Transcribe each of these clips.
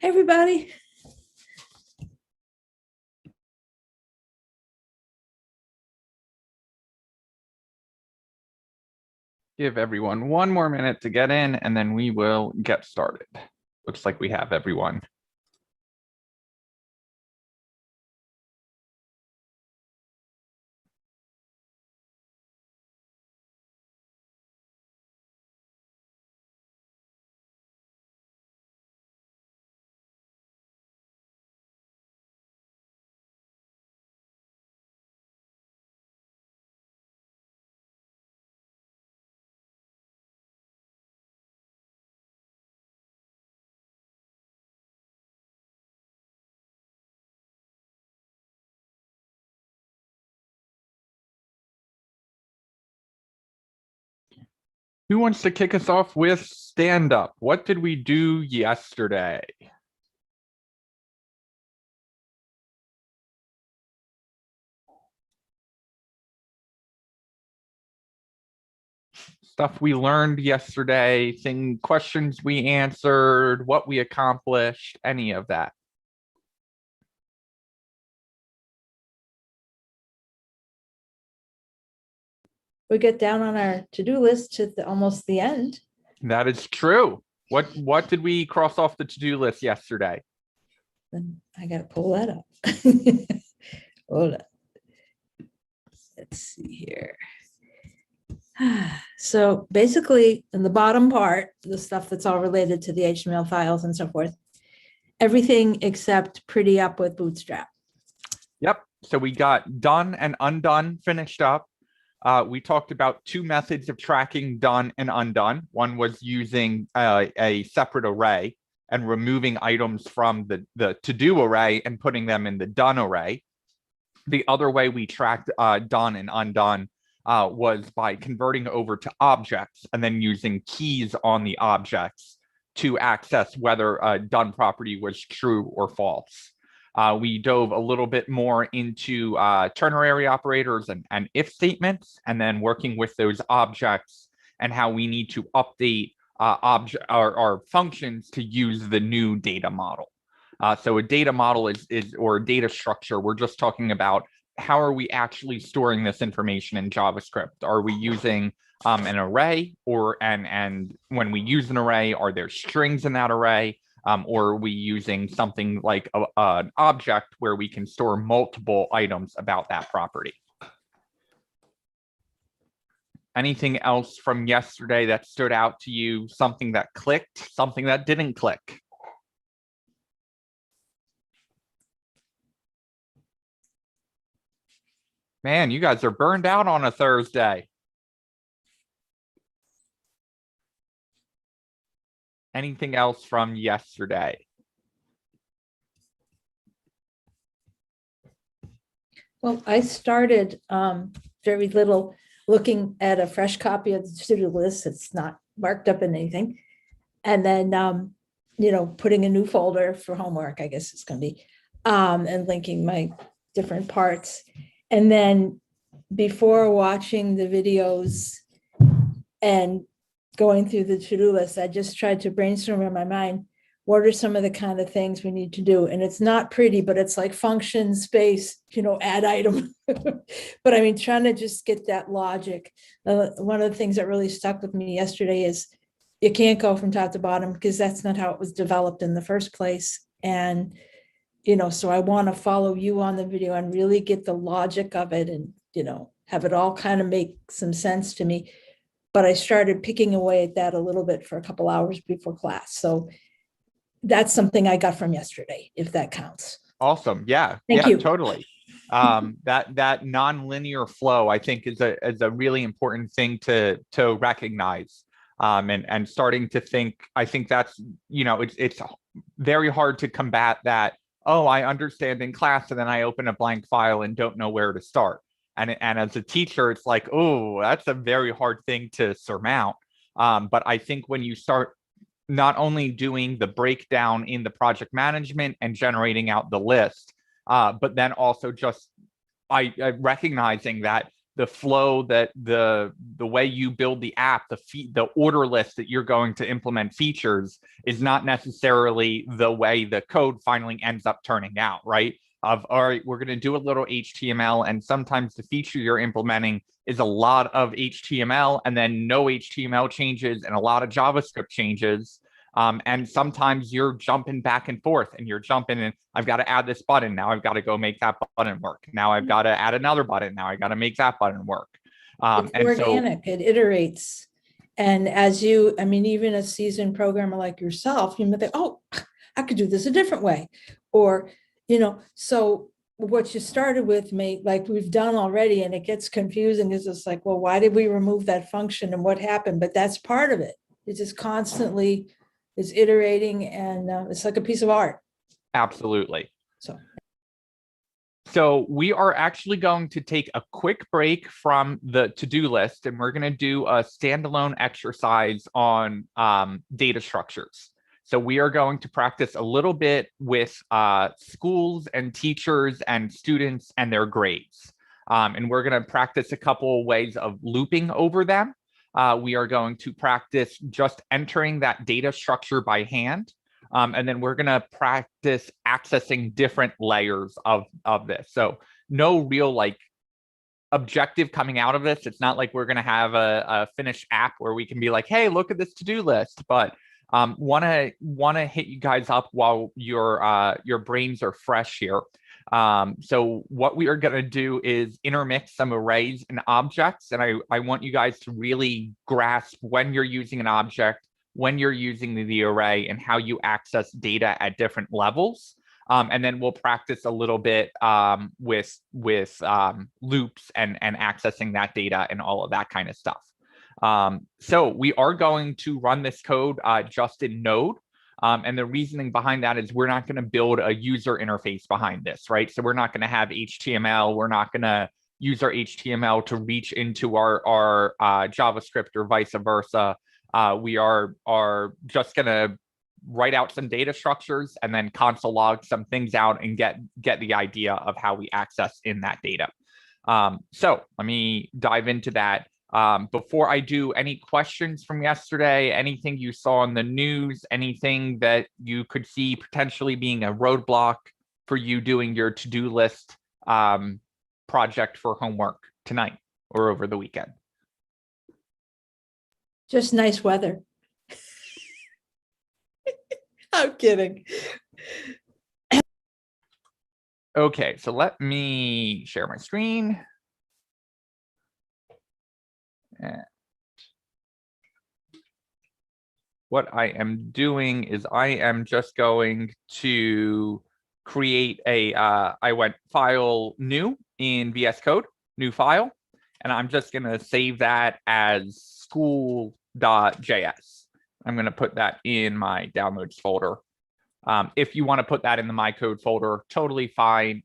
Hey, everybody. Give everyone one more minute to get in, and then we will get started. Looks like we have everyone. Who wants to kick us off with stand up? What did we do yesterday? Stuff we learned yesterday, questions we answered, what we accomplished, any of that. We get down on our to-do list to almost the end. That is true. What did we cross off the to-do list yesterday? Then I got to pull that up. Hold up. Let's see here. So basically, in the bottom part, the stuff that's all related to the HTML files and so forth, everything except pretty up with Bootstrap. Yep. So we got done and undone finished up. We talked about two methods of tracking done and undone. One was using a separate array and removing items from the to-do array and putting them in the done array. The other way we tracked done and undone was by converting over to objects and then using keys on the objects to access whether a done property was true or false. We dove a little bit more into ternary operators and if statements, and then working with those objects and how we need to update our functions to use the new data model. So a data model or a data structure, we're just talking about how are we actually storing this information in JavaScript? Are we using an array, and when we use an array, are there strings in that array? Or are we using something like an object where we can store multiple items about that property? Anything else from yesterday that stood out to you? Something that clicked, something that didn't click? Man, you guys are burned out on a Thursday. Anything else from yesterday? Well, I started very little looking at a fresh copy of the to-do list. It's not marked up in anything. And then, putting a new folder for homework, I guess it's going to be, and linking my different parts. And then before watching the videos and going through the to-do list, I just tried to brainstorm in my mind, what are some of the kind of things we need to do? And it's not pretty, but it's like function space, add item. But I mean, trying to just get that logic. One of the things that really stuck with me yesterday is you can't go from top to bottom because that's not how it was developed in the first place. And, so I want to follow you on the video and really get the logic of it and, have it all kind of make some sense to me. But I started picking away at that a little bit for a couple hours before class. So that's something I got from yesterday, if that counts. Awesome. Yeah. Thank you. Totally. That non-linear flow, I think, is a really important thing to recognize. And starting to think, I think that's, it's very hard to combat that. Oh, I understand in class, and then I open a blank file and don't know where to start. And as a teacher, it's like, oh, that's a very hard thing to surmount. But I think when you start not only doing the breakdown in the project management and generating out the list, but then also just recognizing that the flow, that the way you build the app, the order list that you're going to implement features is not necessarily the way the code finally ends up turning out, right? Of, all right, we're going to do a little HTML, and sometimes the feature you're implementing is a lot of HTML and then no HTML changes and a lot of JavaScript changes. And sometimes you're jumping back and forth, and you're jumping and I've got to add this button. Now I've got to go make that button work. Now I've got to add another button. Now I got to make that button work. It's organic, it iterates. And as you, I mean, even a seasoned programmer like yourself, you might think, oh, I could do this a different way. Or, you know, so what you started with may, like we've done already, and it gets confusing, is it's like, well, why did we remove that function and what happened? But that's part of it. It just constantly is iterating, and it's like a piece of art. Absolutely. So we are actually going to take a quick break from the to-do list, and we're going to do a standalone exercise on data structures. So we are going to practice a little bit with schools and teachers and students and their grades. And we're going to practice a couple of ways of looping over them. We are going to practice just entering that data structure by hand. And then we're going to practice accessing different layers of this. So no real like objective coming out of this. It's not like we're going to have a finished app where we can be like, hey, look at this to-do list. But want to hit you guys up while your brains are fresh here. So what we are going to do is intermix some arrays and objects. And I want you guys to really grasp when you're using an object, when you're using the array, and how you access data at different levels. And then we'll practice a little bit with loops and accessing that data and all of that kind of stuff. So we are going to run this code just in Node. And the reasoning behind that is we're not going to build a user interface behind this, right? So we're not going to have HTML. We're not going to use our HTML to reach into our JavaScript or vice versa. We are just going to write out some data structures and then console log some things out and get the idea of how we access in that data. So let me dive into that. Before I do, any questions from yesterday, anything you saw in the news, anything that you could see potentially being a roadblock for you doing your to-do list project for homework tonight or over the weekend? just nice weather. I'm kidding. Okay, so let me share my screen. What I am doing is I am just going to create a, I went file new in VS Code, new file, and I'm just going to save that as school.js. I'm going to put that in my downloads folder. If you want to put that in the my code folder, totally fine.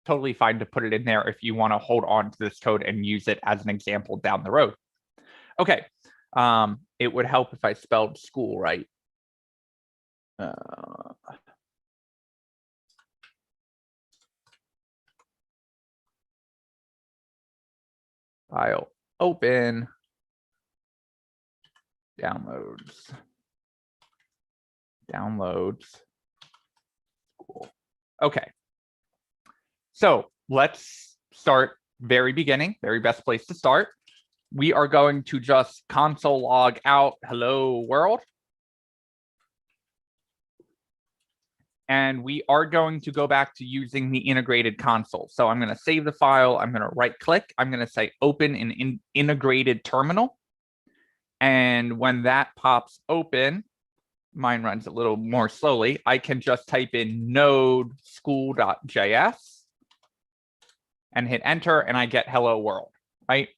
Totally fine to put it in there if you want to hold on to this code and use it as an example down the road. Okay. It would help if I spelled school right. File open, downloads. Cool. Okay. So let's start very beginning, very best place to start. We are going to just console log out hello world. And we are going to go back to using the integrated console. So I'm going to save the file. I'm going to right click. I'm going to say open in integrated terminal. And when that pops open, mine runs a little more slowly. I can just type in node school.js and hit enter, and I get hello world, right?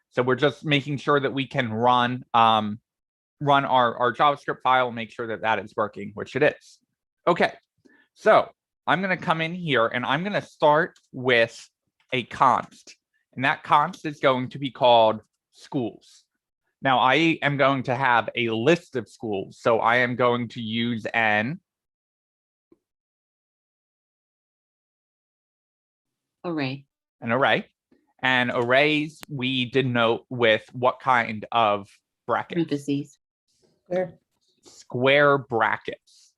So we're just making sure that we can run our JavaScript file and make sure that that is working, which it is. Okay, so I'm going to come in here and I'm going to start with a const, and that const is going to be called schools. Now I am going to have a list of schools, so I am going to use an array. An array. And arrays, we denote with what kind of bracket? Parentheses. Where, Square brackets.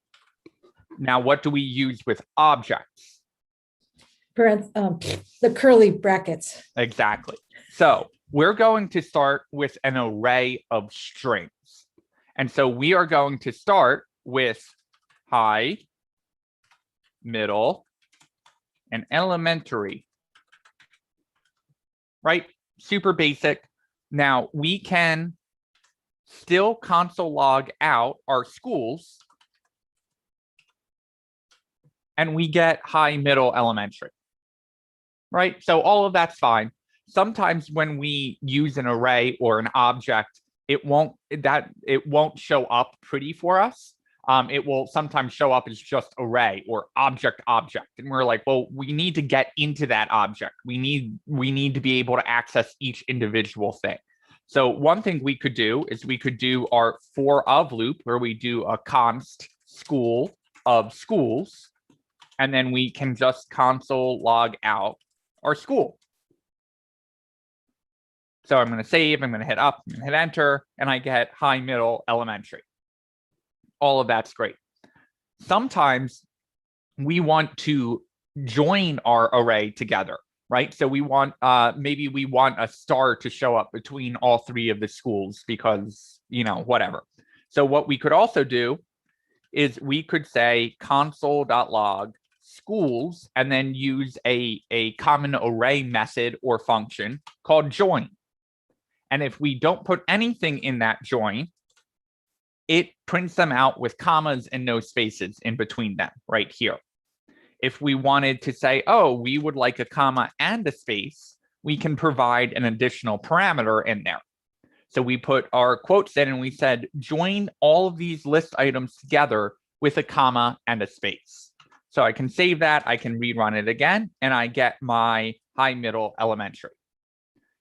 Now, what do we use with objects? the curly brackets. Exactly. So we're going to start with an array of strings. And so we are going to start with high, middle, and elementary. Right? Super basic. Now we can still console log out our schools and we get high, middle, elementary. Right? So all of that's fine. Sometimes when we use an array or an object, it won't show up pretty for us. It will sometimes show up as just array or object. And we're like, well, we need to get into that object. We need to be able to access each individual thing. So one thing we could do is we could do our for of loop where we do a const school of schools, and then we can just console log out our school. So I'm going to save, I'm going to hit up, I'm going to hit enter, and I get high, middle, elementary. All of that's great. Sometimes we want to join our array together, right? So we want, maybe we want a star to show up between all three of the schools because, whatever. So what we could also do is we could say console.log schools and then use a common array method or function called join. And if we don't put anything in that join, it prints them out with commas and no spaces in between them right here. If we wanted to say, oh, we would like a comma and a space, we can provide an additional parameter in there. So we put our quotes in and we said, join all of these list items together with a comma and a space. So I can save that, I can rerun it again, and I get my high, middle, elementary.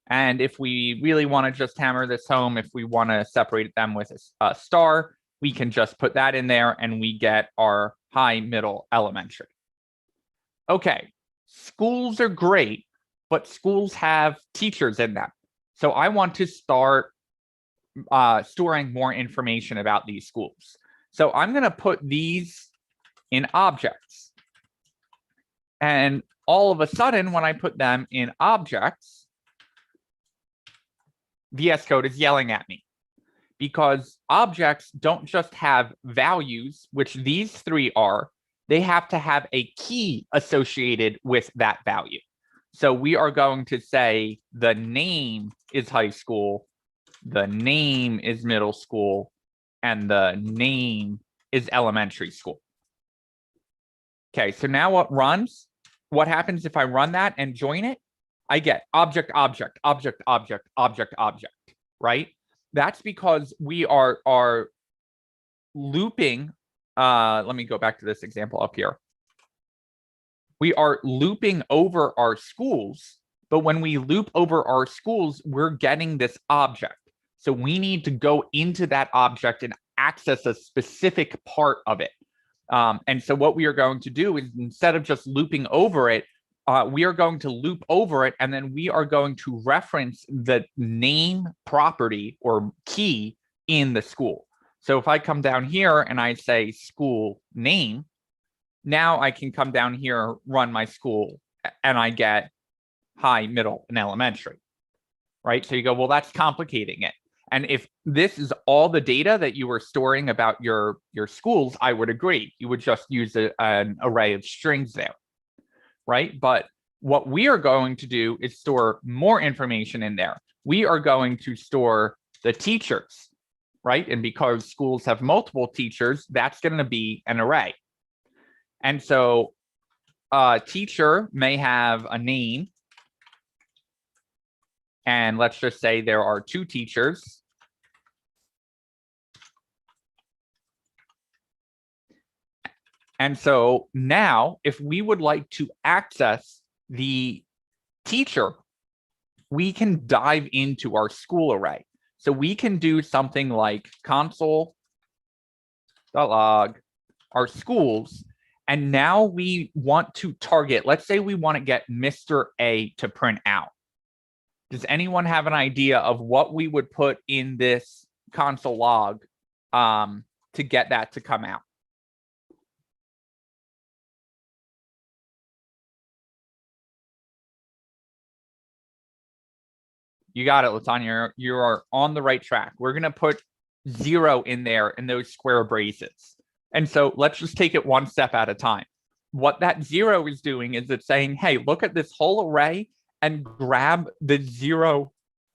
And if we really want to just hammer this home, if we want to separate them with a star, we can just put that in there and we get our high, middle, elementary. Okay, schools are great, but schools have teachers in them. So I want to start storing more information about these schools. So I'm going to put these in objects. And all of a sudden, when I put them in objects, VS Code is yelling at me because objects don't just have values, which these three are, they have to have a key associated with that value. So we are going to say the name is high school, the name is middle school, and the name is elementary school. Okay, so now what happens if I run that and join it? I get object, object, object, object, object, object, right? That's because we are looping. Let me go back to this example up here. We are looping over our schools, but when we loop over our schools, we're getting this object. So we need to go into that object and access a specific part of it. And so what we are going to do is instead of just looping over it, we are going to loop over it, and then we are going to reference the name property or key in the school. So if I come down here and I say school name, now I can come down here, run my school, and I get high, middle, and elementary, right? So you go, well, that's complicating it. And if this is all the data that you were storing about your schools, I would agree. You would just use an array of strings there, right? But what we are going to do is store more information in there. We are going to store the teachers, right? And because schools have multiple teachers, that's going to be an array. And so a teacher may have a name. And let's just say there are 2 teachers. And so now, if we would like to access the teacher, we can dive into our school array. So we can do something like console.log our schools. And now we want to target, let's say we want to get Mr. A to print out. Does anyone have an idea of what we would put in this console log to get that to come out? You got it, Latanya. You are on the right track. We're going to put 0 in there in those square braces. And so let's just take it one step at a time. What that 0 is doing is it's saying, hey, look at this whole array and grab the 0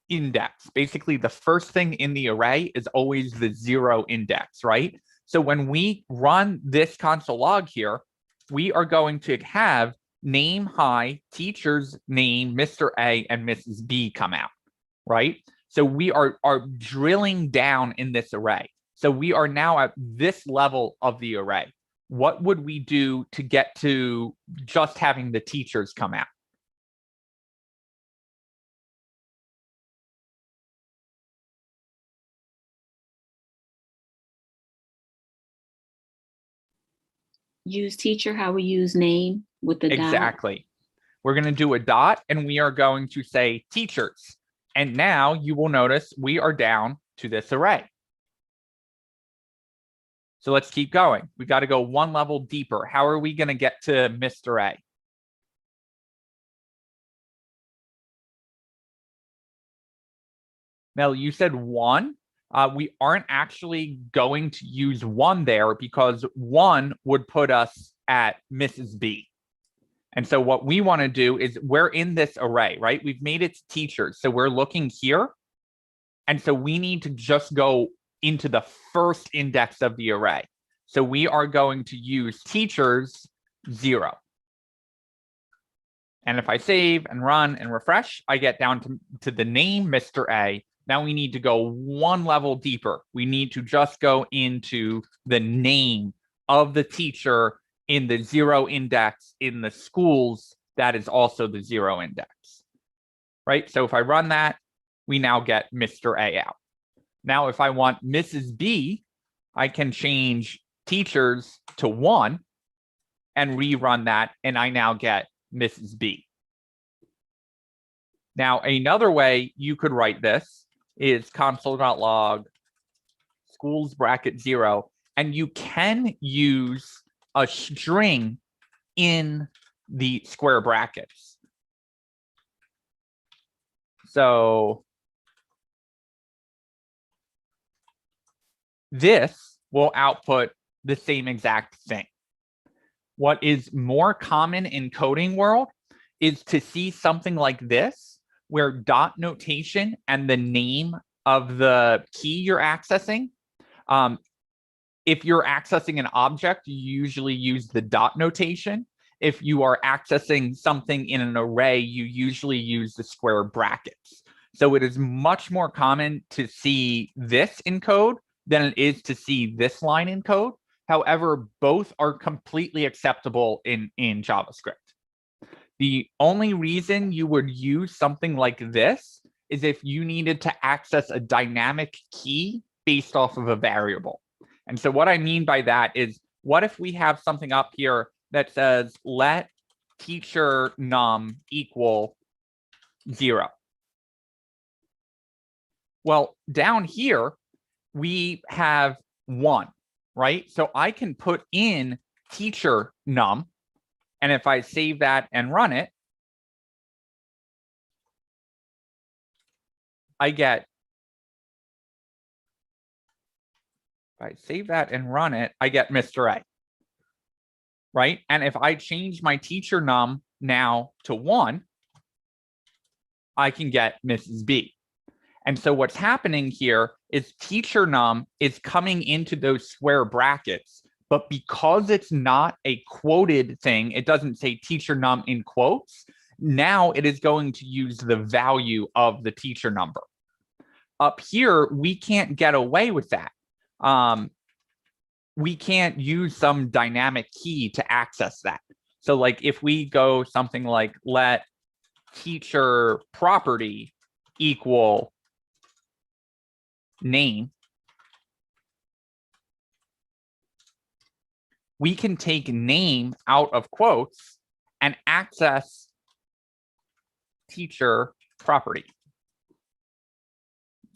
index. Basically, the first thing in the array is always the 0 index, right? So when we run this console log here, we are going to have name, hi, teacher's name, Mr. A, and Mrs. B come out, right? So we are drilling down in this array. So we are now at this level of the array. What would we do to get to just having the teachers come out? Use teacher how we use name with the dot. Exactly. We're going to do a dot and we are going to say teachers. And now you will notice we are down to this array. So let's keep going. We got to go one level deeper. How are we going to get to Mr. A? Mel, you said 1. We aren't actually going to use 1 there because 1 would put us at Mrs. B. And so what we want to do is we're in this array, right? We've made it teachers. So we're looking here. And so we need to just go into the first index of the array. So we are going to use teachers 0. And if I save and run and refresh, I get down to the name Mr. A. Now we need to go one level deeper. We need to just go into the name of the teacher in the 0 index in the schools. That is also the 0 index, right? So if I run that, we now get Mr. A out. Now, if I want Mrs. B, I can change teachers to 1 and rerun that, and I now get Mrs. B. Now, another way you could write this is console.log schools bracket 0, and you can use a string in the square brackets. So this will output the same exact thing. What is more common in coding world is to see something like this, where dot notation and the name of the key you're accessing. If you're accessing an object, you usually use the dot notation. If you are accessing something in an array, you usually use the square brackets. So it is much more common to see this in code than it is to see this line in code. However, both are completely acceptable in JavaScript. The only reason you would use something like this is if you needed to access a dynamic key based off of a variable. And so what I mean by that is, what if we have something up here that says, let teacher num equal 0? Well, down here, we have 1, right? So I can put in teacher num, and if I save that and run it, I get, if I save that and run it, I get Mr. A, right? And if I change my teacher num now to 1, I can get Mrs. B. And so what's happening here is teacher num is coming into those square brackets, but because it's not a quoted thing, it doesn't say teacher num in quotes. Now it is going to use the value of the teacher number. Up here, we can't get away with that. We can't use some dynamic key to access that. So like if we go something like let teacher property equal name, we can take name out of quotes and access teacher property.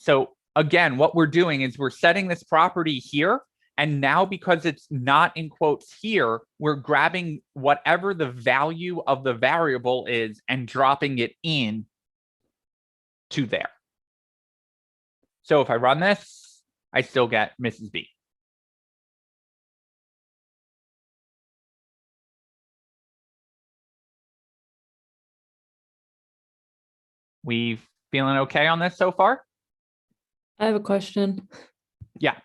So again, what we're doing is we're setting this property here. And now because it's not in quotes here, we're grabbing whatever the value of the variable is and dropping it in to there. So if I run this, I still get Mrs. B. We feeling okay on this so far? I have a question. Yeah.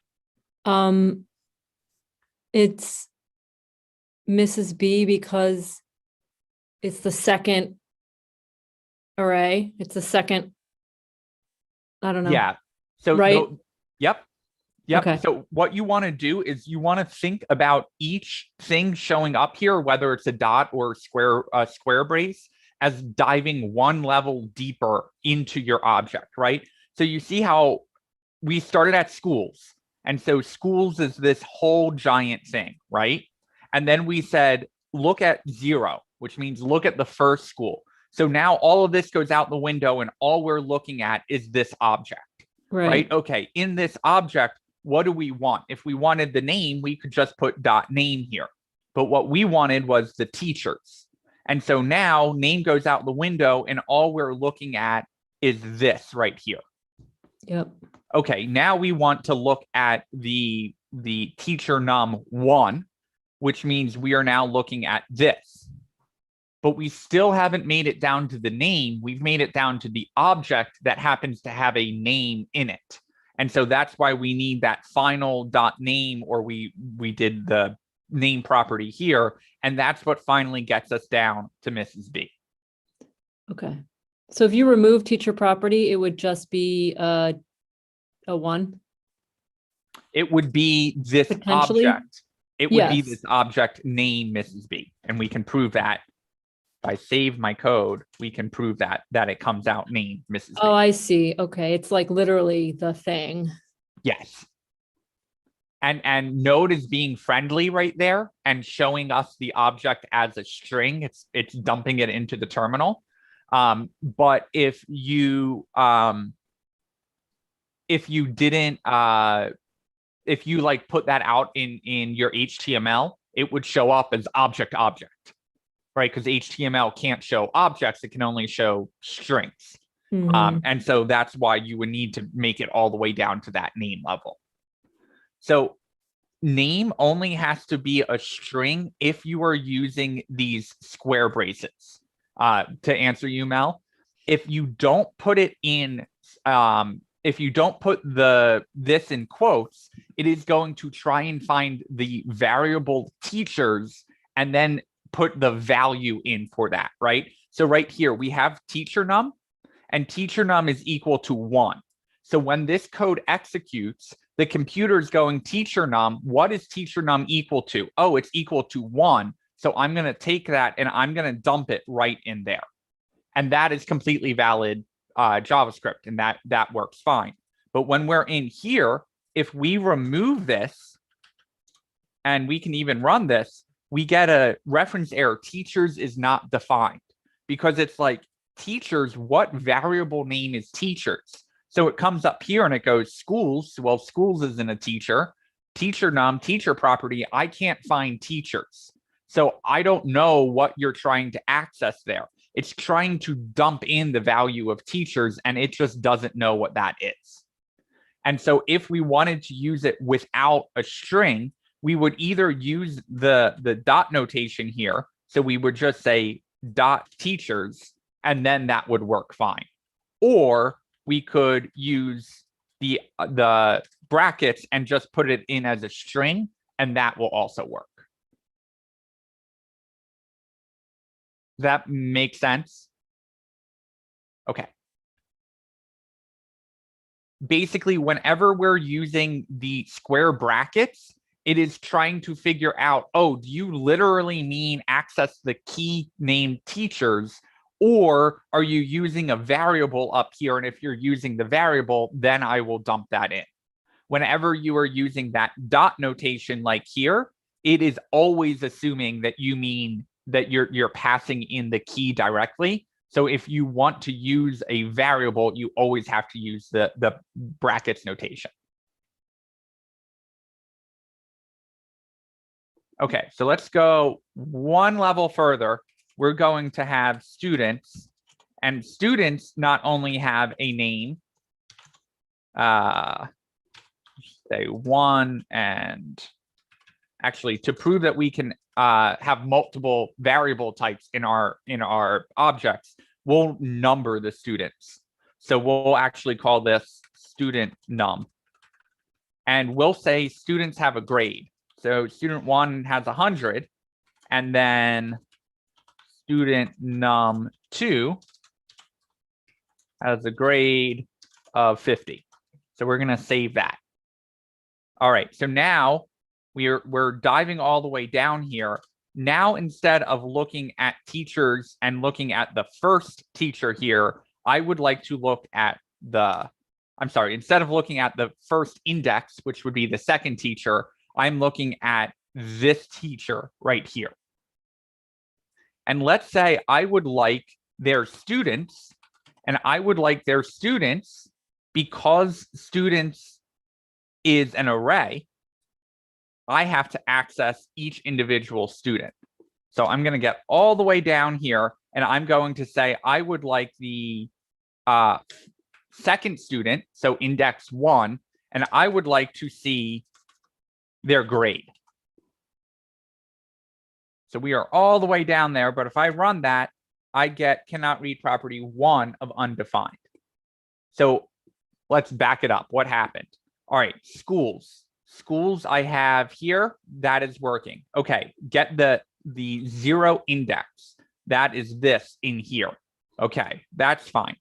It's Mrs. B because it's the second array. It's the second. I don't know. Yeah. So Right? Yep. Yep. Okay. So what you want to do is you want to think about each thing showing up here, whether it's a dot or square brace, as diving one level deeper into your object, right? So you see how we started at schools. And so schools is this whole giant thing, right? And then we said, look at 0, which means look at the first school. So now all of this goes out the window and all we're looking at is this object, right? Okay, in this object, what do we want? If we wanted the name, we could just put dot name here. But what we wanted was the teachers. And so now name goes out the window and all we're looking at is this right here. Yep. Okay, now we want to look at the teacher num1, which means we are now looking at this. But we still haven't made it down to the name. We've made it down to the object that happens to have a name in it. And so that's why we need that final dot name, or we did the name property here. And that's what finally gets us down to Mrs. B. Okay. So if you remove teacher property, it would just be a 1. It would be this Potentially? object. It would be Yes. this object name Mrs. B. And we can prove that. If I save my code, we can prove that it comes out name Mrs. Oh, B. I see. Okay. It's like literally the thing. Yes. And Node is being friendly right there and showing us the object as a string. It's dumping it into the terminal. But if you didn't if you like put that out in your HTML, it would show up as object, right? Because HTML can't show objects, it can only show strings. Mhm. And so that's why you would need to make it all the way down to that name level. So name only has to be a string if you are using these square braces. To answer you, Mel, if you don't put it in, if you don't put this in quotes, it is going to try and find the variable teachers and then put the value in for that, right? So right here, we have teacher num, and teacher num is equal to 1. So when this code executes, the computer is going teacher num. What is teacher num equal to? Oh, it's equal to 1. So I'm going to take that and I'm going to dump it right in there. And that is completely valid JavaScript, and that works fine. But when we're in here, if we remove this, and we can even run this, we get a reference error. Teachers is not defined, because it's like, teachers, what variable name is teachers? So it comes up here and it goes schools. Well, schools isn't a teacher. Teacher num, teacher property, I can't find teachers. So I don't know what you're trying to access there. It's trying to dump in the value of teachers, and it just doesn't know what that is. And so if we wanted to use it without a string, we would either use the dot notation here. So we would just say dot teachers, and then that would work fine. Or we could use the brackets and just put it in as a string, and that will also work. That makes sense? Okay. Basically, whenever we're using the square brackets, it is trying to figure out, oh, do you literally mean access the key named teachers, or are you using a variable up here? And if you're using the variable, then I will dump that in. Whenever you are using that dot notation like here, it is always assuming that you mean that you're passing in the key directly. So if you want to use a variable, you always have to use the brackets notation. Okay, so let's go one level further. We're going to have students, and students not only have a name, say 1, and actually to prove that we can have multiple variable types in our objects, we'll number the students. So we'll actually call this student num. And we'll say students have a grade. So student 1 has 100, and then student num 2 has a grade of 50. So we're going to save that. All right, so now we're diving all the way down here. Now, instead of looking at teachers and looking at the first teacher here, I would like to look at instead of looking at the first index, which would be the second teacher, I'm looking at this teacher right here. And let's say I would like their students, and I would like their students because students is an array, I have to access each individual student. So I'm going to get all the way down here, and I'm going to say I would like the second student, so index 1, and I would like to see their grade. So we are all the way down there, but if I run that, I get cannot read property 1 of undefined. So let's back it up. What happened? All right, schools. Schools I have here, that is working. Okay, get the 0 index. That is this in here. Okay, that's fine.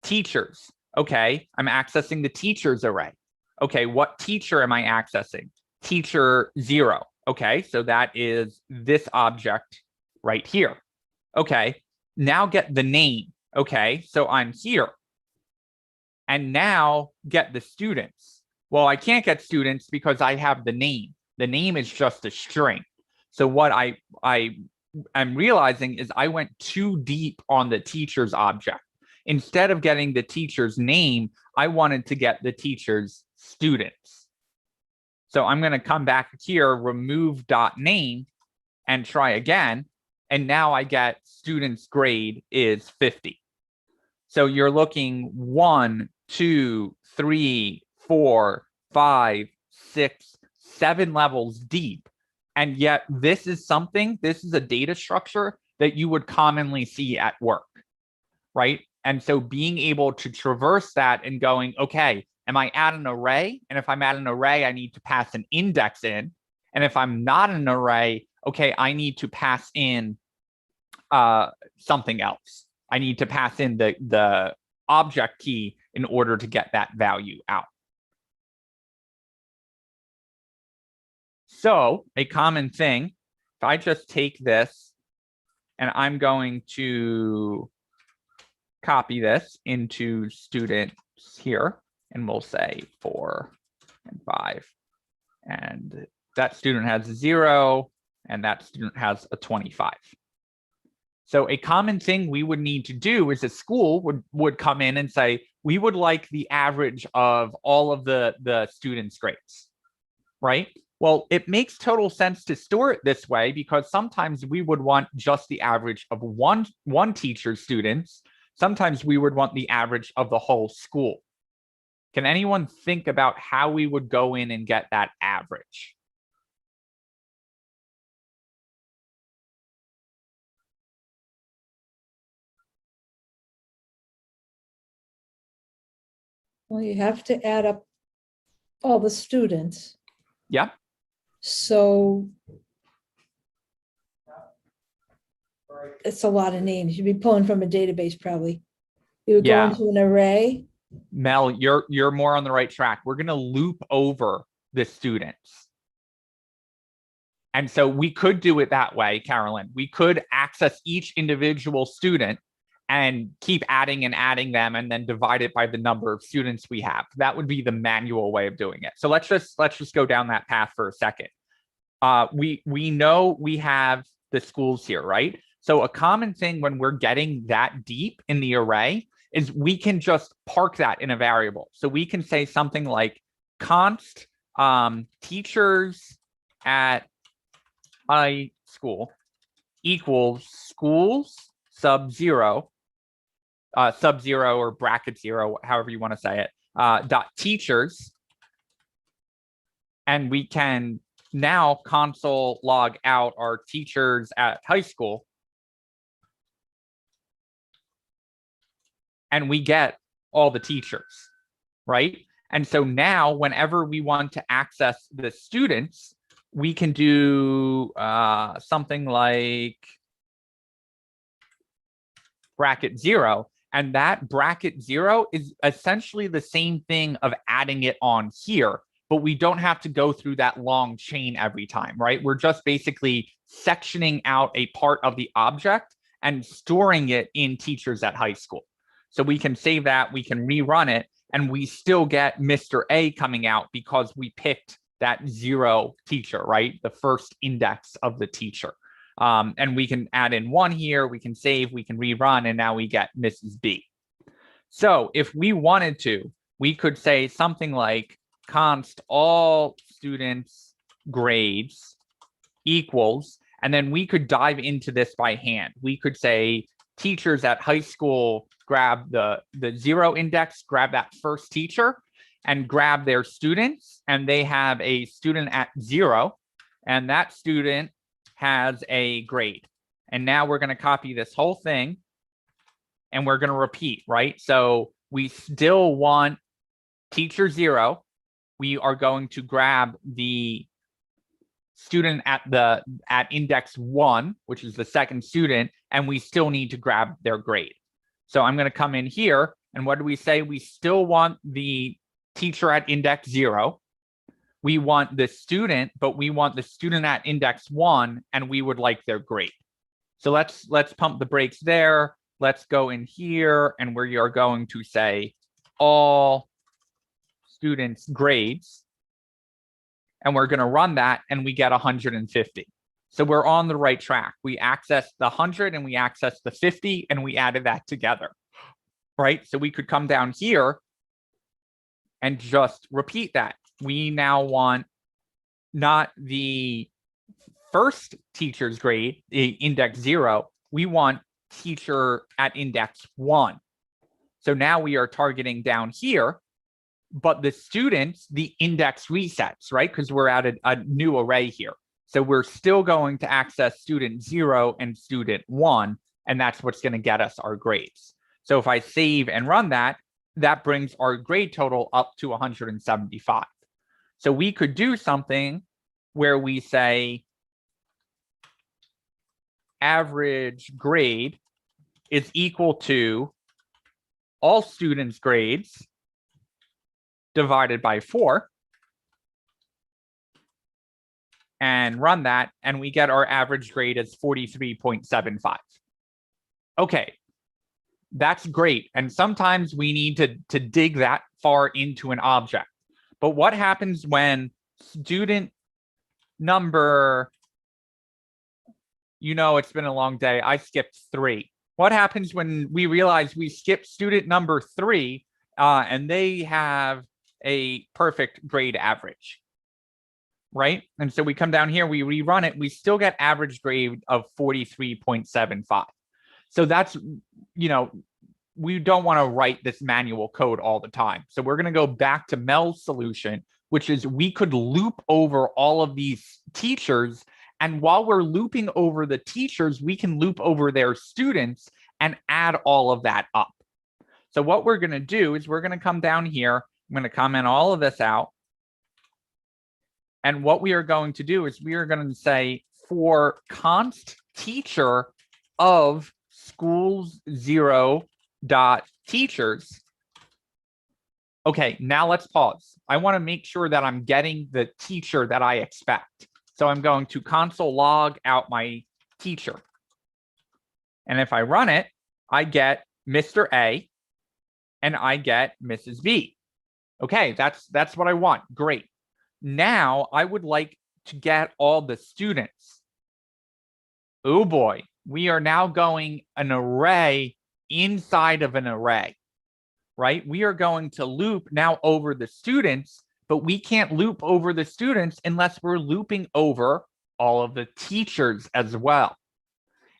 Teachers. Okay, I'm accessing the teachers array. Okay, what teacher am I accessing? Teacher 0. Okay, so that is this object right here. Okay, now get the name. Okay, so I'm here. And now get the students. Well, I can't get students because I have the name. The name is just a string. So what I'm realizing is I went too deep on the teacher's object. Instead of getting the teacher's name, I wanted to get the teacher's students. So I'm going to come back here, remove .name, and try again. And now I get student's grade is 50. So you're looking 1, 2, 3, 4, 5, 6, 7 levels deep. And yet this is a data structure that you would commonly see at work, right? And so being able to traverse that and going, okay, am I at an array? And if I'm at an array, I need to pass an index in. And if I'm not an array, okay, I need to pass in something else. I need to pass in the object key in order to get that value out. So a common thing, if I just take this and I'm going to copy this into students here, and we'll say 4 and 5. And that student has a 0, and that student has a 25. So a common thing we would need to do is a school would come in and say, we would like the average of all of the students' grades, right? Well, it makes total sense to store it this way because sometimes we would want just the average of one teacher's students. Sometimes we would want the average of the whole school. Can anyone think about how we would go in and get that average? Well, you have to add up all the students. Yeah. So it's a lot of names. You'd be pulling from a database probably. You would go Yeah. into an array. Mel, you're more on the right track. We're going to loop over the students. And so we could do it that way, Carolyn. We could access each individual student and keep adding and adding them and then divide it by the number of students we have. That would be the manual way of doing it. So let's just go down that path for a second. We know we have the schools here, right? So a common thing when we're getting that deep in the array is we can just park that in a variable. So we can say something like const teachers at high school equals schools sub-0 or bracket 0, however you want to say it, dot teachers. And we can now console log out our teachers at high school. And we get all the teachers, right? And so now whenever we want to access the students, we can do something like bracket 0. And that bracket 0 is essentially the same thing of adding it on here, but we don't have to go through that long chain every time, right? We're just basically sectioning out a part of the object and storing it in teachers at high school. So we can save that, we can rerun it, and we still get Mr. A coming out because we picked that 0 teacher, right? The first index of the teacher. And we can add in 1 here, we can save, we can rerun, and now we get Mrs. B. So if we wanted to, we could say something like const all students grades equals, and then we could dive into this by hand. We could say teachers at high school, grab the 0 index, grab that first teacher and grab their students, and they have a student at 0, and that student has a grade. And now we're going to copy this whole thing and we're going to repeat, right? So we still want teacher 0. We are going to grab the student at index 1, which is the second student, and we still need to grab their grade. So I'm going to come in here, and what do we say? We still want the teacher at index 0. We want the student, but we want the student at index 1, and we would like their grade. So let's pump the brakes there. Let's go in here, and we are going to say all students' grades. And we're going to run that, and we get 150. So we're on the right track. We accessed the 100 and we accessed the 50, and we added that together, right? So we could come down here and just repeat that. We now want not the first teacher's grade, index 0. We want teacher at index 1. So now we are targeting down here, but the students, the index resets, right? Because we're at a new array here. So we're still going to access student 0 and student 1, and that's what's going to get us our grades. So if I save and run that, that brings our grade total up to 175. So we could do something where we say average grade is equal to all students' grades divided by 4. And run that, and we get our average grade as 43.75. Okay, that's great. And sometimes we need to dig that far into an object. But what happens when student number, it's been a long day, I skipped 3. What happens when we realize we skipped student number 3 and they have a perfect grade average? Right? And so we come down here, we rerun it, we still get average grade of 43.75. So that's, we don't want to write this manual code all the time. So we're going to go back to Mel's solution, which is we could loop over all of these teachers. And while we're looping over the teachers, we can loop over their students and add all of that up. So what we're going to do is we're going to come down here. I'm going to comment all of this out. And what we are going to do is we are going to say for const teacher of schools 0 dot teachers. Okay, now let's pause. I want to make sure that I'm getting the teacher that I expect. So I'm going to console log out my teacher. And if I run it, I get Mr. A and I get Mrs. B. Okay, that's what I want. Great. Now I would like to get all the students. Oh boy, we are now going an array inside of an array, right? We are going to loop now over the students, but we can't loop over the students unless we're looping over all of the teachers as well.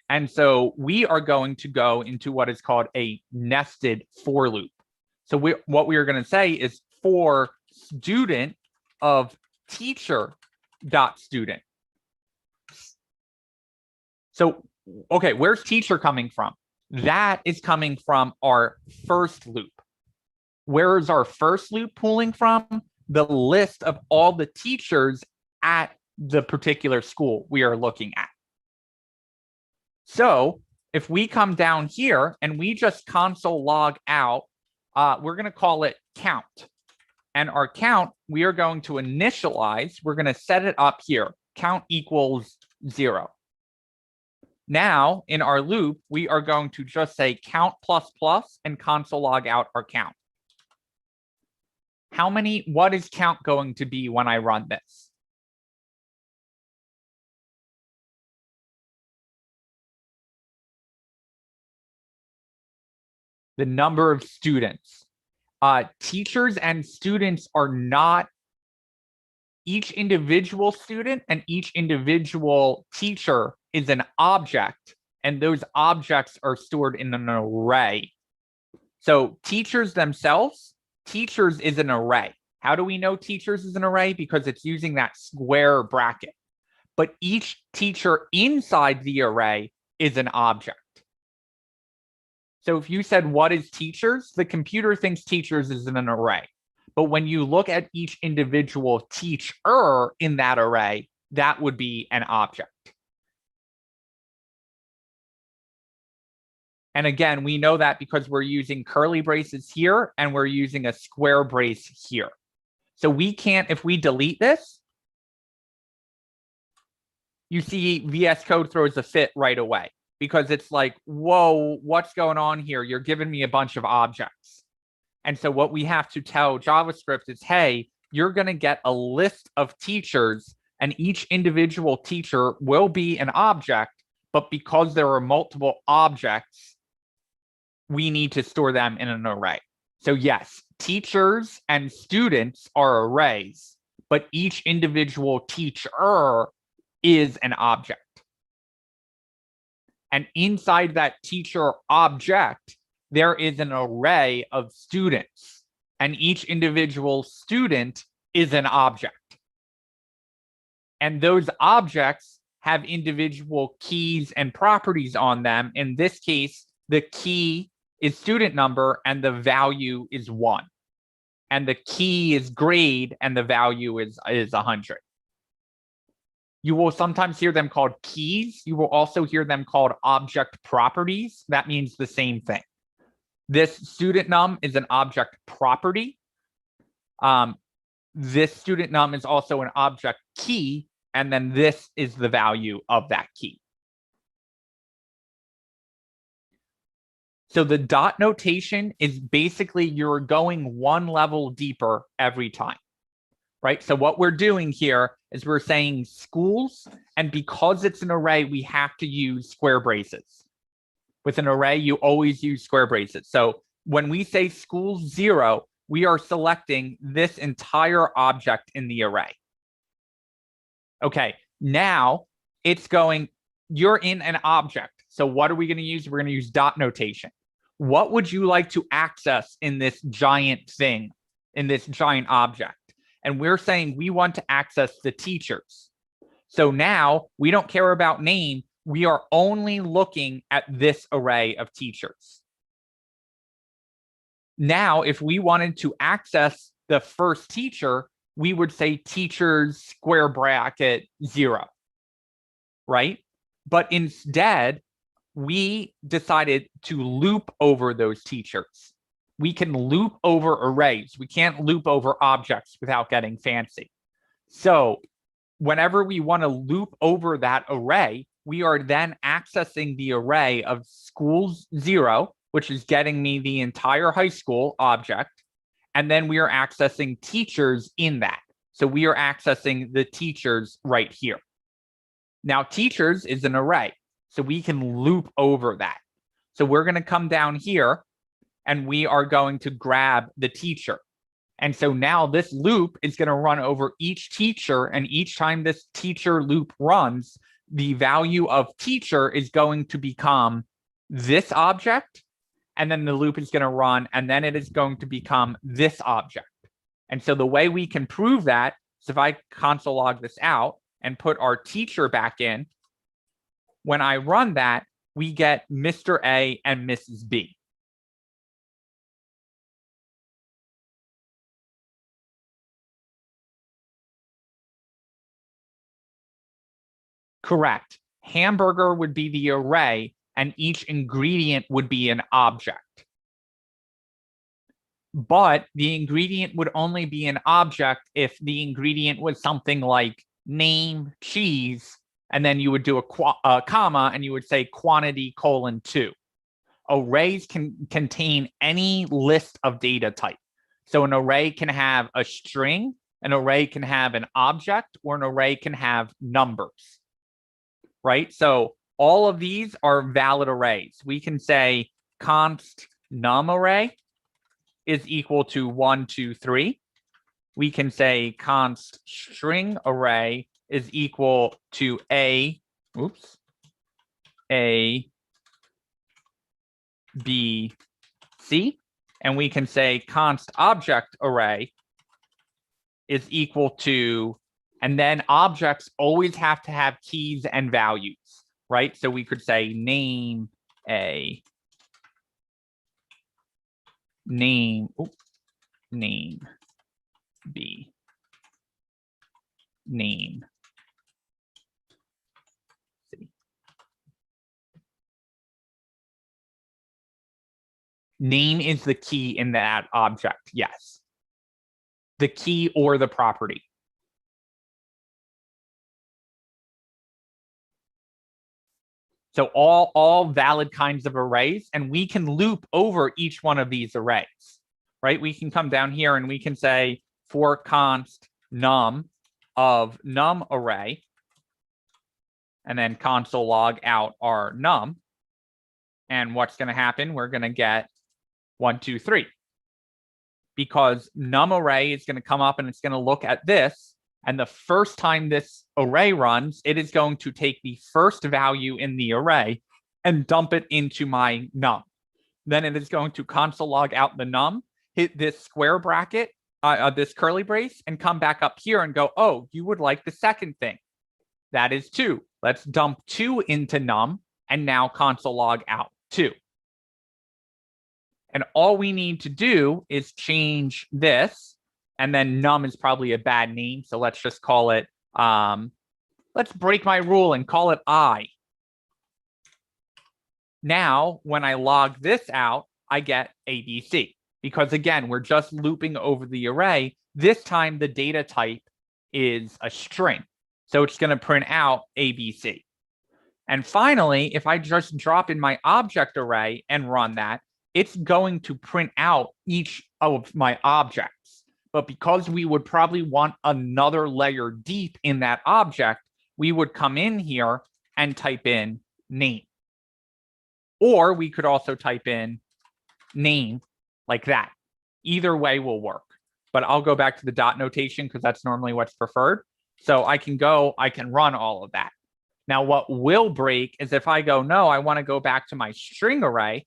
And so we are going to go into what is called a nested for loop. So what we are going to say is for student of teacher dot student. So, okay, where's teacher coming from? That is coming from our first loop. Where is our first loop pulling from? The list of all the teachers at the particular school we are looking at. So if we come down here and we just console log out, we're going to call it count. And our count, we are going to initialize. We're going to set it up here. Count equals 0. Now, in our loop, we are going to just say count ++ and console log out our count. What is count going to be when I run this? The number of students. Teachers and students are not each individual student and each individual teacher is an object, and those objects are stored in an array. So teachers themselves, teachers is an array. How do we know teachers is an array? Because it's using that square bracket. But each teacher inside the array is an object. So if you said, what is teachers? The computer thinks teachers is in an array. But when you look at each individual teacher in that array, that would be an object. And again, we know that because we're using curly braces here and we're using a square brace here. So we can't, if we delete this, you see VS Code throws a fit right away because it's like, whoa, what's going on here? You're giving me a bunch of objects. And so what we have to tell JavaScript is, hey, you're going to get a list of teachers and each individual teacher will be an object, but because there are multiple objects, we need to store them in an array. So yes, teachers and students are arrays, but each individual teacher is an object. And inside that teacher object, there is an array of students, and each individual student is an object. And those objects have individual keys and properties on them. In this case, the key is student number and the value is 1. And the key is grade and the value is 100. You will sometimes hear them called keys. You will also hear them called object properties. That means the same thing. This student num is an object property. This student num is also an object key, and then this is the value of that key. So the dot notation is basically you're going one level deeper every time, right? So what we're doing here is we're saying schools, and because it's an array, we have to use square braces. With an array, you always use square braces. So when we say schools 0, we are selecting this entire object in the array. Okay, now it's going, you're in an object. So what are we going to use? We're going to use dot notation. What would you like to access in this giant thing, in this giant object? And we're saying we want to access the teachers. So now we don't care about name. We are only looking at this array of teachers. Now, if we wanted to access the first teacher, we would say teachers square bracket 0, right? But instead, we decided to loop over those teachers. We can loop over arrays. We can't loop over objects without getting fancy. So whenever we want to loop over that array, we are then accessing the array of schools 0, which is getting me the entire high school object. And then we are accessing teachers in that. So we are accessing the teachers right here. Now, teachers is an array. So we can loop over that. So we're going to come down here and we are going to grab the teacher. And so now this loop is going to run over each teacher. And each time this teacher loop runs, the value of teacher is going to become this object. And then the loop is going to run, and then it is going to become this object. And so the way we can prove that is if I console log this out and put our teacher back in, when I run that, we get Mr. A and Mrs. B. Correct. Hamburger would be the array, and each ingredient would be an object. But the ingredient would only be an object if the ingredient was something like name, cheese, and then you would do a comma and you would say quantity : 2. Arrays can contain any list of data type. So an array can have a string, an array can have an object, or an array can have numbers, right? So all of these are valid arrays. We can say const num array is equal to 1, 2, 3. We can say const string array is equal to A, B, C. And we can say const object array is equal to, and then objects always have to have keys and values, right? So we could say name A, name B, name C. Name is the key in that object, yes. The key or the property. So all valid kinds of arrays, and we can loop over each one of these arrays, right? We can come down here and we can say for const num of num array, and then console log out our num. And what's going to happen? We're going to get 1, 2, 3. Because num array is going to come up and it's going to look at this. And the first time this array runs, it is going to take the first value in the array and dump it into my num. Then it is going to console log out the num, hit this square bracket, this curly brace, and come back up here and go, oh, you would like the second thing. That is 2. Let's dump 2 into num and now console log out 2. And all we need to do is change this, and then num is probably a bad name. So let's just call it, let's break my rule and call it I. Now, when I log this out, I get ABC. Because again, we're just looping over the array. This time the data type is a string. So it's going to print out ABC. And finally, if I just drop in my object array and run that, it's going to print out each of my objects. But because we would probably want another layer deep in that object, we would come in here and type in name. Or we could also type in name like that. Either way will work. But I'll go back to the dot notation because that's normally what's preferred. So I can run all of that. Now, what will break is if I go, no, I want to go back to my string array.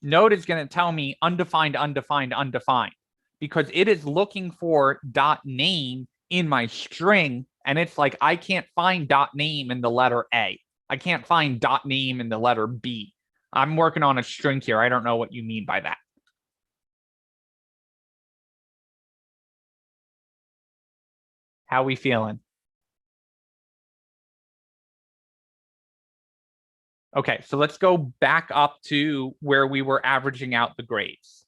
Node is going to tell me undefined, undefined, undefined, because it is looking for dot name in my string. And it's like, I can't find dot name in the letter A. I can't find dot name in the letter B. I'm working on a string here. I don't know what you mean by that. How we feeling? Okay, so let's go back up to where we were averaging out the grades.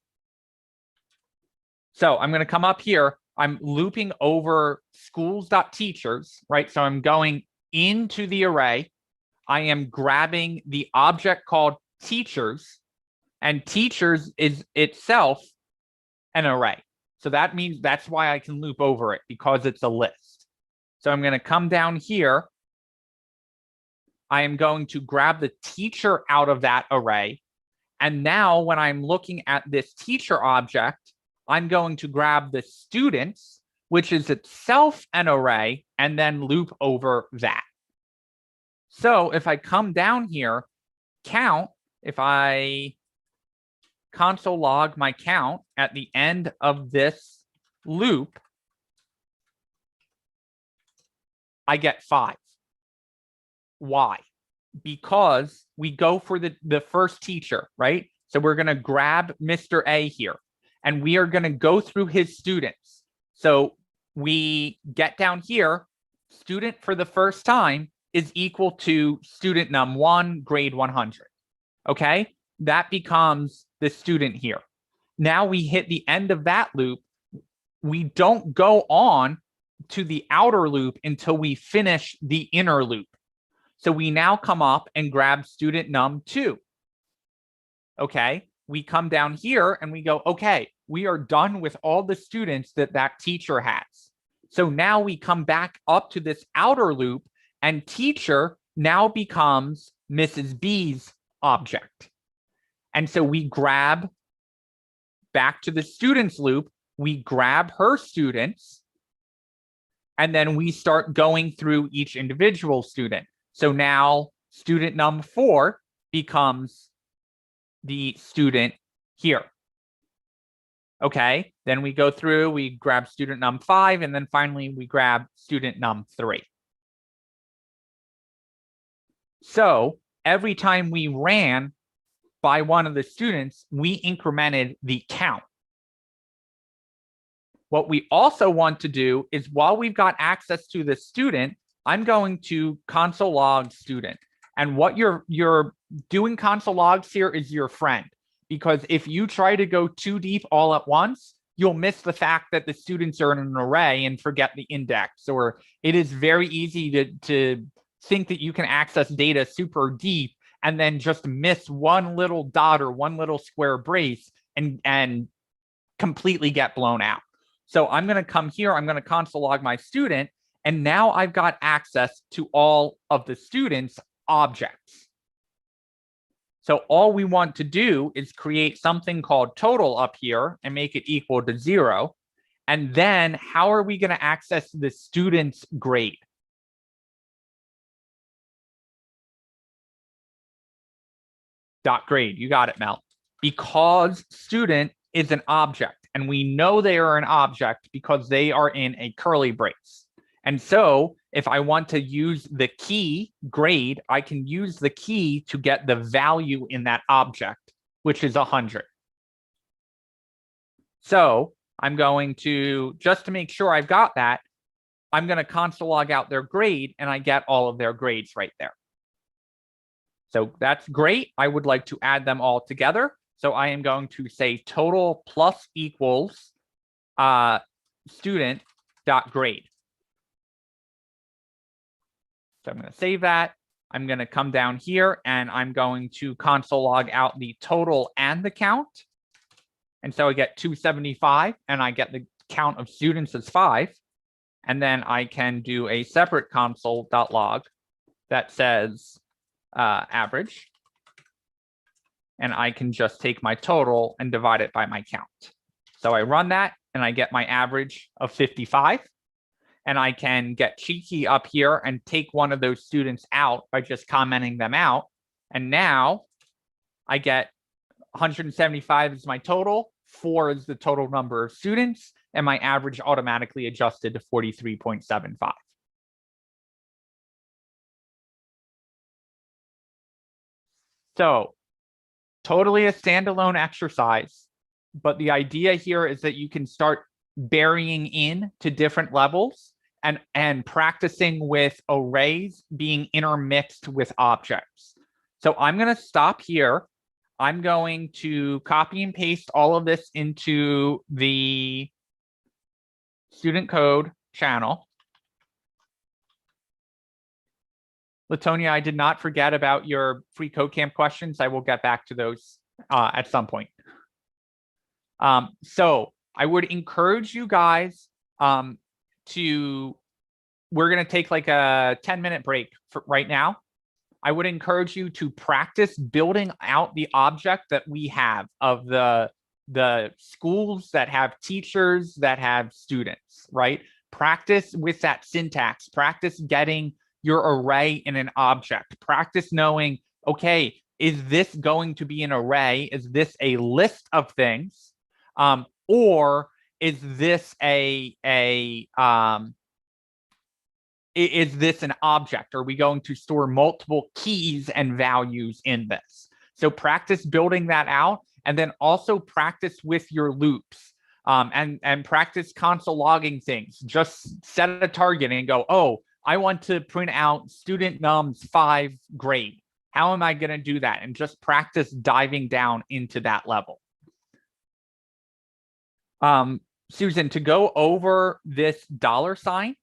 So I'm going to come up here. I'm looping over schools.teachers, right? So I'm going into the array. I am grabbing the object called teachers, and teachers is itself an array. So that means that's why I can loop over it, because it's a list. So I'm going to come down here. I am going to grab the teacher out of that array. And now when I'm looking at this teacher object, I'm going to grab the students, which is itself an array, and then loop over that. So if I come down here, count, if I console log my count at the end of this loop, I get 5. Why? Because we go for the first teacher, right? So we're going to grab Mr. A here, and we are going to go through his students. So we get down here, student for the first time is equal to student num1, grade 100. Okay, that becomes the student here. Now we hit the end of that loop. We don't go on to the outer loop until we finish the inner loop. So we now come up and grab student num2. Okay, we come down here and we go, okay, we are done with all the students that that teacher has. So now we come back up to this outer loop, and teacher now becomes Mrs. B's object. And so we grab back to the students loop, we grab her students, and then we start going through each individual student. So now student num4 becomes the student here. Okay, then we go through, we grab student num5, and then finally we grab student num3. So every time we ran by one of the students, we incremented the count. What we also want to do is, while we've got access to the student, I'm going to console log student. And what you're doing console logs here is your friend, because if you try to go too deep all at once, you'll miss the fact that the students are in an array and forget the index. Or it is very easy to think that you can access data super deep and then just miss one little dot or one little square brace and completely get blown out. So I'm going to come here, I'm going to console log my student, and now I've got access to all of the students' objects. So all we want to do is create something called total up here and make it equal to 0. And then how are we going to access the student's grade? Dot grade, you got it, Mel. Because student is an object, and we know they are an object because they are in a curly brace. And so if I want to use the key grade, I can use the key to get the value in that object, which is 100. So I'm going to, just to make sure I've got that, I'm going to console log out their grade, and I get all of their grades right there. So that's great. I would like to add them all together. So I am going to say total plus equals student dot grade. So I'm going to save that. I'm going to come down here and I'm going to console log out the total and the count. And so I get 275 and I get the count of students as 5. And then I can do a separate console.log that says average. And I can just take my total and divide it by my count. So I run that and I get my average of 55. And I can get cheeky up here and take one of those students out by just commenting them out. And now I get 175 is my total, 4 is the total number of students, and my average automatically adjusted to 43.75. So totally a standalone exercise, but the idea here is that you can start burying in to different levels and practicing with arrays being intermixed with objects. So I'm going to stop here. I'm going to copy and paste all of this into the student code channel. Latonia, I did not forget about your free code camp questions. I will get back to those at some point. So I would encourage you guys we're going to take like a 10-minute break for right now. I would encourage you to practice building out the object that we have of the schools that have teachers that have students, right? Practice with that syntax, practice getting your array in an object, practice knowing, okay, is this going to be an array? Is this a list of things? Or is this is this an object? Are we going to store multiple keys and values in this? So practice building that out, and then also practice with your loops, and practice console logging things. Just set a target and go, oh, I want to print out student nums 5 grade. How am I going to do that? And just practice diving down into that level. Susan, to go over this $,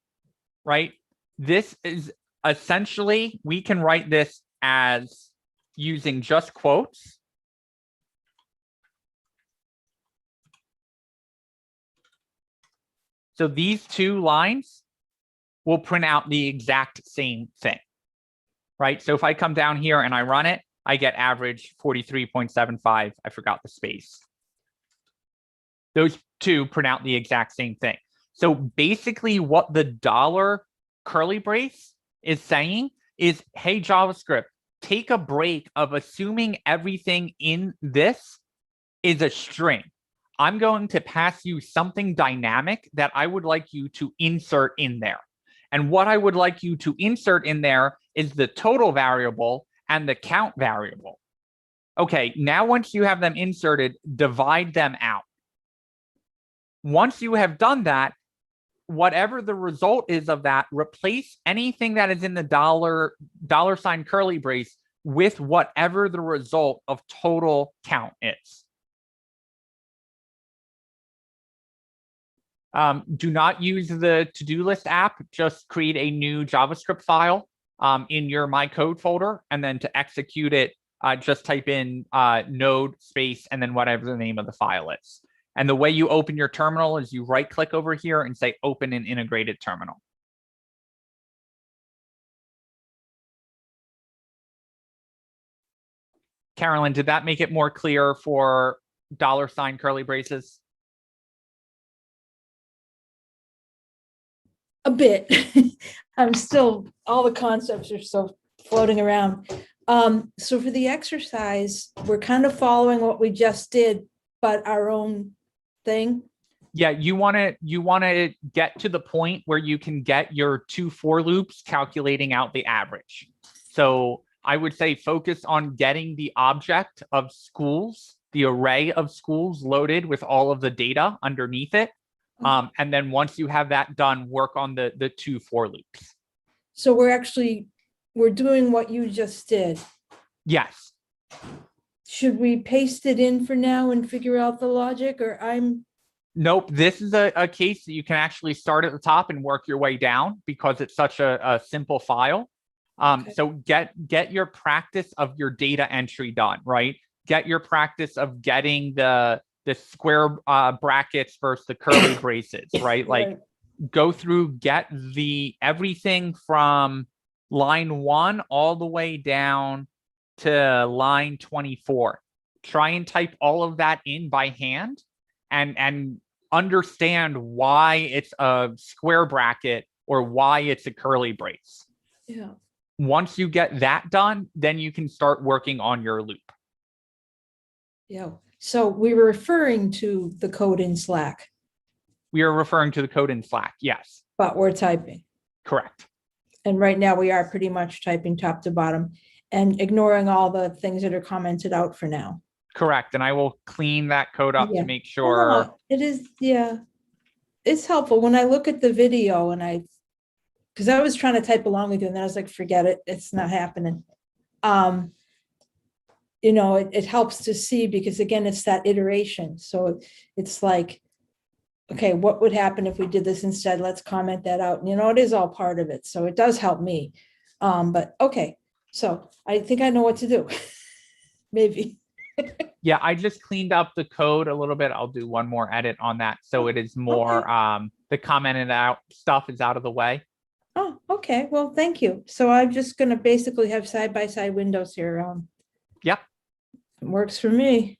right? This is essentially, we can write this as using just quotes. So these 2 lines will print out the exact same thing, right? So if I come down here and I run it, I get average 43.75. I forgot the space. Those 2 print out the exact same thing. So basically what the $ curly brace is saying is, hey, JavaScript, take a break of assuming everything in this is a string. I'm going to pass you something dynamic that I would like you to insert in there. And what I would like you to insert in there is the total variable and the count variable. Okay, now once you have them inserted, divide them out. Once you have done that, whatever the result is of that, replace anything that is in the $ curly brace with whatever the result of total count is. Do not use the to-do list app. Just create a new JavaScript file in your My Code folder, and then to execute it, just type in node space and then whatever the name of the file is. And the way you open your terminal is you right-click over here and say open an integrated terminal. Carolyn, did that make it more clear for $ curly braces? A bit. I'm still, all the concepts are still floating around. So for the exercise, we're kind of following what we just did, but our own thing. Yeah, you want to get to the point where you can get your 2 for loops calculating out the average. So I would say focus on getting the object of schools, the array of schools loaded with all of the data underneath it. And then once you have that done, work on the 2 for loops. So we're doing what you just did. Yes. Should we paste it in for now and figure out the logic, or Nope. This is a case that you can actually start at the top and work your way down because it's such a simple file. Okay. So get your practice of your data entry done, right? Get your practice of getting the square brackets versus the curly braces, right? Like right. Go through, get everything from line 1 all the way down to line 24. Try and type all of that in by hand and understand why it's a square bracket or why it's a curly brace. Yeah. Once you get that done, then you can start working on your loop. Yeah. So we were referring to the code in Slack. We are referring to the code in Slack, yes. But we're typing. Correct. And right now we are pretty much typing top to bottom and ignoring all the things that are commented out for now. Correct. And I will clean that code up to make sure. Oh, it is, yeah. It's helpful when I look at the video and because I was trying to type along with you and then I was like, forget it, it's not happening. You know, it helps to see because again, it's that iteration. So it's like, okay, what would happen if we did this instead? Let's comment that out. And, you know, it is all part of it. So it does help me. But okay, so I think I know what to do. Maybe. Yeah, I just cleaned up the code a little bit. I'll do one more edit on that. So it is more, the commented out stuff is out of the way. Oh, okay. Okay, well, thank you. So I'm just gonna basically have side-by-side windows here. Yep. Works for me.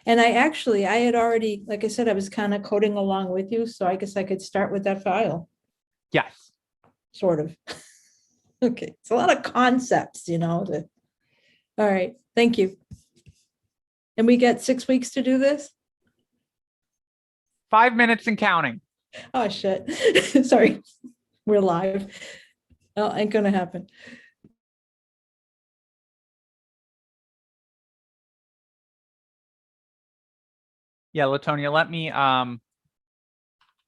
And I had already, like I said, I was kind of coding along with you, so I guess I could start with that file, Yes. sort of. Okay, it's a lot of concepts, all right, thank you. And we get 6 weeks to do this? 5 minutes and counting. Oh, shit. Sorry, we're live. Oh, ain't gonna happen. Yeah, Latonia,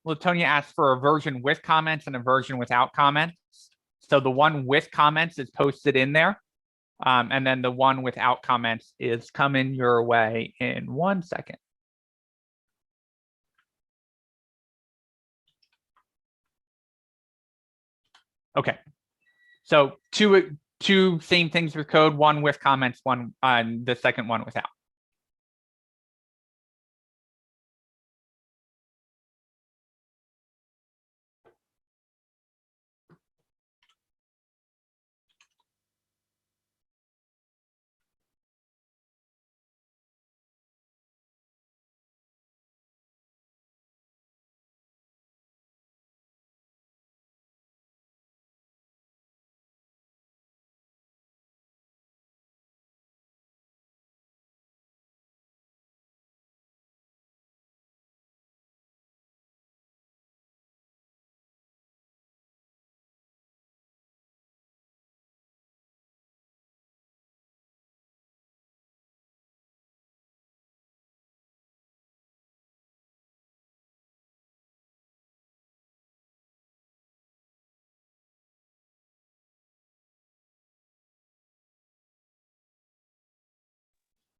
Latonia asked for a version with comments and a version without comments. So the one with comments is posted in there. And then the one without comments is coming your way in 1 second. Okay. So two same things with code, one with comments, one on the second one without.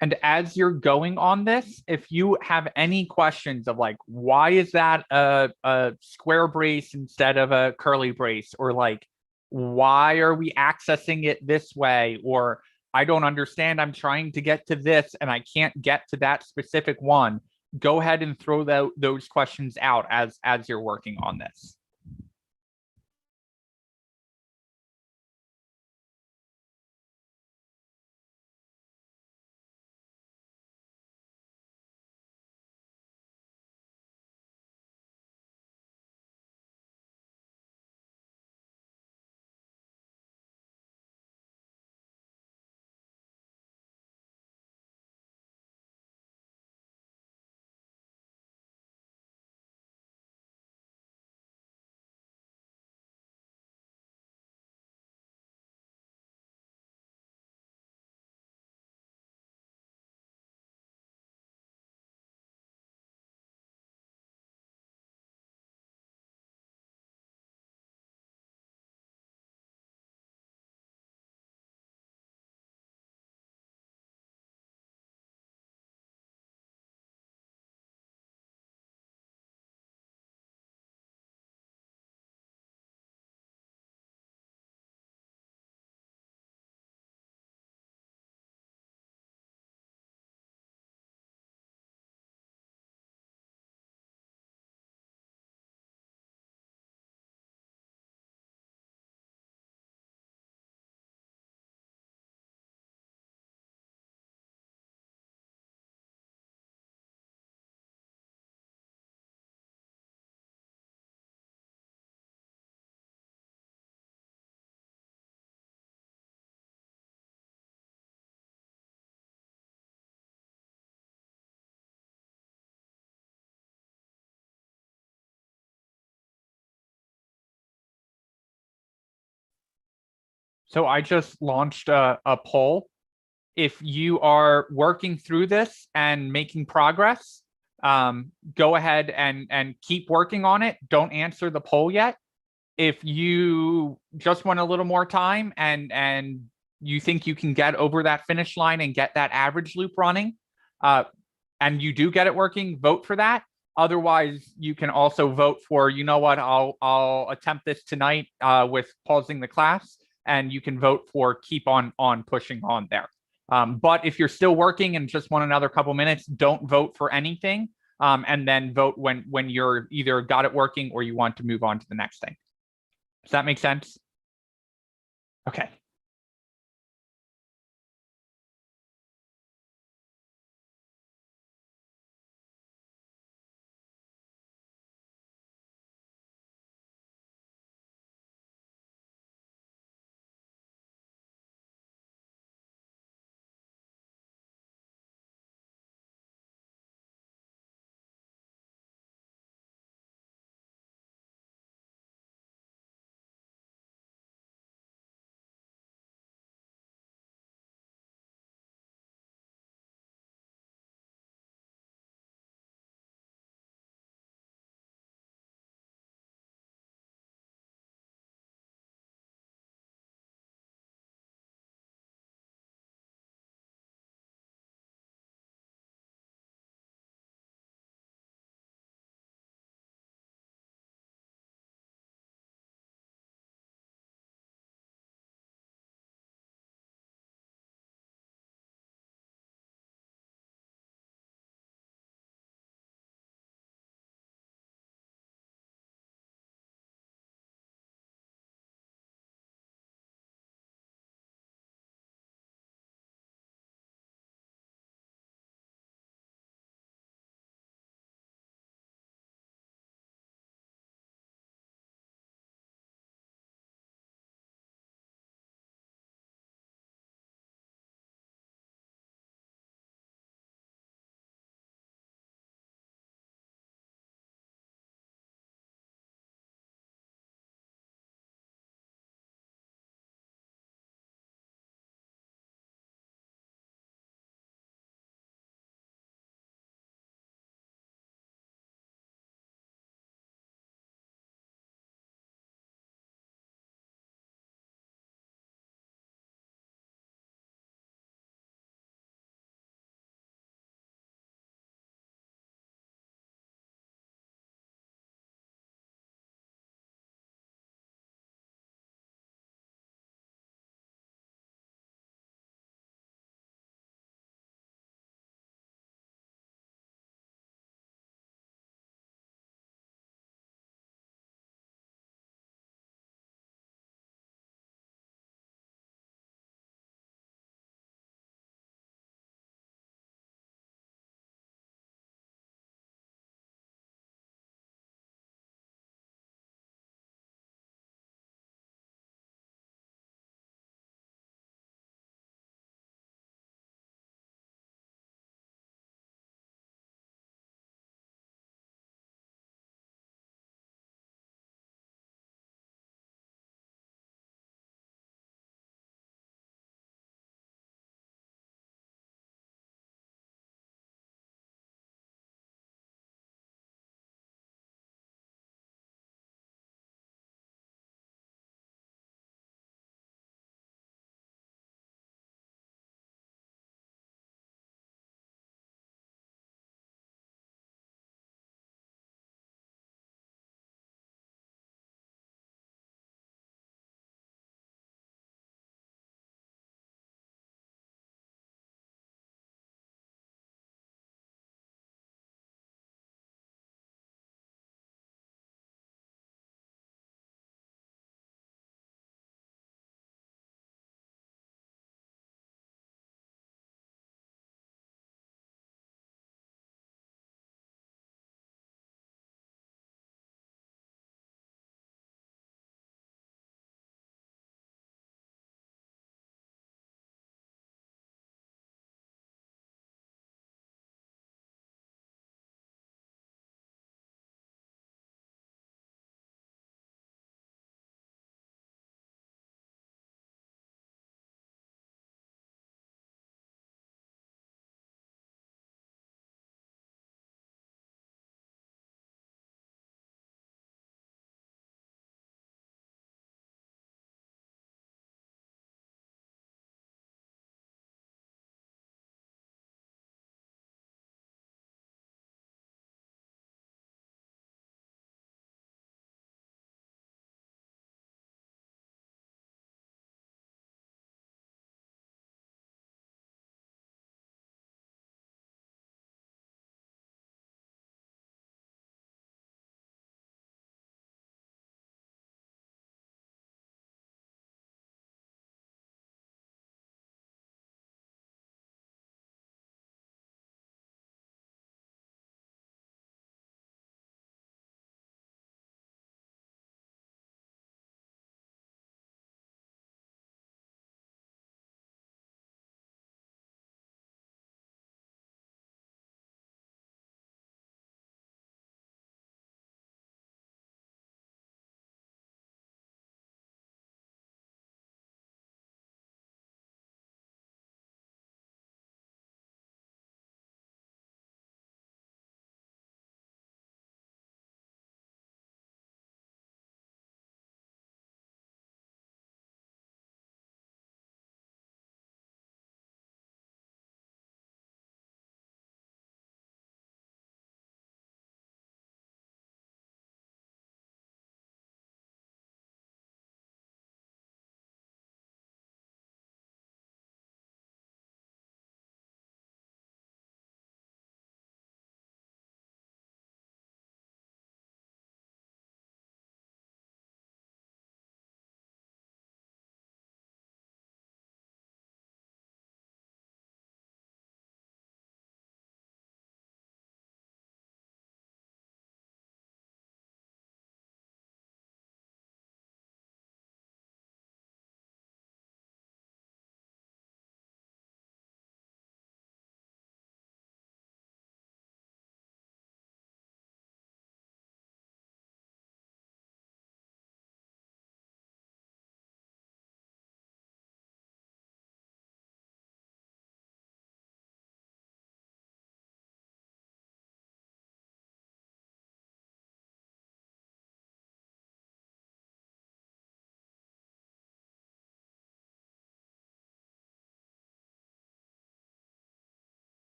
And as you're going on this, if you have any questions of like, why is that a square brace instead of a curly brace? Or like, why are we accessing it this way? Or I don't understand, I'm trying to get to this and I can't get to that specific one. Go ahead and throw those questions out as you're working on this. So I just launched a poll. If you are working through this and making progress, go ahead and keep working on it. Don't answer the poll yet. If you just want a little more time and you think you can get over that finish line and get that average loop running, and you do get it working, vote for that. Otherwise, you can also vote for, you know what, I'll attempt this tonight with pausing the class, and you can vote for keep on pushing on there. But if you're still working and just want another couple minutes, don't vote for anything, and then vote when you're either got it working or you want to move on to the next thing. Does that make sense? Okay.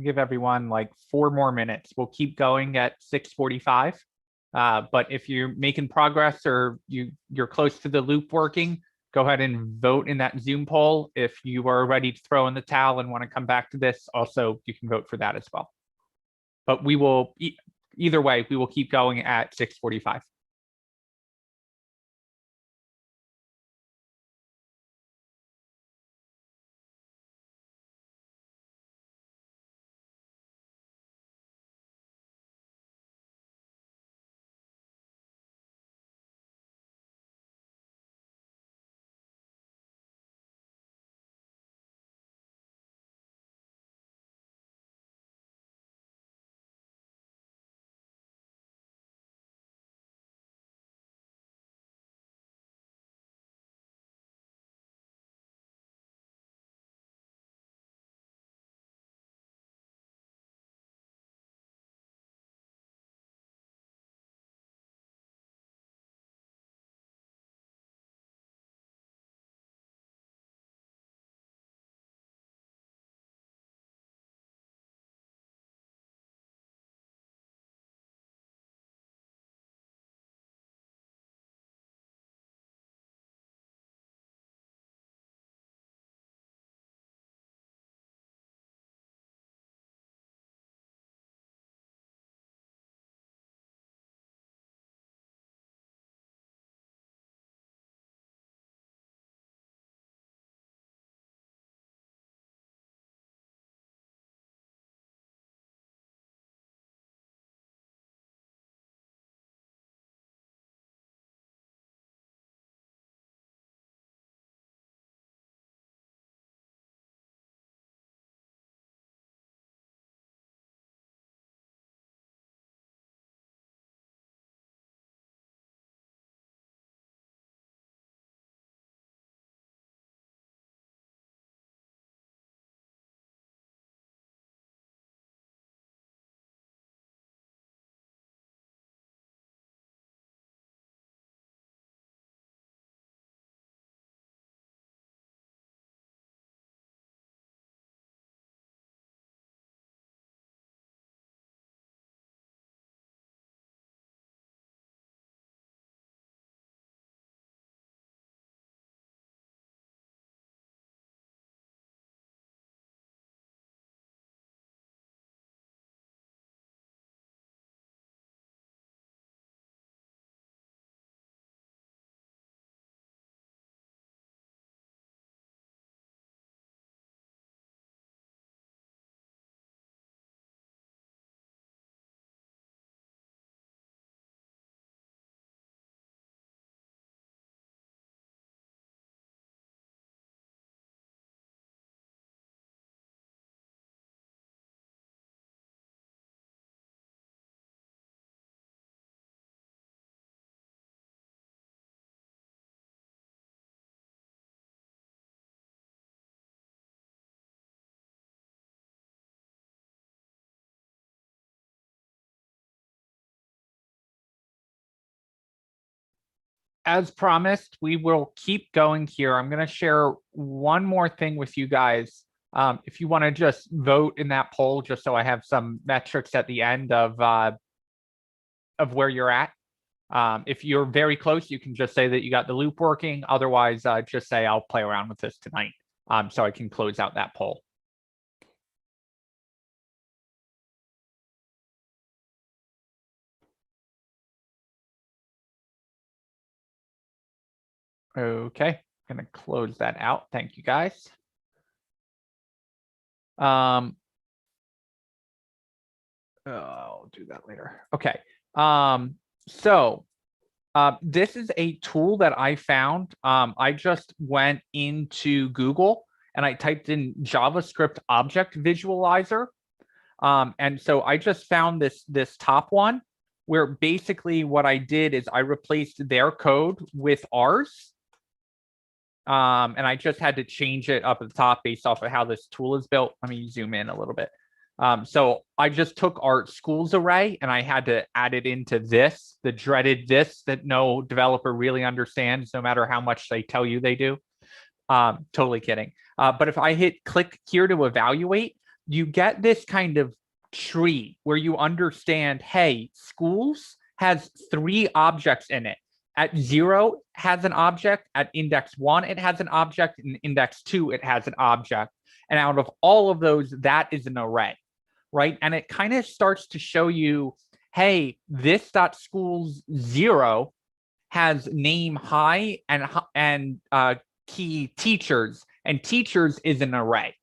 Give everyone like 4 more minutes. We'll keep going at 6:45. But if you're making progress or you're close to the loop working, go ahead and vote in that Zoom poll. If you are ready to throw in the towel and want to come back to this, also you can vote for that as well. But we will, either way, we will keep going at 6:45. As promised, we will keep going here. I'm going to share one more thing with you guys. If you want to just vote in that poll, just so I have some metrics at the end of where you're at. If you're very close, you can just say that you got the loop working. Otherwise, just say I'll play around with this tonight, so I can close out that poll. Okay, I'm gonna close that out. Thank you guys. I'll do that later. Okay. So this is a tool that I found. I just went into Google and I typed in JavaScript object visualizer. And so I just found this top one where basically what I did is I replaced their code with ours. And I just had to change it up at the top based off of how this tool is built. Let me zoom in a little bit. So I just took our schools array and I had to add it into this, the dreaded this that no developer really understands, no matter how much they tell you they do. Totally kidding. But if I hit click here to evaluate, you get this kind of tree where you understand, hey, schools has 3 objects in it. At 0 has an object, at index 1 it has an object, and index 2 it has an object. And out of all of those, that is an array, right? And it kind of starts to show you, hey, this dot schools 0 has name hi and key teachers, and teachers is an array,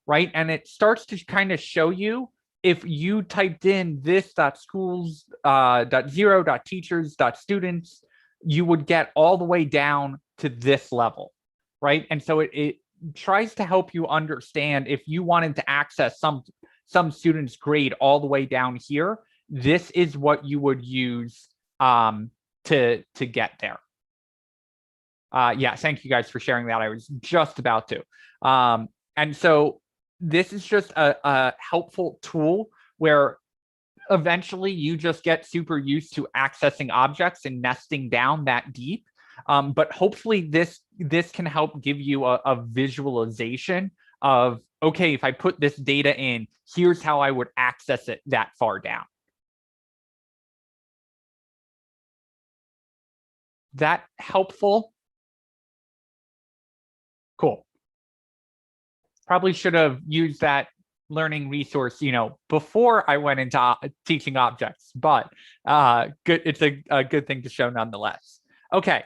right? And it starts to kind of show you, if you typed in this dot schools dot 0 dot teachers dot students, you would get all the way down to this level, right? And so it tries to help you understand, if you wanted to access some student's grade all the way down here, this is what you would use to get there. Yeah, thank you guys for sharing that. I was just about to. And so this is just a helpful tool where eventually you just get super used to accessing objects and nesting down that deep. But hopefully this can help give you a visualization of, okay, if I put this data in, here's how I would access it that far down. That helpful? Cool. Probably should have used that learning resource, before I went into teaching objects, but good. It's a good thing to show nonetheless. Okay,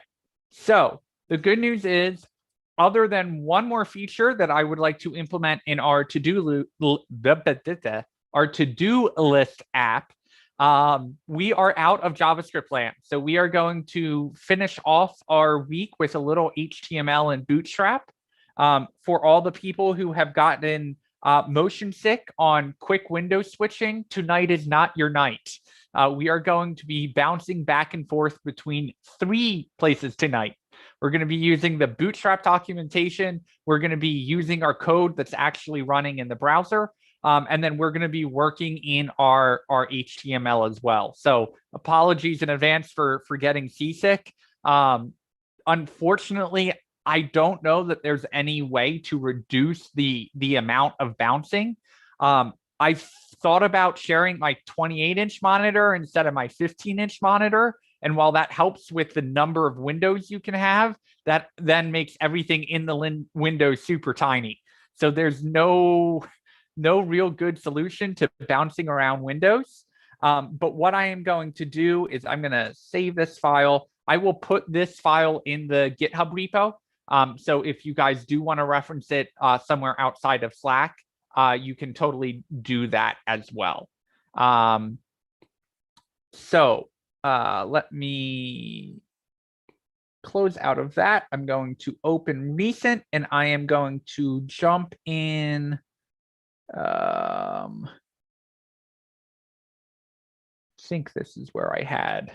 so the good news is, other than one more feature that I would like to implement in our to-do list app, we are out of JavaScript land. So we are going to finish off our week with a little HTML and Bootstrap. For all the people who have gotten motion sick on quick window switching, tonight is not your night. We are going to be bouncing back and forth between 3 places tonight. We're going to be using the Bootstrap documentation. We're going to be using our code that's actually running in the browser. And then we're going to be working in our HTML as well. So apologies in advance for getting seasick. Unfortunately, I don't know that there's any way to reduce the amount of bouncing. I've thought about sharing my 28-inch monitor instead of my 15-inch monitor. And while that helps with the number of windows you can have, that then makes everything in the window super tiny. So there's no real good solution to bouncing around windows. But what I am going to do is I'm going to save this file. I will put this file in the GitHub repo. So if you guys do want to reference it somewhere outside of Slack, you can totally do that as well. So let me close out of that. I'm going to open recent, and I am going to jump in. I think this is where I had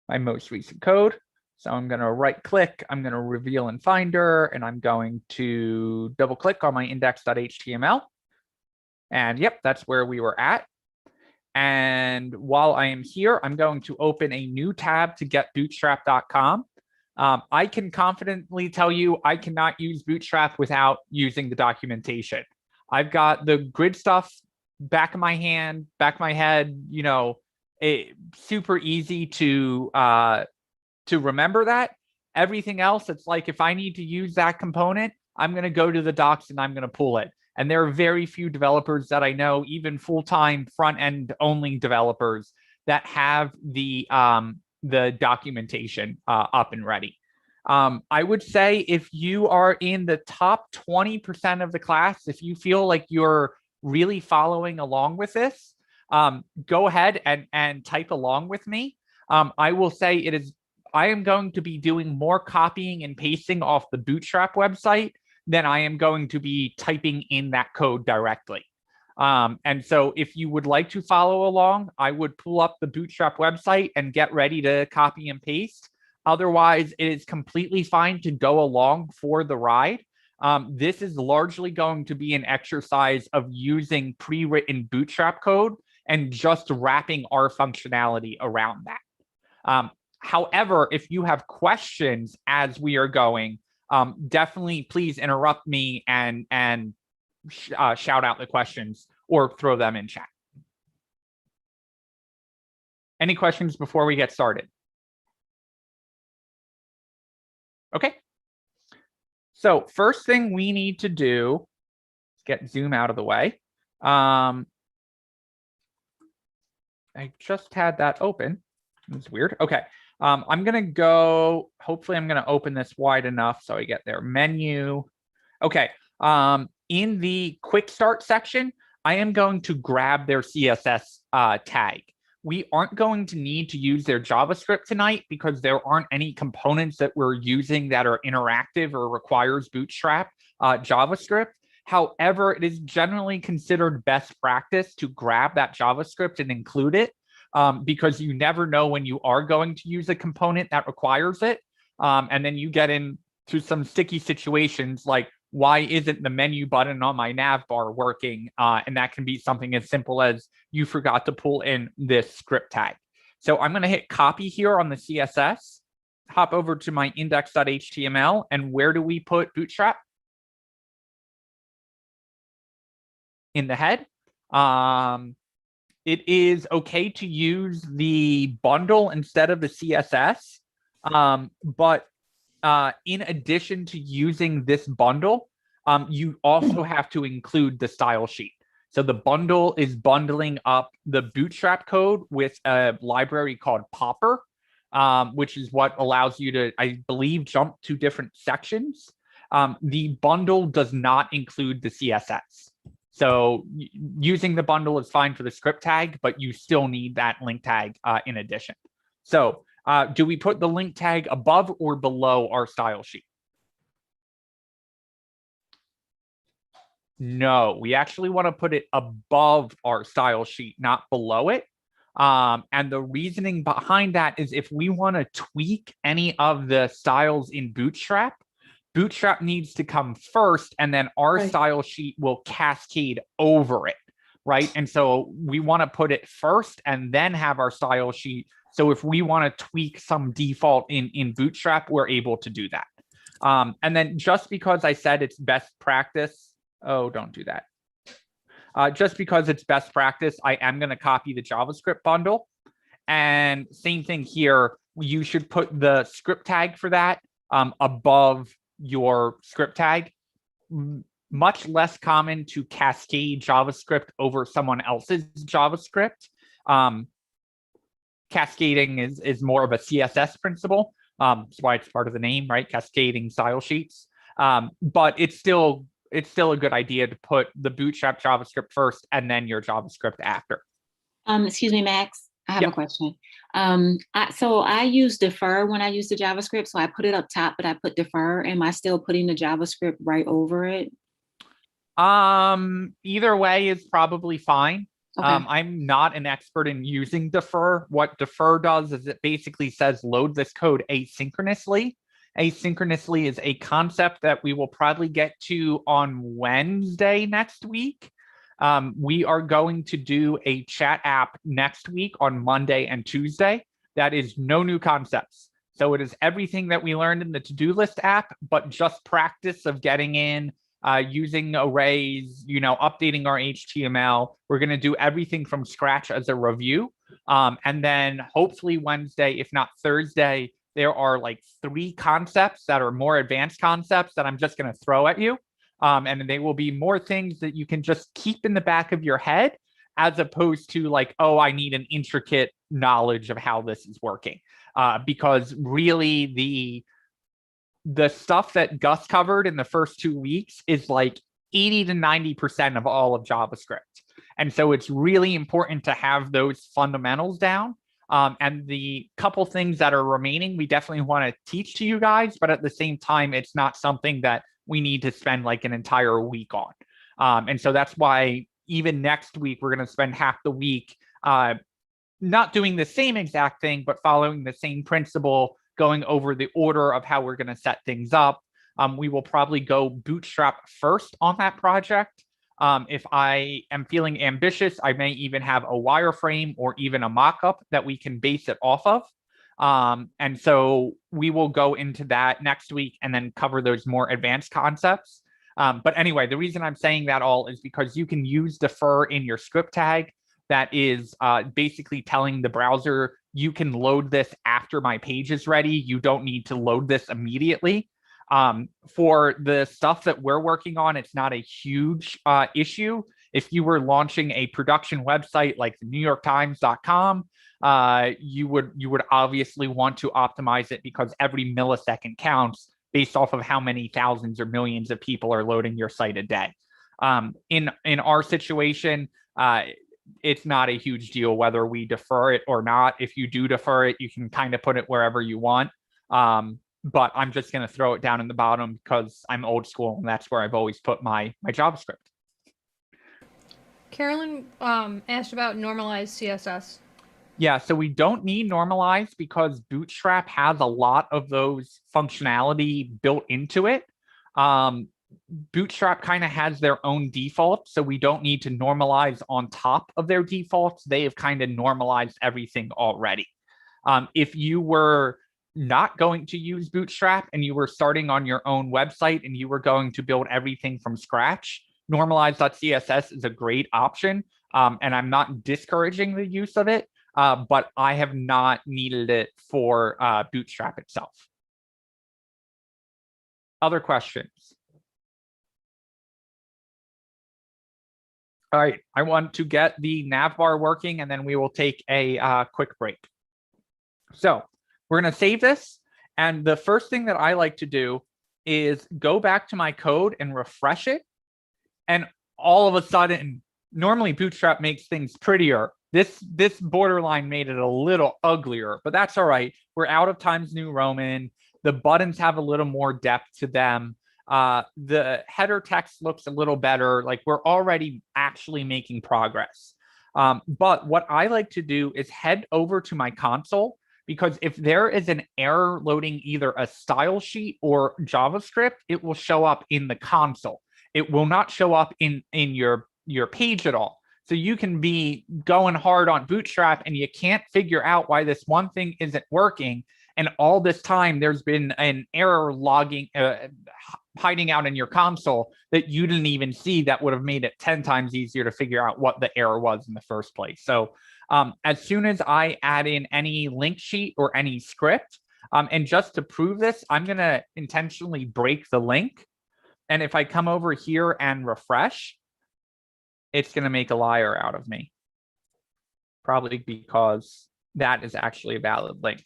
my most recent code. So I'm going to right click, I'm going to reveal in Finder, and I'm going to double click on my index.html. And yep, that's where we were at. And while I am here, I'm going to open a new tab to get bootstrap.com. I can confidently tell you I cannot use Bootstrap without using the documentation. I've got the grid stuff back of my hand, back of my head, super easy to remember that. Everything else, it's like, if I need to use that component, I'm going to go to the docs and I'm going to pull it. And there are very few developers that I know, even full-time front-end only developers, that have the documentation up and ready. I would say if you are in the top 20% of the class, if you feel like you're really following along with this, go ahead and type along with me. I will say I am going to be doing more copying and pasting off the Bootstrap website than I am going to be typing in that code directly. And so if you would like to follow along, I would pull up the Bootstrap website and get ready to copy and paste. Otherwise, it is completely fine to go along for the ride. This is largely going to be an exercise of using pre-written Bootstrap code and just wrapping our functionality around that. However, if you have questions as we are going, definitely please interrupt me and shout out the questions or throw them in chat. Any questions before we get started? Okay. So first thing we need to do is get Zoom out of the way. I just had that open. It's weird. Okay. I'm going to go, hopefully I'm going to open this wide enough so I get their menu. Okay. In the quick start section, I am going to grab their CSS tag. We aren't going to need to use their JavaScript tonight because there aren't any components that we're using that are interactive or requires Bootstrap JavaScript. However, it is generally considered best practice to grab that JavaScript and include it because you never know when you are going to use a component that requires it. And then you get into some sticky situations like, why isn't the menu button on my nav bar working? And that can be something as simple as you forgot to pull in this script tag. So I'm going to hit copy here on the CSS, hop over to my index.html, and where do we put Bootstrap? In the head. It is okay to use the bundle instead of the CSS, but in addition to using this bundle, you also have to include the style sheet. So the bundle is bundling up the Bootstrap code with a library called Popper, which is what allows you to, I believe, jump to different sections. The bundle does not include the CSS. So using the bundle is fine for the script tag, but you still need that link tag in addition. So do we put the link tag above or below our style sheet? No, we actually want to put it above our style sheet, not below it. And the reasoning behind that is if we want to tweak any of the styles in Bootstrap, Bootstrap needs to come first, and then our style sheet will cascade over it, right? And so we want to put it first and then have our style sheet. So if we want to tweak some default in Bootstrap, we're able to do that. And then just because I said it's best practice, oh, don't do that. Just because it's best practice, I am going to copy the JavaScript bundle. And same thing here, you should put the script tag for that above your script tag. Much less common to cascade JavaScript over someone else's JavaScript. Cascading is more of a CSS principle. That's why it's part of the name, right? Cascading style sheets. But it's still a good idea to put the Bootstrap JavaScript first and then your JavaScript after. Excuse me, Max. I have a question. So I use defer when I use the JavaScript. So I put it up top, but I put defer. Am I still putting the JavaScript right over it? Either way is probably fine. Okay. I'm not an expert in using defer. What defer does is it basically says load this code asynchronously. Asynchronously is a concept that we will probably get to on Wednesday next week. We are going to do a chat app next week on Monday and Tuesday. That is no new concepts. So it is everything that we learned in the to-do list app, but just practice of getting in, using arrays, updating our HTML. We're going to do everything from scratch as a review. And then hopefully Wednesday, if not Thursday, there are like 3 concepts that are more advanced concepts that I'm just going to throw at you. And they will be more things that you can just keep in the back of your head as opposed to like, oh, I need an intricate knowledge of how this is working. Because really the stuff that Gus covered in the first 2 weeks is like 80 to 90% of all of JavaScript. And so it's really important to have those fundamentals down. And the couple things that are remaining, we definitely want to teach to you guys, but at the same time, it's not something that we need to spend like an entire week on. And so that's why even next week, we're going to spend half the week not doing the same exact thing, but following the same principle, going over the order of how we're going to set things up. We will probably go Bootstrap first on that project. If I am feeling ambitious, I may even have a wireframe or even a mock-up that we can base it off of. And so we will go into that next week and then cover those more advanced concepts. But anyway, the reason I'm saying that all is because you can use defer in your script tag. That is basically telling the browser, you can load this after my page is ready. You don't need to load this immediately. For the stuff that we're working on, it's not a huge issue. If you were launching a production website like NewYorkTimes.com, you would obviously want to optimize it because every millisecond counts based off of how many thousands or millions of people are loading your site a day. In our situation, it's not a huge deal whether we defer it or not. If you do defer it, you can kind of put it wherever you want. But I'm just going to throw it down in the bottom because I'm old school and that's where I've always put my JavaScript. Carolyn asked about normalized CSS. Yeah, so we don't need normalized because Bootstrap has a lot of those functionality built into it. Bootstrap kind of has their own defaults, so we don't need to normalize on top of their defaults. They have kind of normalized everything already. If you were not going to use Bootstrap and you were starting on your own website and you were going to build everything from scratch, normalize.css is a great option. And I'm not discouraging the use of it, but I have not needed it for Bootstrap itself. Other questions? All right, I want to get the nav bar working and then we will take a quick break. So we're going to save this. And the first thing that I like to do is go back to my code and refresh it. And all of a sudden, normally Bootstrap makes things prettier. This borderline made it a little uglier, but that's all right. We're out of Times New Roman. The buttons have a little more depth to them. The header text looks a little better. Like we're already actually making progress. But what I like to do is head over to my console, because if there is an error loading either a style sheet or JavaScript, it will show up in the console. It will not show up in your page at all. So you can be going hard on Bootstrap and you can't figure out why this one thing isn't working. And all this time there's been an error logging, hiding out in your console that you didn't even see, that would have made it 10 times easier to figure out what the error was in the first place. So as soon as I add in any link sheet or any script, and just to prove this, I'm going to intentionally break the link. And if I come over here and refresh, it's going to make a liar out of me. Probably because that is actually a valid link.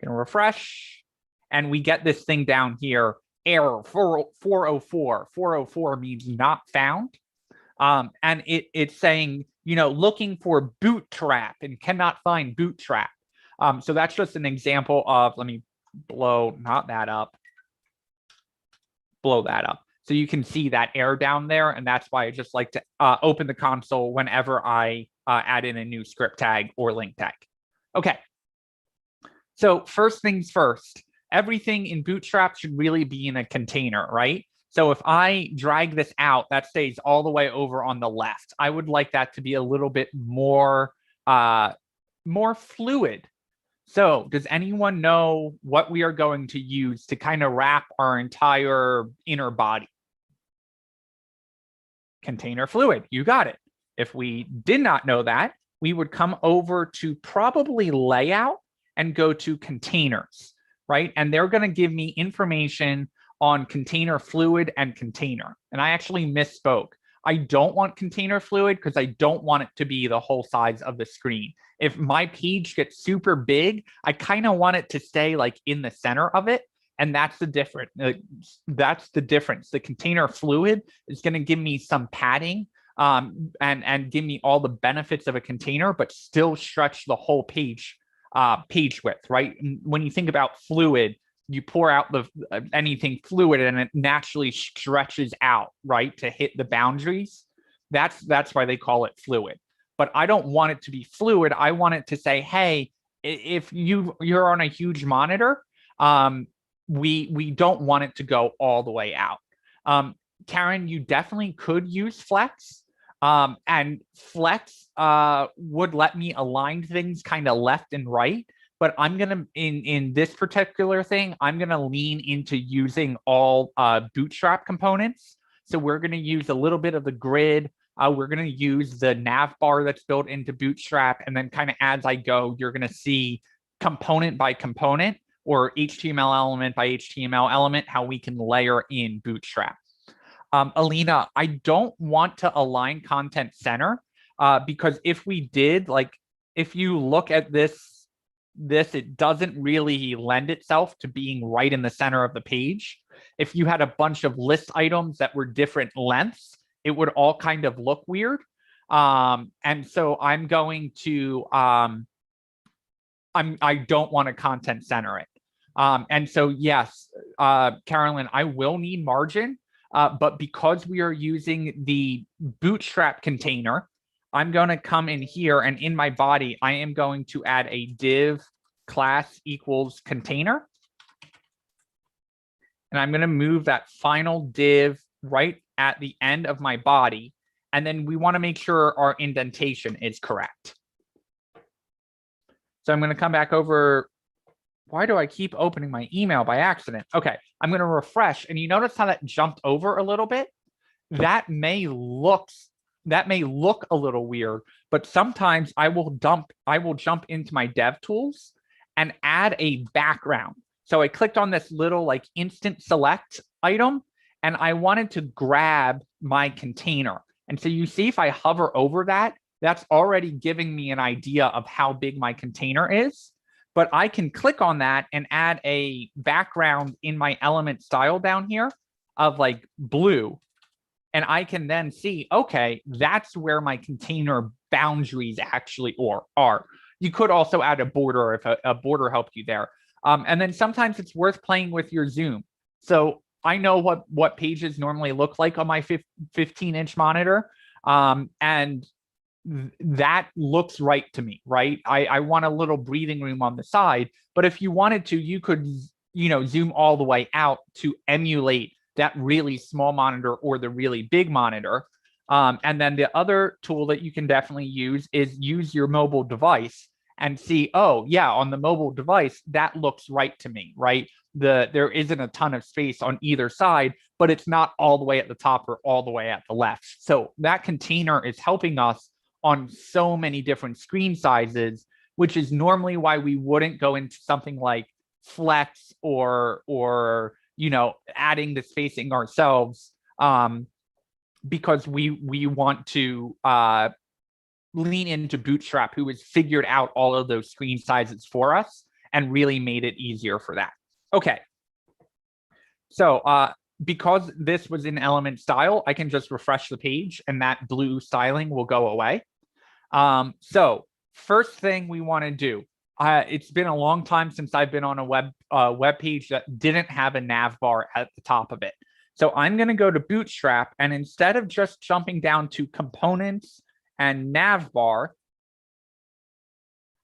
Going to refresh. And we get this thing down here, error 404. 404 means not found. And it's saying, you know, looking for Bootstrap and cannot find Bootstrap. So that's just an example of, let me blow, not that up, blow that up. So you can see that error down there. And that's why I just like to open the console whenever I add in a new script tag or link tag. Okay. So first things first, everything in Bootstrap should really be in a container, right? So if I drag this out, that stays all the way over on the left. I would like that to be a little bit more fluid. So does anyone know what we are going to use to kind of wrap our entire inner body? Container fluid, you got it. If we did not know that, we would come over to probably layout and go to containers, right? And they're going to give me information on container fluid and container. And I actually misspoke. I don't want container fluid because I don't want it to be the whole size of the screen. If my page gets super big, I kind of want it to stay like in the center of it. And that's the difference. The container fluid is going to give me some padding and give me all the benefits of a container, but still stretch the whole page width, right? And when you think about fluid, you pour out anything fluid and it naturally stretches out, right, to hit the boundaries. That's why they call it fluid. But I don't want it to be fluid. I want it to say, hey, if you're on a huge monitor, we don't want it to go all the way out. Karen, you definitely could use Flex. And Flex would let me align things kind of left and right, but I'm gonna in this particular thing, I'm gonna lean into using all Bootstrap components. So we're gonna use a little bit of the grid. We're gonna use the nav bar that's built into Bootstrap, and then kind of as I go, you're gonna see component by component or HTML element by HTML element how we can layer in Bootstrap. Alina, I don't want to align content center because if we did, like, if you look at this, it doesn't really lend itself to being right in the center of the page. If you had a bunch of list items that were different lengths, it would all kind of look weird. And so I'm going to, I don't want to content center it. And so, yes, Carolyn, I will need margin, but because we are using the Bootstrap container, I'm going to come in here and in my body, I am going to add a div class equals container. And I'm going to move that final div right at the end of my body. And then we want to make sure our indentation is correct. So I'm going to come back over. Why do I keep opening my email by accident? Okay, I'm going to refresh. And you notice how that jumped over a little bit? That may look a little weird, but sometimes I will jump into my dev tools and add a background. So I clicked on this little like instant select item and I wanted to grab my container. And so you see if I hover over that, that's already giving me an idea of how big my container is. But I can click on that and add a background in my element style down here of like blue. And I can then see, okay, that's where my container boundaries actually are. You could also add a border if a border helped you there. And then sometimes it's worth playing with your zoom. So I know what pages normally look like on my 15-inch monitor. And that looks right to me, right? I want a little breathing room on the side, but if you wanted to, you could, zoom all the way out to emulate that really small monitor or the really big monitor. And then the other tool that you can definitely use is use your mobile device and see, oh yeah, on the mobile device, that looks right to me, right? There isn't a ton of space on either side, but it's not all the way at the top or all the way at the left. So that container is helping us on so many different screen sizes, which is normally why we wouldn't go into something like Flex or adding the spacing ourselves, because we want to lean into Bootstrap, who has figured out all of those screen sizes for us and really made it easier for that. Okay, so because this was in element style, I can just refresh the page and that blue styling will go away. So first thing we want to do, it's been a long time since I've been on a web page that didn't have a nav bar at the top of it. So I'm going to go to Bootstrap, and instead of just jumping down to components and nav bar,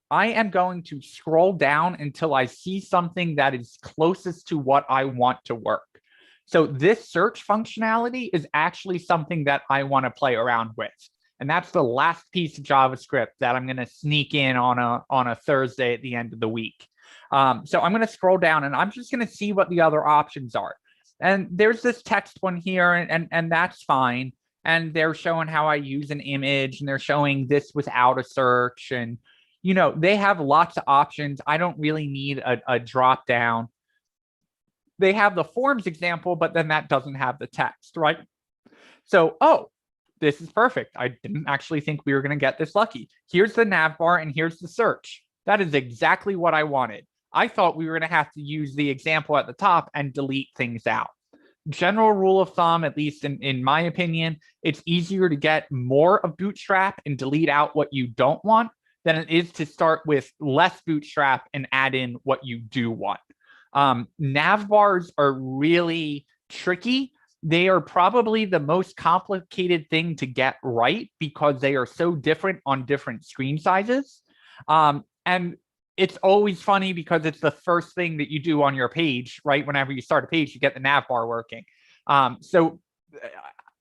I am going to scroll down until I see something that is closest to what I want to work. So this search functionality is actually something that I want to play around with. And that's the last piece of JavaScript that I'm going to sneak in on a Thursday at the end of the week. So I'm going to scroll down and I'm just going to see what the other options are. And there's this text one here, and that's fine. And they're showing how I use an image, and they're showing this without a search. And, they have lots of options. I don't really need a drop down. They have the forms example, but then that doesn't have the text, right? So, oh, this is perfect. I didn't actually think we were going to get this lucky. Here's the nav bar and here's the search. That is exactly what I wanted. I thought we were going to have to use the example at the top and delete things out. General rule of thumb, at least in my opinion, it's easier to get more of Bootstrap and delete out what you don't want than it is to start with less Bootstrap and add in what you do want. Nav bars are really tricky. They are probably the most complicated thing to get right because they are so different on different screen sizes. And it's always funny because it's the first thing that you do on your page, right? Whenever you start a page, you get the nav bar working. So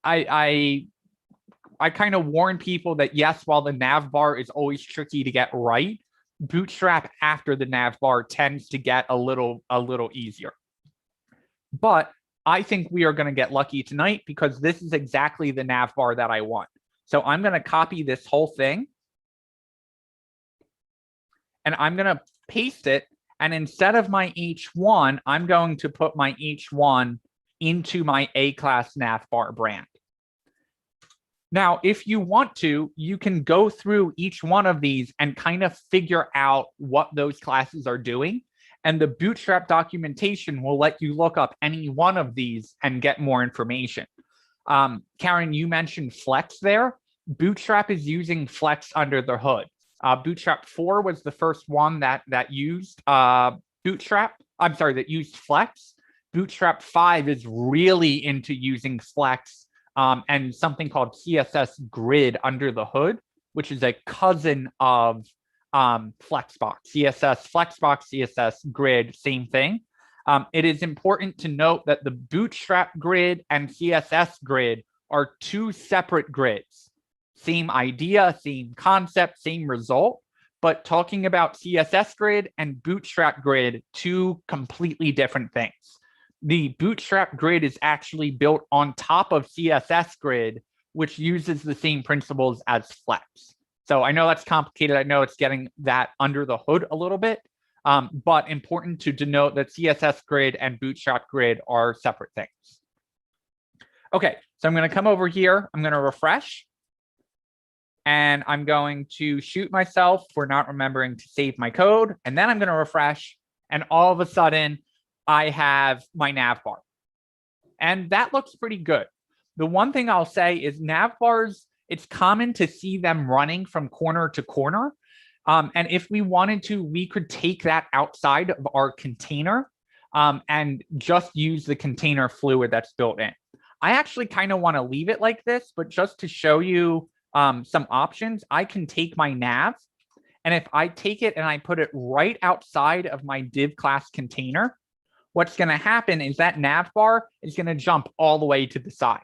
I kind of warn people that yes, while the nav bar is always tricky to get right, Bootstrap after the nav bar tends to get a little easier. But I think we are going to get lucky tonight because this is exactly the nav bar that I want. So I'm going to copy this whole thing and I'm going to paste it. And instead of my H1, I'm going to put my H1 into my A-class navbar brand. Now, if you want to, you can go through each one of these and kind of figure out what those classes are doing. And the Bootstrap documentation will let you look up any one of these and get more information. Karen, you mentioned Flex there. Bootstrap is using Flex under the hood. Bootstrap 4 was the first one that used Bootstrap. I'm sorry, that used Flex. Bootstrap 5 is really into using Flex and something called CSS Grid under the hood, which is a cousin of Flexbox. CSS Flexbox, CSS Grid, same thing. It is important to note that the Bootstrap Grid and CSS Grid are two separate grids. Same idea, same concept, same result, but talking about CSS Grid and Bootstrap Grid, two completely different things. The Bootstrap Grid is actually built on top of CSS Grid, which uses the same principles as Flex. So I know that's complicated. I know it's getting that under the hood a little bit, but important to denote that CSS Grid and Bootstrap Grid are separate things. Okay, so I'm going to come over here. I'm going to refresh. And I'm going to shoot myself for not remembering to save my code. And then I'm going to refresh. And all of a sudden, I have my navbar. And that looks pretty good. The one thing I'll say is navbars, it's common to see them running from corner to corner. And if we wanted to, we could take that outside of our container and just use the container fluid that's built in. I actually kind of want to leave it like this, but just to show you some options, I can take my nav, and if I take it and I put it right outside of my div class container, what's going to happen is that nav bar is going to jump all the way to the side.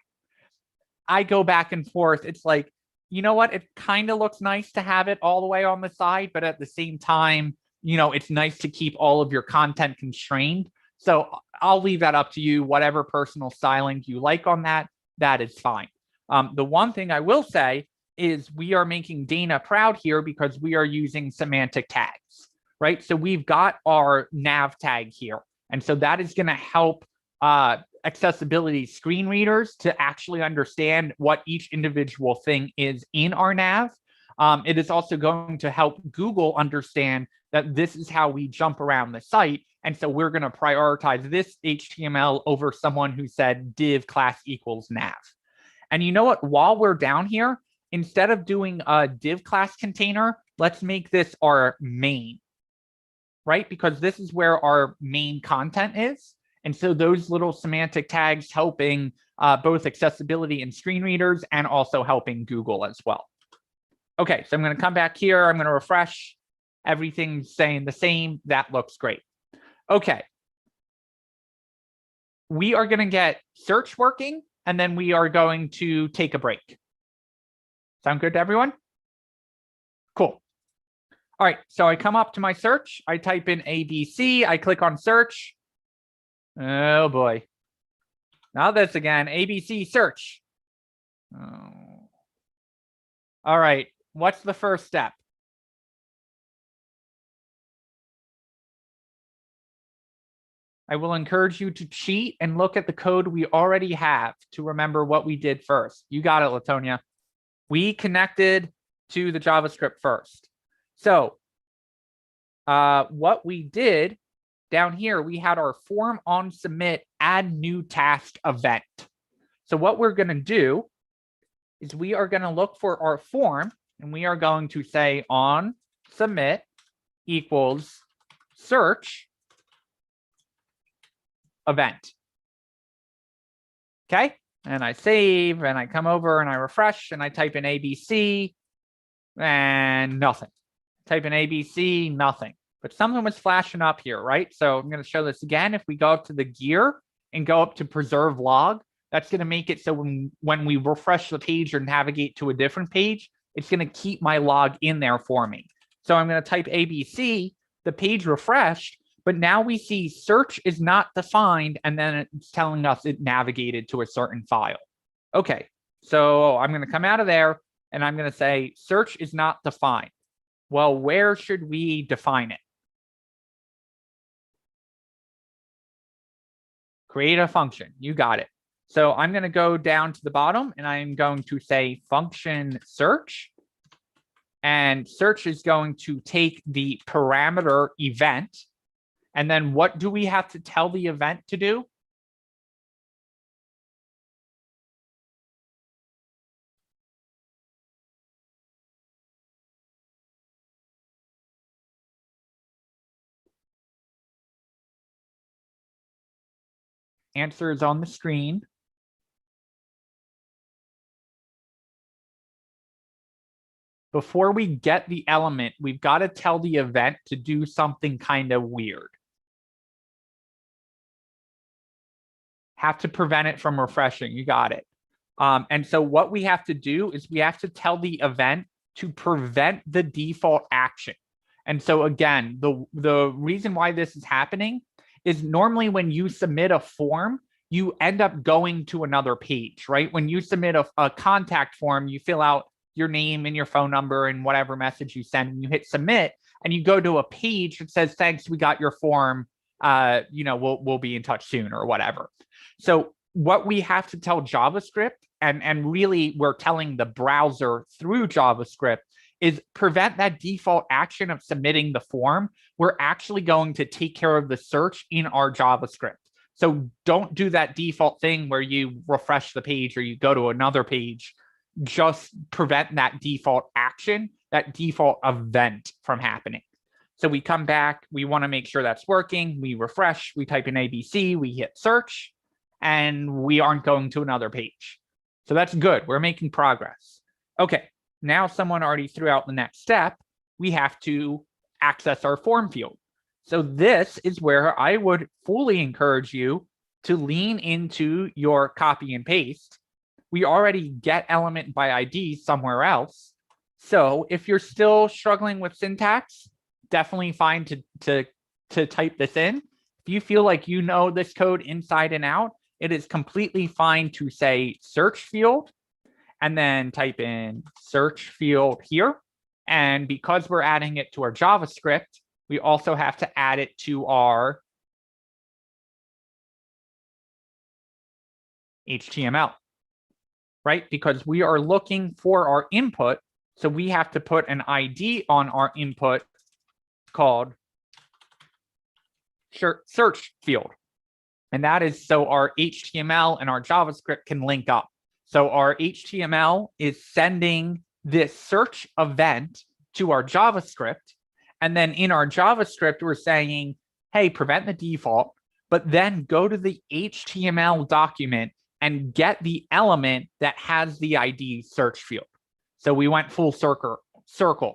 I go back and forth. It's like, you know what? It kind of looks nice to have it all the way on the side, but at the same time, you know, it's nice to keep all of your content constrained. So I'll leave that up to you. Whatever personal styling you like on that, that is fine. The one thing I will say is we are making Dana proud here because we are using semantic tags, right? So we've got our nav tag here. And so that is going to help accessibility screen readers to actually understand what each individual thing is in our nav. It is also going to help Google understand that this is how we jump around the site. And so we're going to prioritize this HTML over someone who said div class equals nav. And you know what? While we're down here, instead of doing a div class container, let's make this our main, right? Because this is where our main content is. And so those little semantic tags helping both accessibility and screen readers and also helping Google as well. Okay, so I'm going to come back here. I'm going to refresh. Everything's staying the same. That looks great. Okay. We are going to get search working, and then we are going to take a break. Sound good to everyone? Cool. All right, so I come up to my search. I type in ABC. I click on search. Oh, boy. Now this again, ABC search. Oh. All right, what's the first step? I will encourage you to cheat and look at the code we already have to remember what we did first. You got it, Latonia. We connected to the JavaScript first. So what we did down here, we had our form on submit, add new task event. So what we're going to do is we are going to look for our form, and we are going to say on submit equals search event. Okay. And I save and I come over and I refresh and I type in ABC and nothing. Type in ABC, nothing. But something was flashing up here, right? So I'm going to show this again. If we go up to the gear and go up to preserve log, that's going to make it so when we refresh the page or navigate to a different page, it's going to keep my log in there for me. So I'm going to type ABC, the page refreshed, but now we see search is not defined, and then it's telling us it navigated to a certain file. Okay, so I'm going to come out of there and I'm going to say search is not defined. Well, where should we define it? Create a function. You got it. So I'm going to go down to the bottom and I'm going to say function search. And search is going to take the parameter event. And then what do we have to tell the event to do? Answer is on the screen. Before we get the element, we've got to tell the event to do something kind of weird. Have to prevent it from refreshing. You got it. And so what we have to do is we have to tell the event to prevent the default action. And so again, the reason why this is happening is normally when you submit a form, you end up going to another page, right? When you submit a contact form, you fill out your name and your phone number and whatever message you send, and you hit submit, and you go to a page that says, thanks, we got your form. We'll be in touch soon or whatever. So what we have to tell JavaScript, and really we're telling the browser through JavaScript, is prevent that default action of submitting the form. We're actually going to take care of the search in our JavaScript. So don't do that default thing where you refresh the page or you go to another page. Just prevent that default action, that default event from happening. So we come back, we want to make sure that's working. We refresh, we type in ABC, we hit search, and we aren't going to another page. So that's good. We're making progress. Okay, now someone already threw out the next step. We have to access our form field. So this is where I would fully encourage you to lean into your copy and paste. We already get element by ID somewhere else. So if you're still struggling with syntax, definitely fine to type this in. If you feel like you know this code inside and out, it is completely fine to say search field and then type in search field here. And because we're adding it to our JavaScript, we also have to add it to our HTML, right? Because we are looking for our input. So we have to put an ID on our input called search field. And that is so our HTML and our JavaScript can link up. So our HTML is sending this search event to our JavaScript. And then in our JavaScript, we're saying, hey, prevent the default, but then go to the HTML document and get the element that has the ID search field. So we went full circle.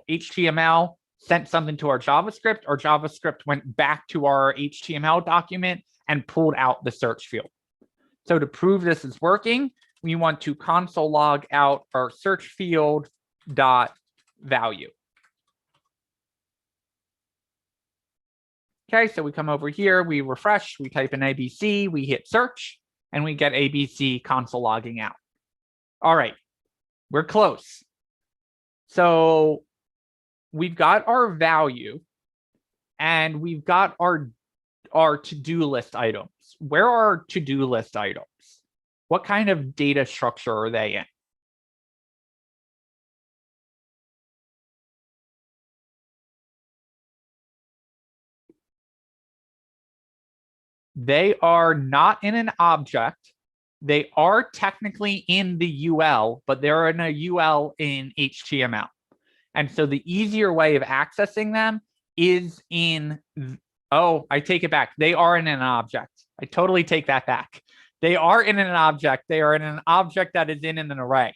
HTML sent something to our JavaScript went back to our HTML document and pulled out the search field. So to prove this is working, we want to console log out our search field dot value. Okay, so we come over here, we refresh, we type in ABC, we hit search, and we get ABC console logging out. All right, we're close. So we've got our value and we've got our to-do list items. Where are to-do list items? What kind of data structure are they in? They are not in an object. They are technically in the UL, but they're in a UL in HTML. And so the easier way of accessing them is in, oh, I take it back. They are in an object. I totally take that back. They are in an object. They are in an object that is in an array.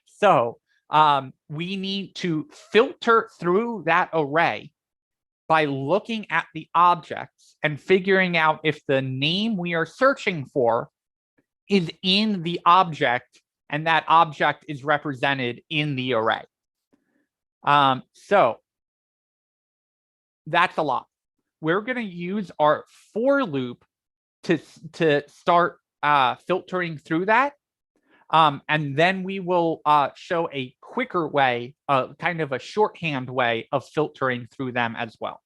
So we need to filter through that array by looking at the objects and figuring out if the name we are searching for is in the object and that object is represented in the array. So that's a lot. We're going to use our for loop to start filtering through that. And then we will show a quicker way, kind of a shorthand way of filtering through them as well.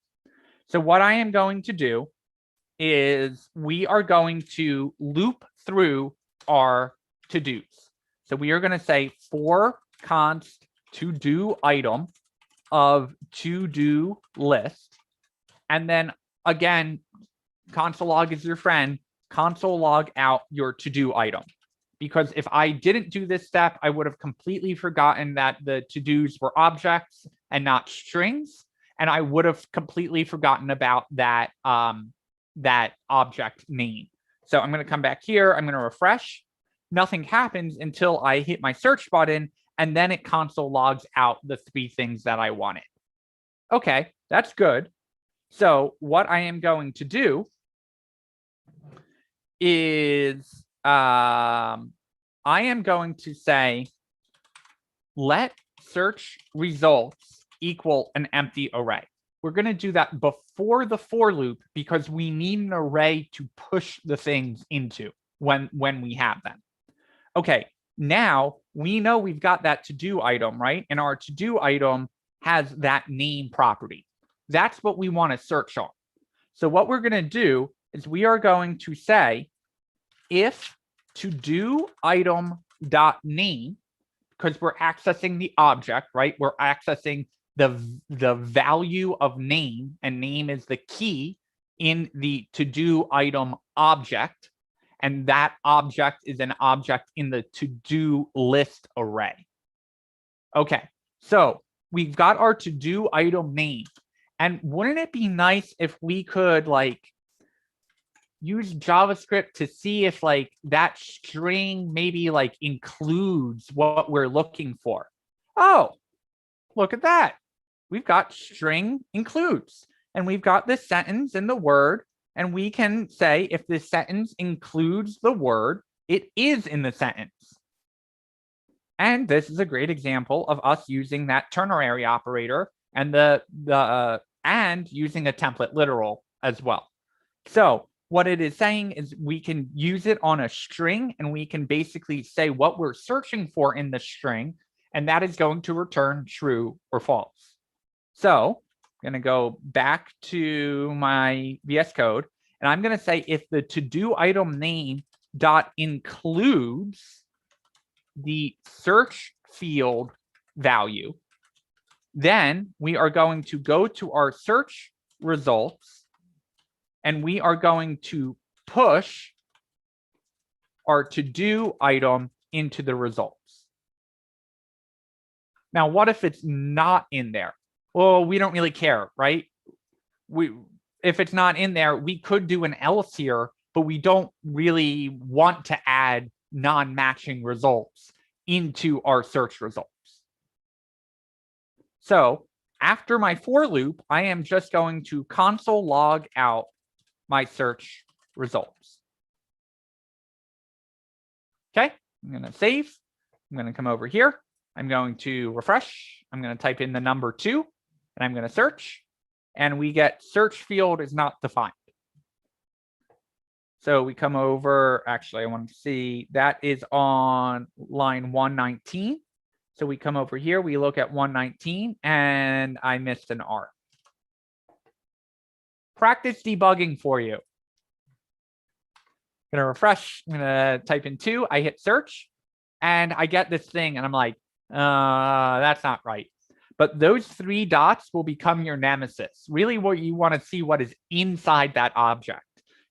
So what I am going to do is we are going to loop through our to-dos. So we are going to say for const to-do item of to-do list. And then again, console log is your friend, console log out your to-do item. Because if I didn't do this step, I would have completely forgotten that the to-dos were objects and not strings. And I would have completely forgotten about that, that object name. So I'm going to come back here. I'm going to refresh. Nothing happens until I hit my search button, and then it console logs out the 3 things that I wanted. Okay, that's good. So what I am going to do is I am going to say, let search results equal an empty array. We're going to do that before the for loop because we need an array to push the things into when we have them. Okay, now we know we've got that to-do item, right? And our to-do item has that name property. That's what we want to search on. So what we're going to do is we are going to say if to-do item dot name, because we're accessing the object, right? We're accessing the value of name, and name is the key in the to-do item object. And that object is an object in the to-do list array. Okay, so we've got our to-do item name. And wouldn't it be nice if we could like use JavaScript to see if like that string maybe like includes what we're looking for? Oh, look at that. We've got string includes, and we've got the sentence and the word, and we can say if the sentence includes the word, it is in the sentence. And this is a great example of us using that ternary operator and and using a template literal as well. So what it is saying is we can use it on a string, and we can basically say what we're searching for in the string, and that is going to return true or false. So I'm going to go back to my VS Code, and I'm going to say if the to-do item name dot includes the search field value, then we are going to go to our search results, and we are going to push our to-do item into the results. Now, what if it's not in there? Well, we don't really care, right? If it's not in there, we could do an else here, but we don't really want to add non-matching results into our search results. So after my for loop, I am just going to console log out my search results. Okay, I'm going to save. I'm going to come over here. I'm going to refresh. I'm going to type in the number 2, and I'm going to search. And we get search field is not defined. So we come over. Actually, I want to see that is on line 119. So we come over here. We look at 119, and I missed an R. Practice debugging for you. I'm going to refresh. I'm going to type in 2. I hit search, and I get this thing, and I'm like, that's not right. But those 3 dots will become your nemesis. Really, what you want to see what is inside that object.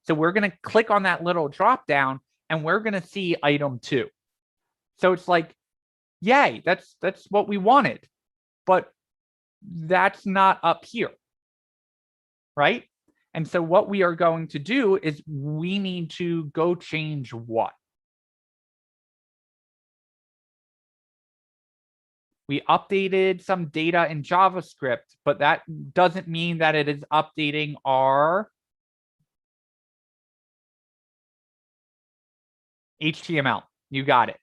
So we're going to click on that little drop down, and we're going to see item 2. So it's like, yay, that's what we wanted. But that's not up here, right? And so what we are going to do is we need to go change what? We updated some data in JavaScript, but that doesn't mean that it is updating our HTML. You got it.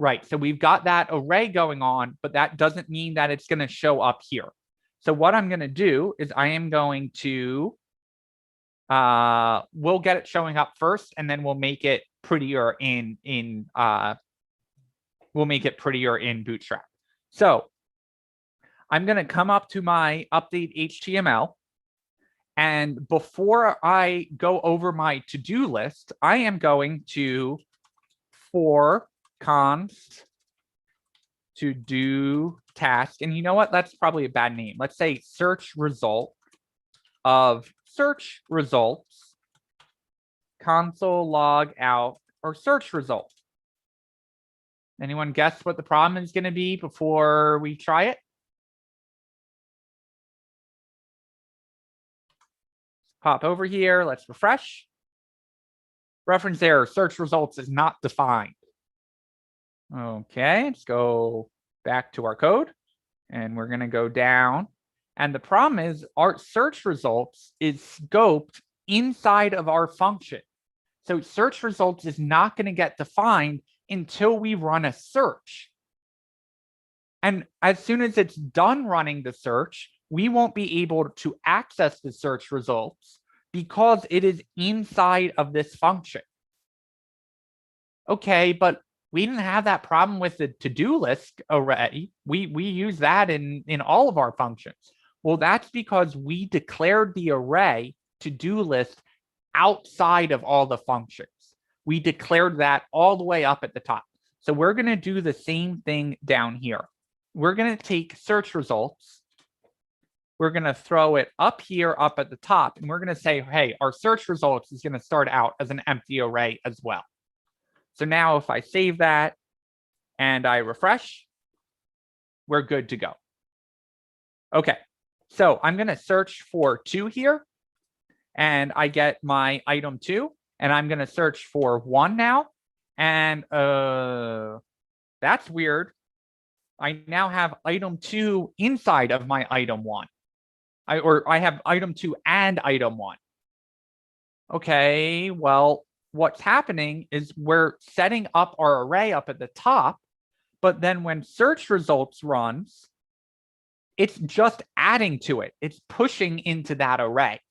Right. So we've got that array going on, but that doesn't mean that it's going to show up here. So what I'm going to do is I am going to, we'll get it showing up first, and then we'll make it prettier we'll make it prettier in Bootstrap. So I'm going to come up to my update HTML. And before I go over my to-do list, I am going to for const to do task. And you know what? That's probably a bad name. Let's say search result of search results, console log out, or search result. Anyone guess what the problem is going to be before we try it? Pop over here. Let's refresh. Reference error. Search results is not defined. Okay, let's go back to our code. And we're going to go down. And the problem is our search results is scoped inside of our function. So search results is not going to get defined until we run a search. And as soon as it's done running the search, we won't be able to access the search results because it is inside of this function. Okay, but we didn't have that problem with the to-do list array. We use that in all of our functions. Well, that's because we declared the array to-do list outside of all the functions. We declared that all the way up at the top. So we're going to do the same thing down here. We're going to take search results. We're going to throw it up here, up at the top, and we're going to say, hey, our search results is going to start out as an empty array as well. So now if I save that and I refresh, we're good to go. Okay, so I'm going to search for 2 here, and I get my item 2, and I'm going to search for 1 now, and that's weird. I now have item 2 inside of my item 1. I have item 2 and item 1. Okay, well, what's happening is we're setting up our array up at the top, but then when search results runs, it's just adding to it. It's pushing into that array.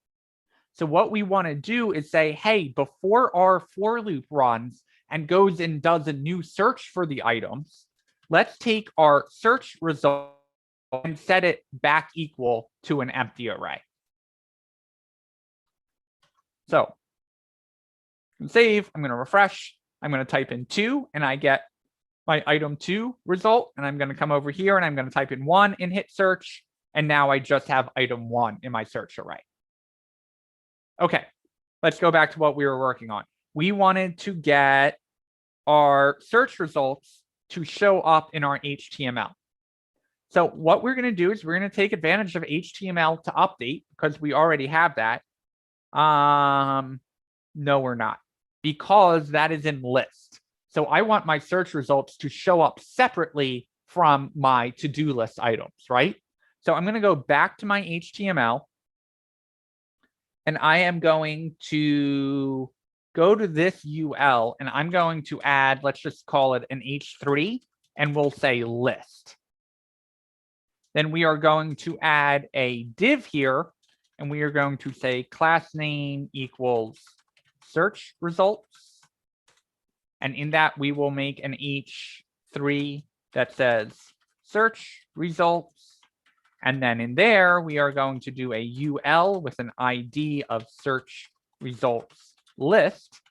So what we want to do is say, hey, before our for loop runs and goes and does a new search for the items, let's take our search result and set it back equal to an empty array. So save, I'm going to refresh. I'm going to type in 2 and I get my item 2 result. And I'm going to come over here and I'm going to type in 1 and hit search. And now I just have item 1 in my search array. Okay, let's go back to what we were working on. We wanted to get our search results to show up in our HTML. So what we're going to do is we're going to take advantage of HTML to update because we already have that. No, we're not, because that is in list. So I want my search results to show up separately from my to-do list items, right? So I'm going to go back to my HTML. And I am going to go to this UL and I'm going to add, let's just call it an H3, and we'll say list. Then we are going to add a div here, and we are going to say class name equals search results. And in that, we will make an H3 that says search results. And then in there, we are going to do a UL with an ID of search results list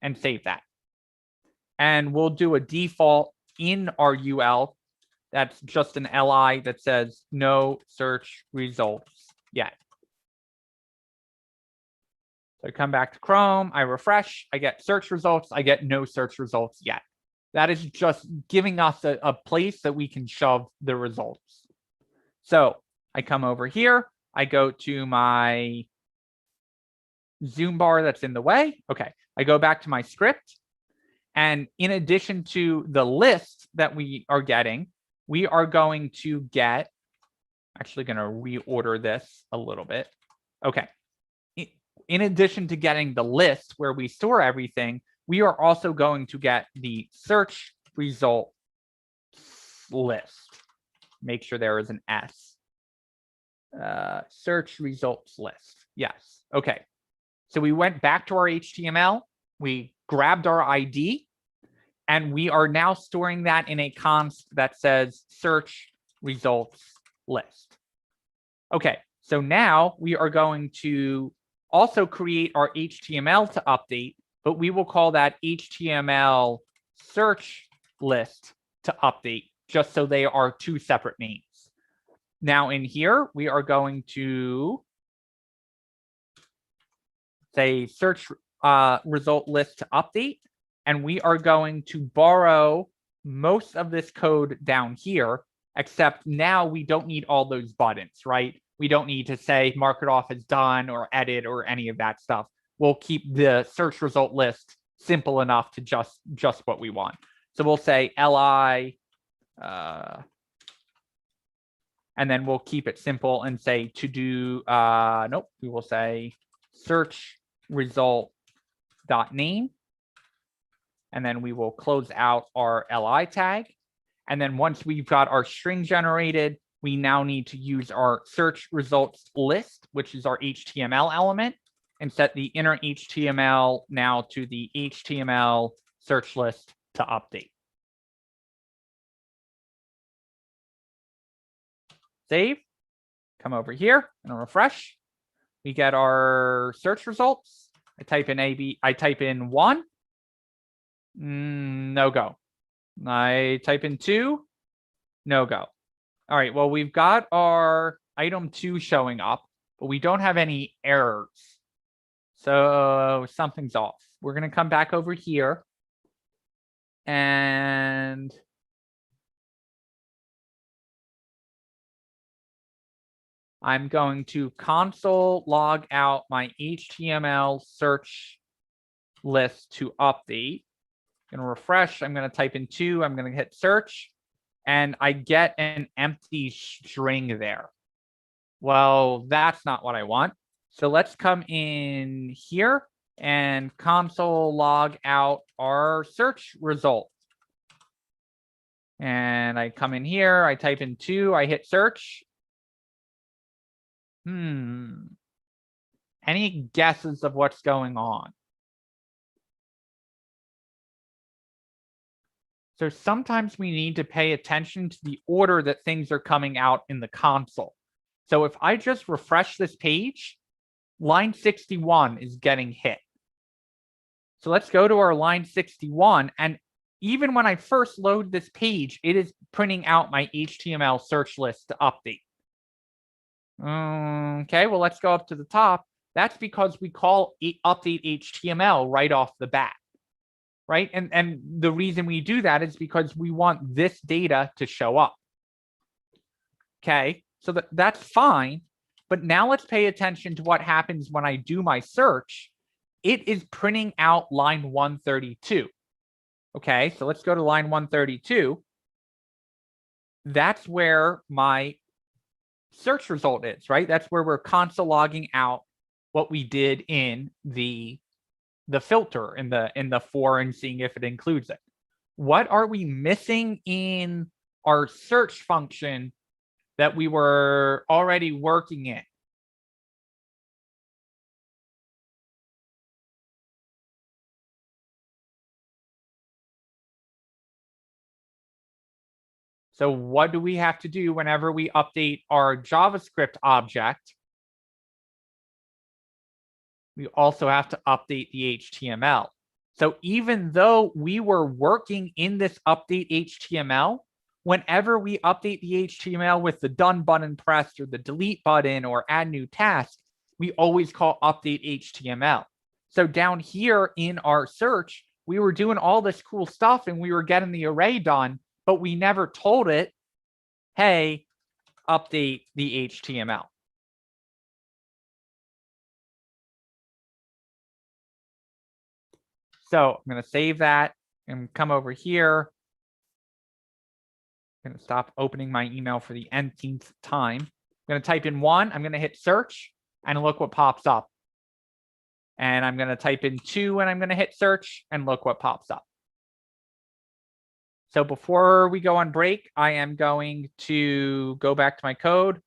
and save that. And we'll do a default in our UL that's just an LI that says no search results yet. So I come back to Chrome, I refresh, I get search results, I get no search results yet. That is just giving us a place that we can shove the results. So I come over here, I go to my zoom bar that's in the way. Okay, I go back to my script. And in addition to the list that we are getting, we are going to get, actually going to reorder this a little bit. Okay. In addition to getting the list where we store everything, we are also going to get the search result list. Make sure there is an S. search results list. Yes. Okay. So we went back to our HTML. We grabbed our ID. And we are now storing that in a const that says search results list. Okay, so now we are going to also create our HTML to update, but we will call that HTML search list to update, just so they are two separate names. Now in here, we are going to say search result list to update. And we are going to borrow most of this code down here, except now we don't need all those buttons, right? We don't need to say mark it off as done or edit or any of that stuff. We'll keep the search result list simple enough to just what we want. So we'll say li, and then we'll keep it simple and say to do, nope, we will say search result dot name. And then we will close out our li tag. And then once we've got our string generated, we now need to use our search results list, which is our HTML element, and set the inner HTML now to the HTML search list to update. Save, come over here and refresh. We get our search results. I type in I type in 1. No go. I type in 2. No go. All right. Well, we've got our item 2 showing up, but we don't have any errors. So something's off. We're going to come back over here and I'm going to console log out my HTML search list to update. I'm going to refresh. I'm going to type in 2. I'm going to hit search and I get an empty string there. Well, that's not what I want. So let's come in here and console log out our search result. And I come in here, I type in 2, I hit search. Any guesses of what's going on? So sometimes we need to pay attention to the order that things are coming out in the console. So if I just refresh this page, line 61 is getting hit. So let's go to our line 61. And even when I first load this page, it is printing out my HTML search list to update. Okay, well, let's go up to the top. That's because we call update HTML right off the bat. Right? And the reason we do that is because we want this data to show up. Okay, so that's fine. But now let's pay attention to what happens when I do my search. It is printing out line 132. Okay, so let's go to line 132. That's where my search result is, right? That's where we're console logging out what we did in the filter in the for and seeing if it includes it. What are we missing in our search function that we were already working in? So what do we have to do whenever we update our JavaScript object? We also have to update the HTML. So even though we were working in this update HTML, whenever we update the HTML with the done button pressed or the delete button or add new task, we always call update HTML. So down here in our search, we were doing all this cool stuff and we were getting the array done, but we never told it, hey, update the HTML. So I'm going to save that and come over here. I'm going to stop opening my email for the nth time. I'm going to type in 1. I'm going to hit search and look what pops up. And I'm going to type in 2 and I'm going to hit search and look what pops up. So before we go on break, I am going to go back to my code.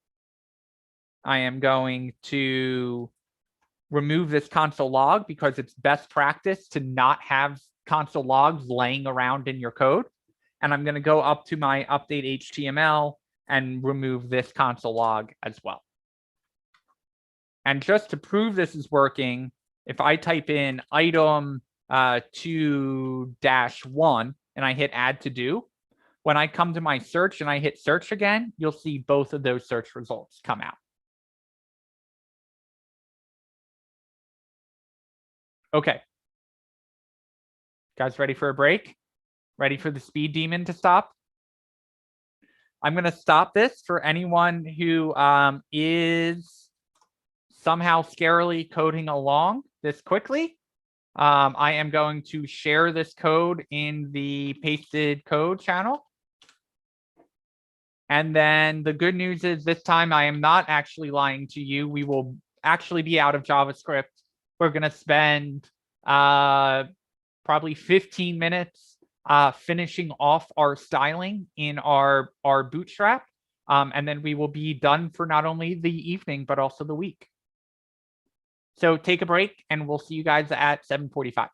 I am going to remove this console log because it's best practice to not have console logs laying around in your code. And I'm going to go up to my update HTML and remove this console log as well. And just to prove this is working, if I type in item 2-1 and I hit add to do, when I come to my search and I hit search again, you'll see both of those search results come out. Okay. Guys, ready for a break? Ready for the speed demon to stop? I'm going to stop this for anyone who is somehow scarily coding along this quickly. I am going to share this code in the pasted code channel. And then the good news is this time I am not actually lying to you. We will actually be out of JavaScript. We're going to spend probably 15 minutes finishing off our styling in our bootstrap. And then we will be done for not only the evening, but also the week. So take a break and we'll see you guys at 7:45.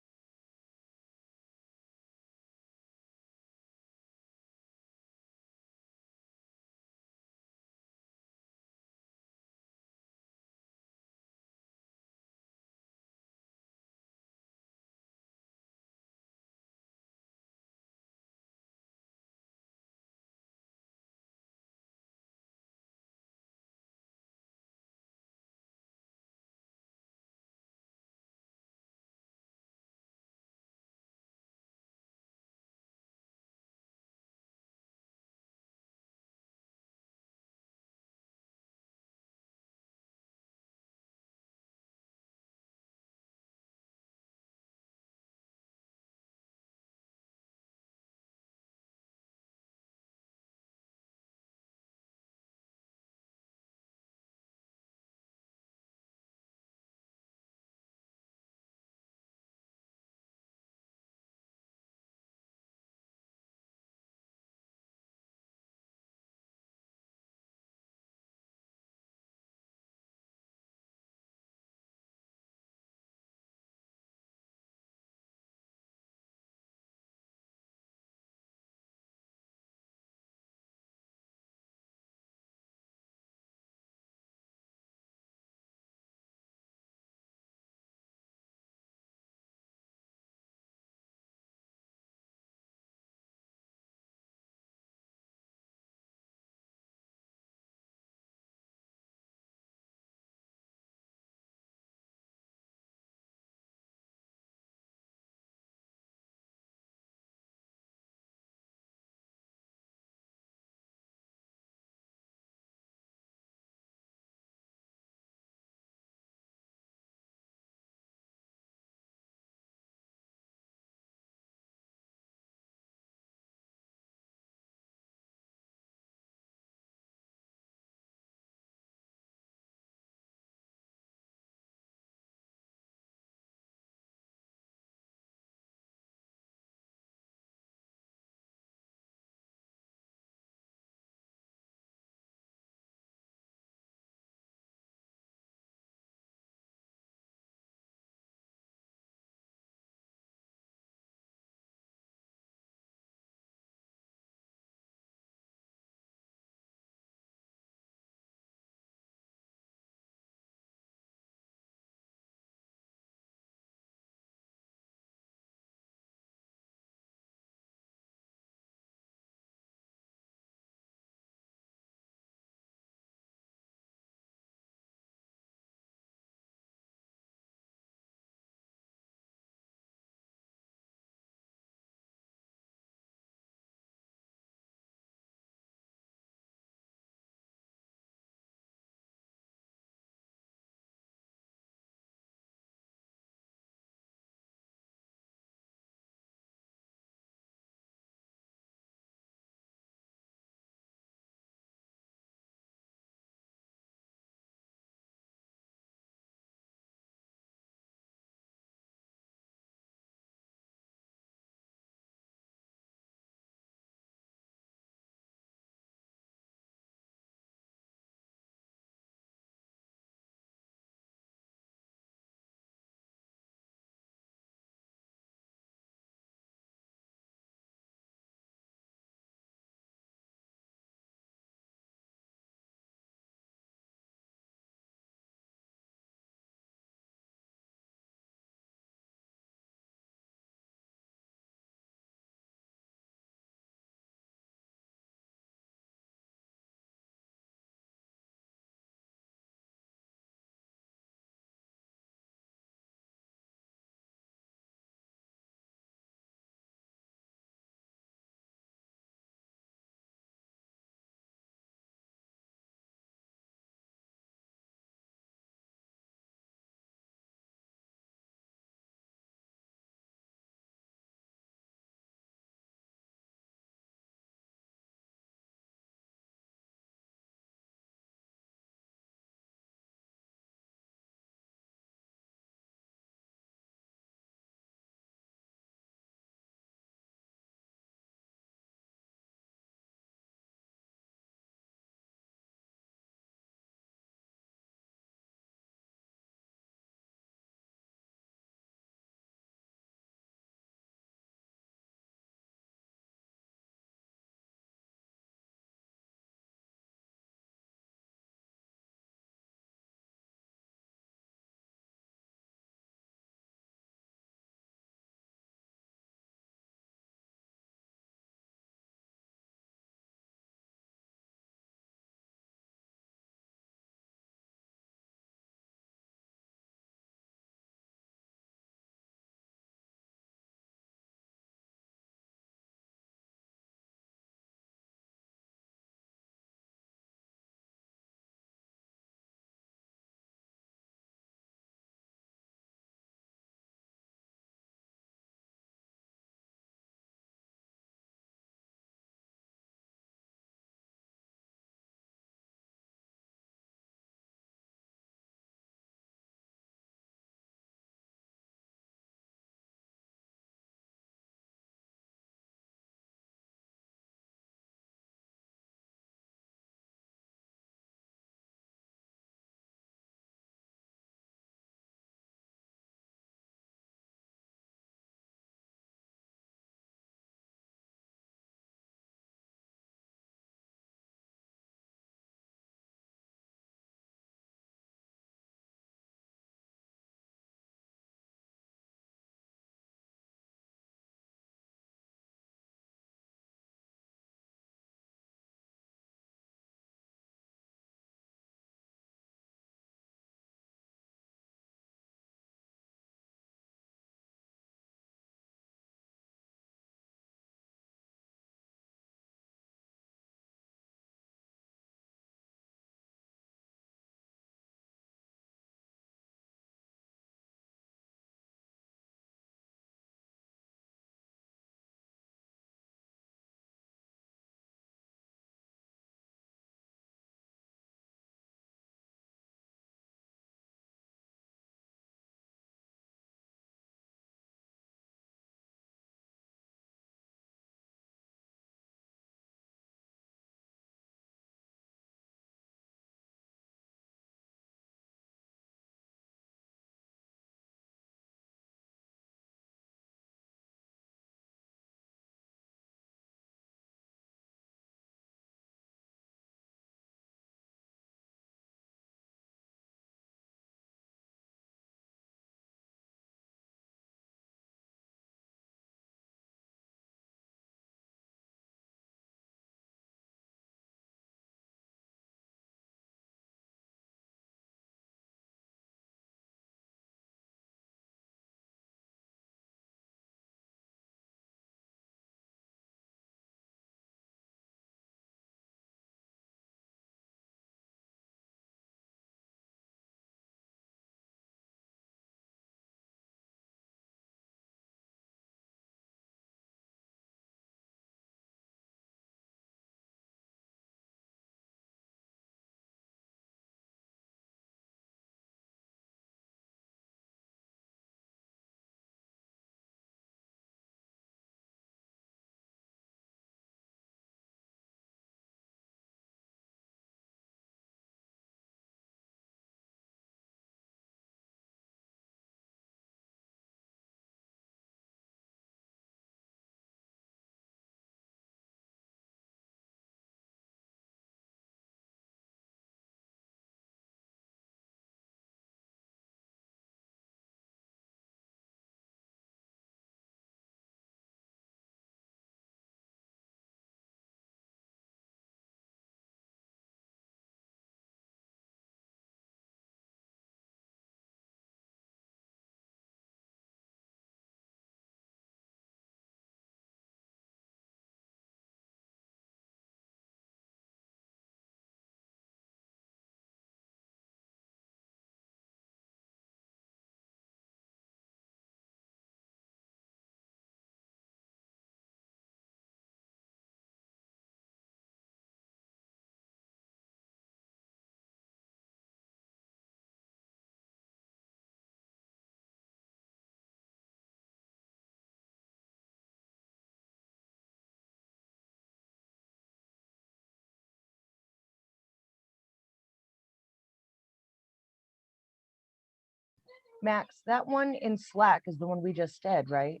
Max, that one in Slack is the one we just did, right?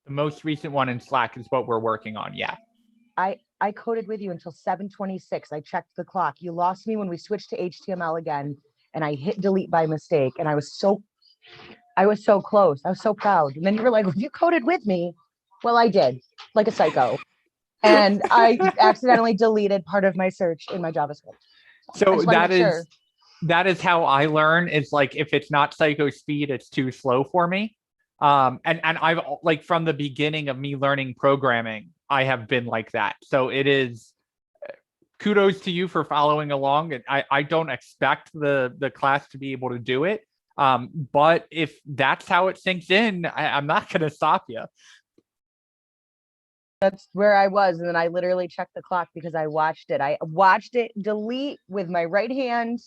The most recent one in Slack is what we're working on. Yeah. I coded with you until 7:26. I checked the clock. You lost me when we switched to HTML again, and I hit delete by mistake. And I was so close. I was so proud. And then you were like, well, you coded with me. Well, I did, like a psycho. And I accidentally deleted part of my search in my JavaScript. So that is that is how I learn. Is like, if it's not psycho speed, it's too slow for me. And I've, like, from the beginning of me learning programming, I have been like that. So it is, kudos to you for following along. And I don't expect the class to be able to do it. But if that's how it sinks in, I'm not going to stop you. That's where I was. And then I literally checked the clock because I watched it. I watched it delete with my right hand.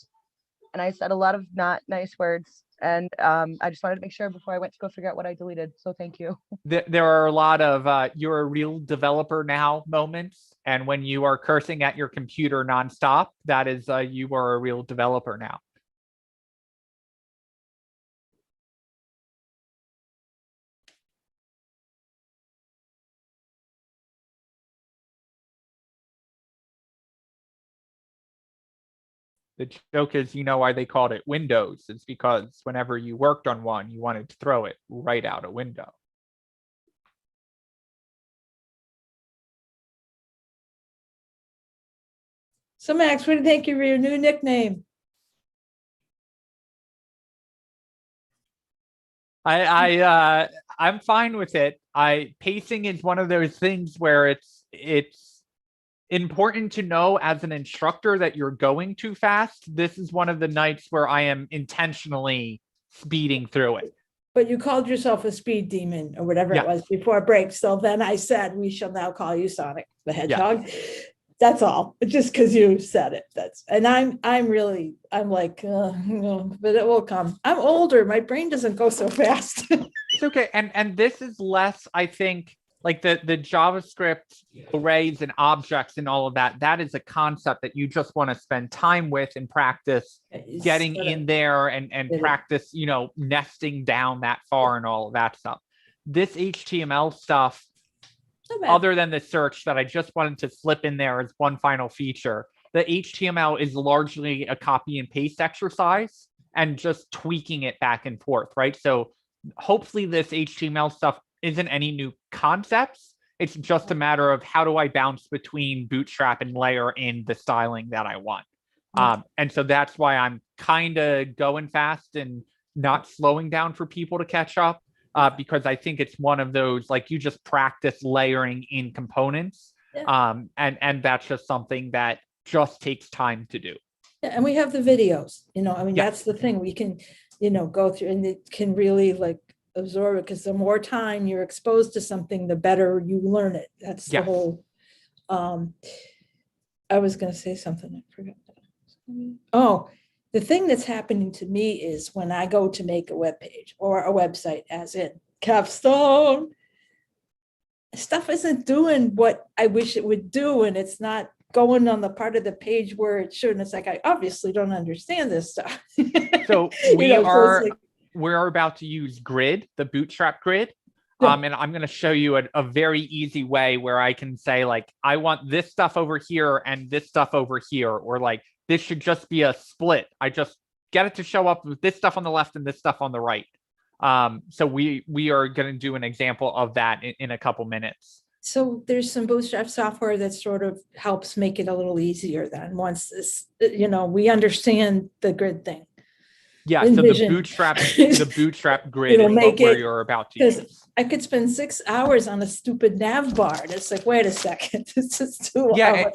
And I said a lot of not nice words. And I just wanted to make sure before I went to go figure out what I deleted. So thank you. There are a lot of you're a real developer now moments. And when you are cursing at your computer nonstop, that is you are a real developer now. The joke is, you know why they called it Windows? It's because whenever you worked on one, you wanted to throw it right out a window. So Max, what do you think of your new nickname? I'm fine with it. Pacing is one of those things where it's important to know as an instructor that you're going too fast. This is one of the nights where I am intentionally speeding through it. But you called yourself a speed demon or whatever Yeah. it was before break. So then I said, we shall now call you Sonic the Hedgehog. That's all. Just because you said it. And I'm like, but it will come. I'm older. My brain doesn't go so fast. It's okay. And this is less, I think, like the JavaScript arrays and objects and all of that. That is a concept that you just want to spend time with and practice getting in there and practice, nesting down that far and all of that stuff. This HTML stuff, other than the search that I just wanted to slip in there as one final feature, the HTML is largely a copy and paste exercise and just tweaking it back and forth, right? So hopefully this HTML stuff isn't any new concepts. It's just a matter of how do I bounce between Bootstrap and layer in the styling that I want. And so that's why I'm kind of going fast and not slowing down for people to catch up. Because I think it's one of those, like, you just practice layering in components. And that's just something that just takes time to do. Yeah, and we have the videos, that's the thing. We can, go through, and it can really like absorb it, because the more time you're exposed to something, the better you learn it. That's the whole, I was going to say something, I forgot. Oh, the thing that's happening to me is when I go to make a web page or a website, as in Capstone, stuff isn't doing what I wish it would do. And it's not going on the part of the page where it should. And it's like, I obviously don't understand this stuff. So we're about to use Grid, the Bootstrap Grid. And I'm going to show you a very easy way where I can say, like, I want this stuff over here and this stuff over here, or like, this should just be a split. I just get it to show up with this stuff on the left and this stuff on the right. So we are going to do an example of that in a couple minutes. So there's some Bootstrap software that sort of helps make it a little easier then once this, we understand the grid thing. Yeah, so the Bootstrap Grid is what you're about to use. I could spend 6 hours on a stupid nav bar. And it's like, wait a second, this is too whatever.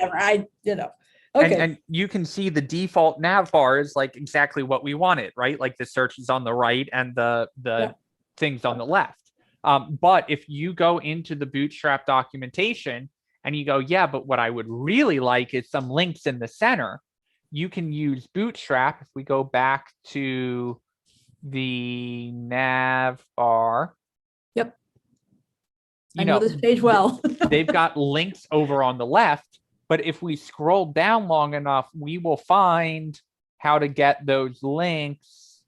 Okay. And you can see the default nav bar is like exactly what we wanted, right? Like the search is on the right and the things on the left. But if you go into the Bootstrap documentation and you go, yeah, but what I would really like is some links in the center, you can use Bootstrap. If we go back to the nav bar. Yep. I know this page well. They've got links over on the left. But if we scroll down long enough, we will find how to get those links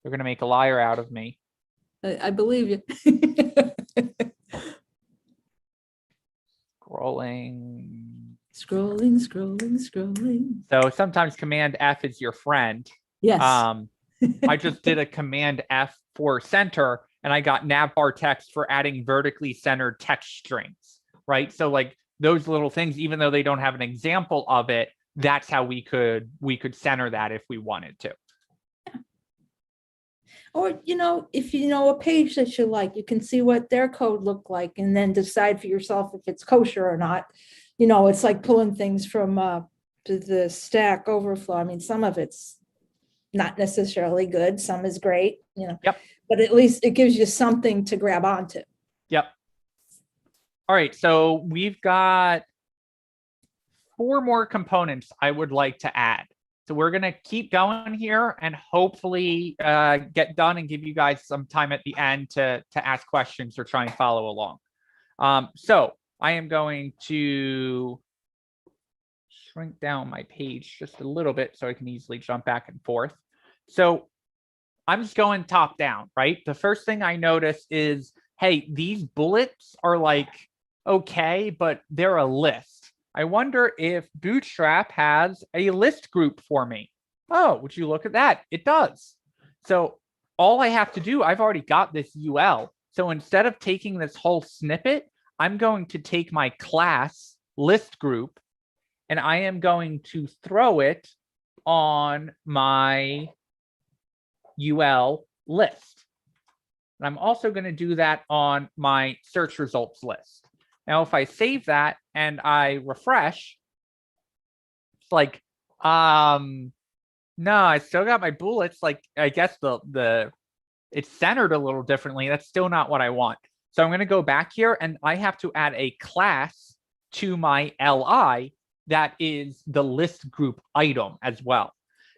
They're going to make a liar out of me. I believe you. Scrolling. Scrolling, scrolling, scrolling. So sometimes Command F is your friend. Yes. I just did a Command F for center, and I got navbar text for adding vertically centered text strings, right? So like those little things, even though they don't have an example of it, that's how we could center that if we wanted to. Or, if you know a page that you like, you can see what their code looked like and then decide for yourself if it's kosher or not. It's like pulling things from the Stack Overflow. I mean, some of it's not necessarily good, some is great, Yep. but at least it gives you something to grab onto. Yep. All right, so we've got 4 more components I would like to add. So we're going to keep going here and hopefully get done and give you guys some time at the end to ask questions or try and follow along. So I am going to shrink down my page just a little bit so I can easily jump back and forth. So I'm just going top down, right? The first thing I notice is, hey, these bullets are like, okay, but they're a list. I wonder if Bootstrap has a list group for me. Oh, would you look at that? It does. So all I have to do, I've already got this UL. So instead of taking this whole snippet, I'm going to take my class list group and I am going to throw it on my UL list. And I'm also going to do that on my search results list. Now, if I save that and I refresh, it's like, no, I still got my bullets. Like, I guess it's centered a little differently. That's still not what I want. So I'm going to go back here and I have to add a class to my LI that is the list group item as well.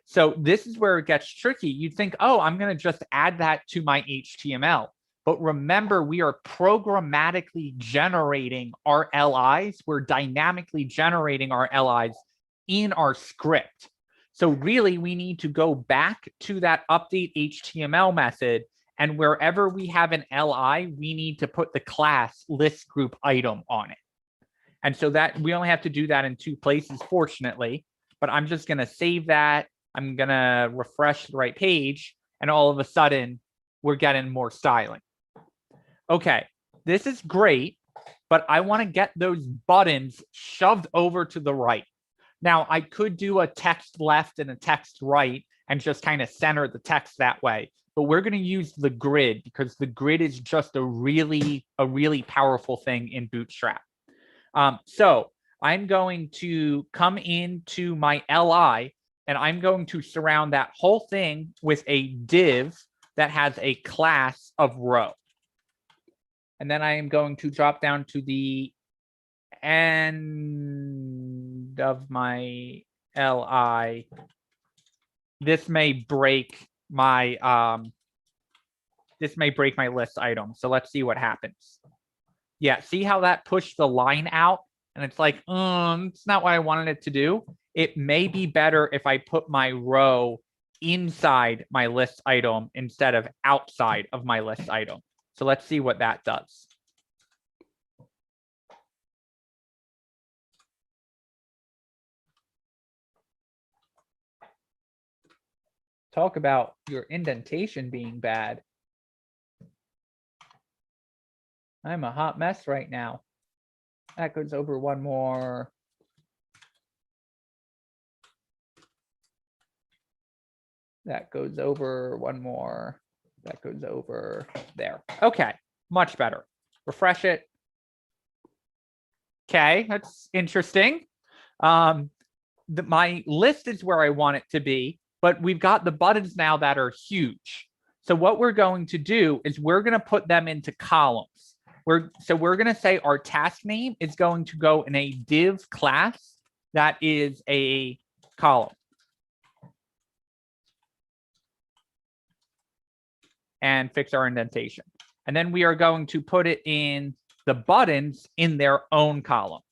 So this is where it gets tricky. You'd think, oh, I'm going to just add that to my HTML. But remember, we are programmatically generating our LIs. We're dynamically generating our LIs in our script. So really, we need to go back to that update HTML method. And wherever we have an LI, we need to put the class list group item on it. And so that we only have to do that in 2 places, fortunately. But I'm just going to save that. I'm going to refresh the right page. And all of a sudden, we're getting more styling. Okay, this is great, but I want to get those buttons shoved over to the right. Now, I could do a text left and a text right and just kind of center the text that way. But we're going to use the grid because the grid is just a really powerful thing in Bootstrap. So I'm going to come into my LI and I'm going to surround that whole thing with a div that has a class of row. And then I am going to drop down to the end of my LI. This may break my list item. So let's see what happens. Yeah, see how that pushed the line out? And it's like, it's not what I wanted it to do. It may be better if I put my row inside my list item instead of outside of my list item. So let's see what that does. Talk about your indentation being bad. I'm a hot mess right now. That goes over one more. That goes over one more. That goes over there. Okay, much better. Refresh it. Okay, that's interesting. My list is where I want it to be, but we've got the buttons now that are huge. So what we're going to do is we're going to put them into columns. So we're going to say our task name is going to go in a div class that is a column. And fix our indentation. And then we are going to put it in the buttons in their own column.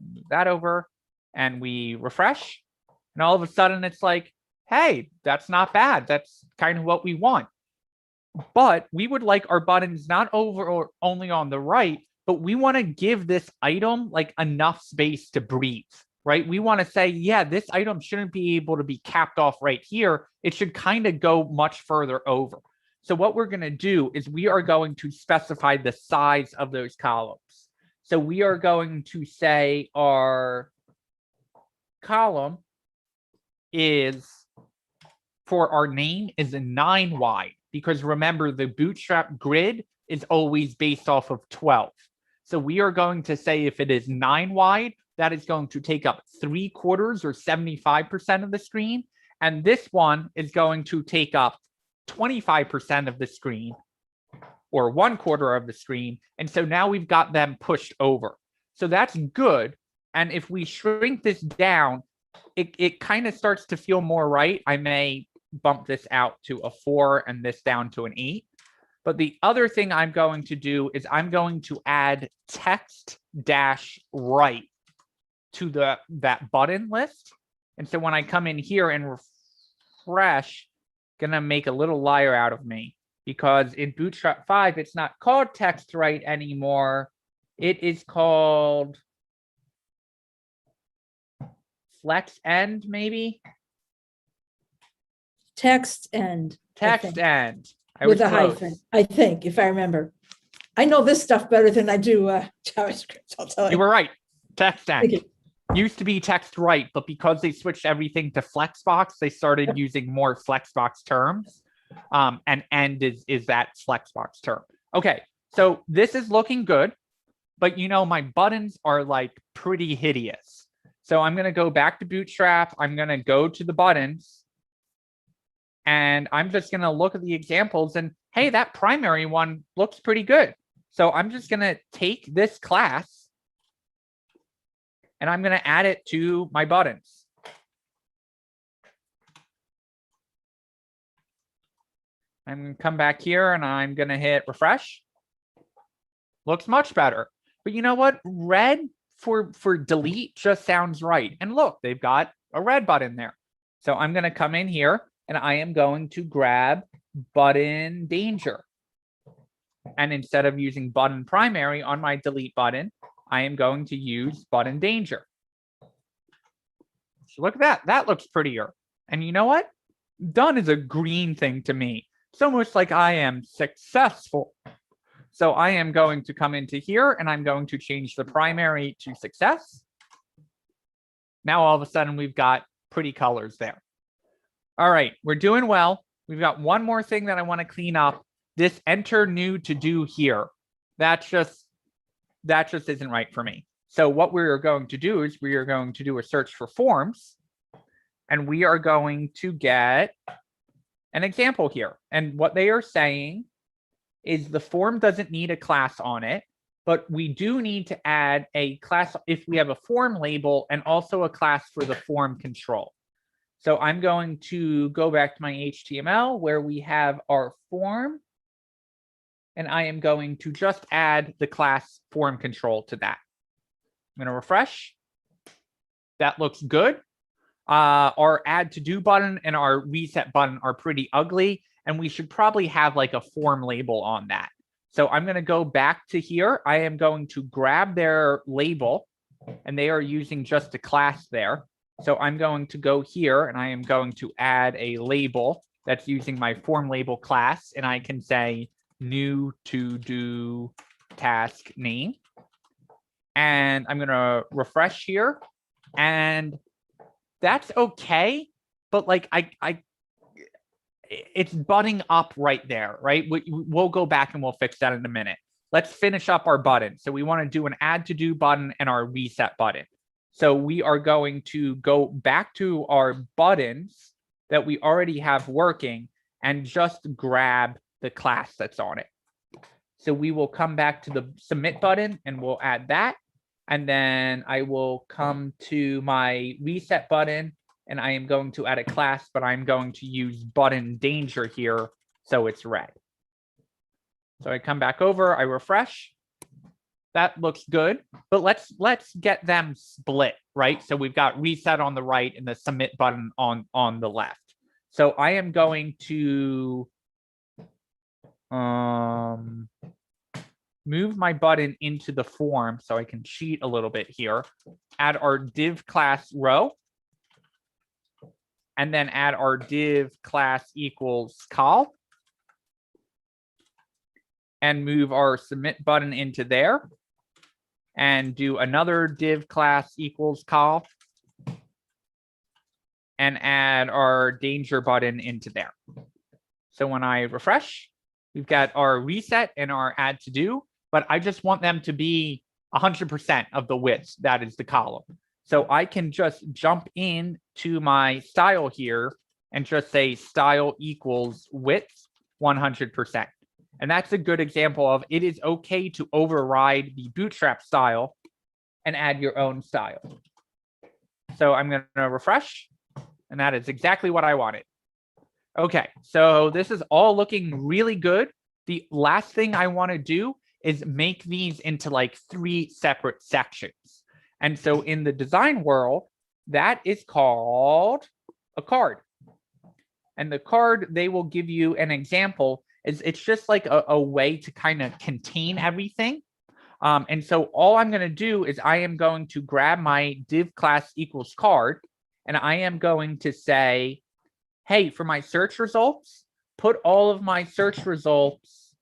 Move that over and we refresh And all of a sudden it's like, hey, that's not bad. That's kind of what we want. But we would like our buttons not over or only on the right, but we want to give this item like enough space to breathe, right? We want to say, yeah, this item shouldn't be able to be capped off right here. It should kind of go much further over. So what we're going to do is we are going to specify the size of those columns. So we are going to say our column is, for our name, is a 9 wide, because remember the Bootstrap grid is always based off of 12. So we are going to say if it is 9 wide, that is going to take up 3/4 or 75% of the screen. And this one is going to take up 25% of the screen, or 1/4 of the screen. And so now we've got them pushed over. So that's good. And if we shrink this down, it kind of starts to feel more right. I may bump this out to a 4 and this down to an 8. But the other thing I'm going to do is I'm going to add text-right to that button list. And so when I come in here and refresh, gonna make a little liar out of me, because in Bootstrap 5, it's not called text-right anymore. It is called flex end, maybe? Text end. Text end. I With was a close. hyphen, I think, if I remember. I know this stuff better than I do JavaScript, I'll tell You you. were right. Text Thank end. you. Used to be text right, but because they switched everything to Flexbox, they started using more Flexbox terms. And end is that Flexbox term. Okay, so this is looking good, but you know, my buttons are like pretty hideous. So I'm gonna go back to Bootstrap. I'm gonna go to the buttons, and I'm just gonna look at the examples, and hey, that primary one looks pretty good. So I'm just gonna take this class and I'm gonna add it to my buttons. I'm gonna come back here and I'm gonna hit refresh. Looks much better. But you know what? Red for delete just sounds right. And look, they've got a red button there. So I'm gonna come in here and I am going to grab button danger. And instead of using button primary on my delete button, I am going to use button danger. So look at that. That looks prettier. And you know what? Done is a green thing to me. It's almost like I am successful. So I am going to come into here and I'm going to change the primary to success. Now all of a sudden we've got pretty colors there. All right, we're doing well. We've got one more thing that I want to clean up. This enter new to do here. That just isn't right for me. So what we're going to do is we are going to do a search for forms, and we are going to get an example here. And what they are saying is the form doesn't need a class on it, but we do need to add a class if we have a form label and also a class for the form control. So I'm going to go back to my HTML where we have our form, and I am going to just add the class form control to that. I'm going to refresh. That looks good. Our add to do button and our reset button are pretty ugly, and we should probably have like a form label on that. So I'm going to go back to here. I am going to grab their label, and they are using just a class there. So I'm going to go here and I am going to add a label that's using my form label class, and I can say new to do task name. And I'm going to refresh here, and that's okay. But like it's butting up right there, right? We'll go back and we'll fix that in a minute. Let's finish up our button. So we want to do an add to do button and our reset button. So we are going to go back to our buttons that we already have working and just grab the class that's on it. So we will come back to the submit button and we'll add that. And then I will come to my reset button and I am going to add a class, but I'm going to use button danger here. So it's red. So I come back over, I refresh. that looks good, but let's get them split, right? So we've got reset on the right and the submit button on the left. So I am going to move my button into the form so I can cheat a little bit here. Add our div class row, and then add our div class equals col, and move our submit button into there, and do another div class equals col, and add our danger button into there. So when I refresh, we've got our reset and our add to do, but I just want them to be 100% of the width. That is the column. So I can just jump in to my style here and just say style equals width 100%. And that's a good example of it is okay to override the Bootstrap style and add your own style. So I'm going to refresh, and that is exactly what I wanted. Okay, so this is all looking really good. The last thing I want to do is make these into like 3 separate sections. And so in the design world, that is called a card. And the card, they will give you an example. It's just like a way to kind of contain everything. And so all I'm going to do is I am going to grab my div class equals card, and I am going to say, hey, for my search results, put all of my search results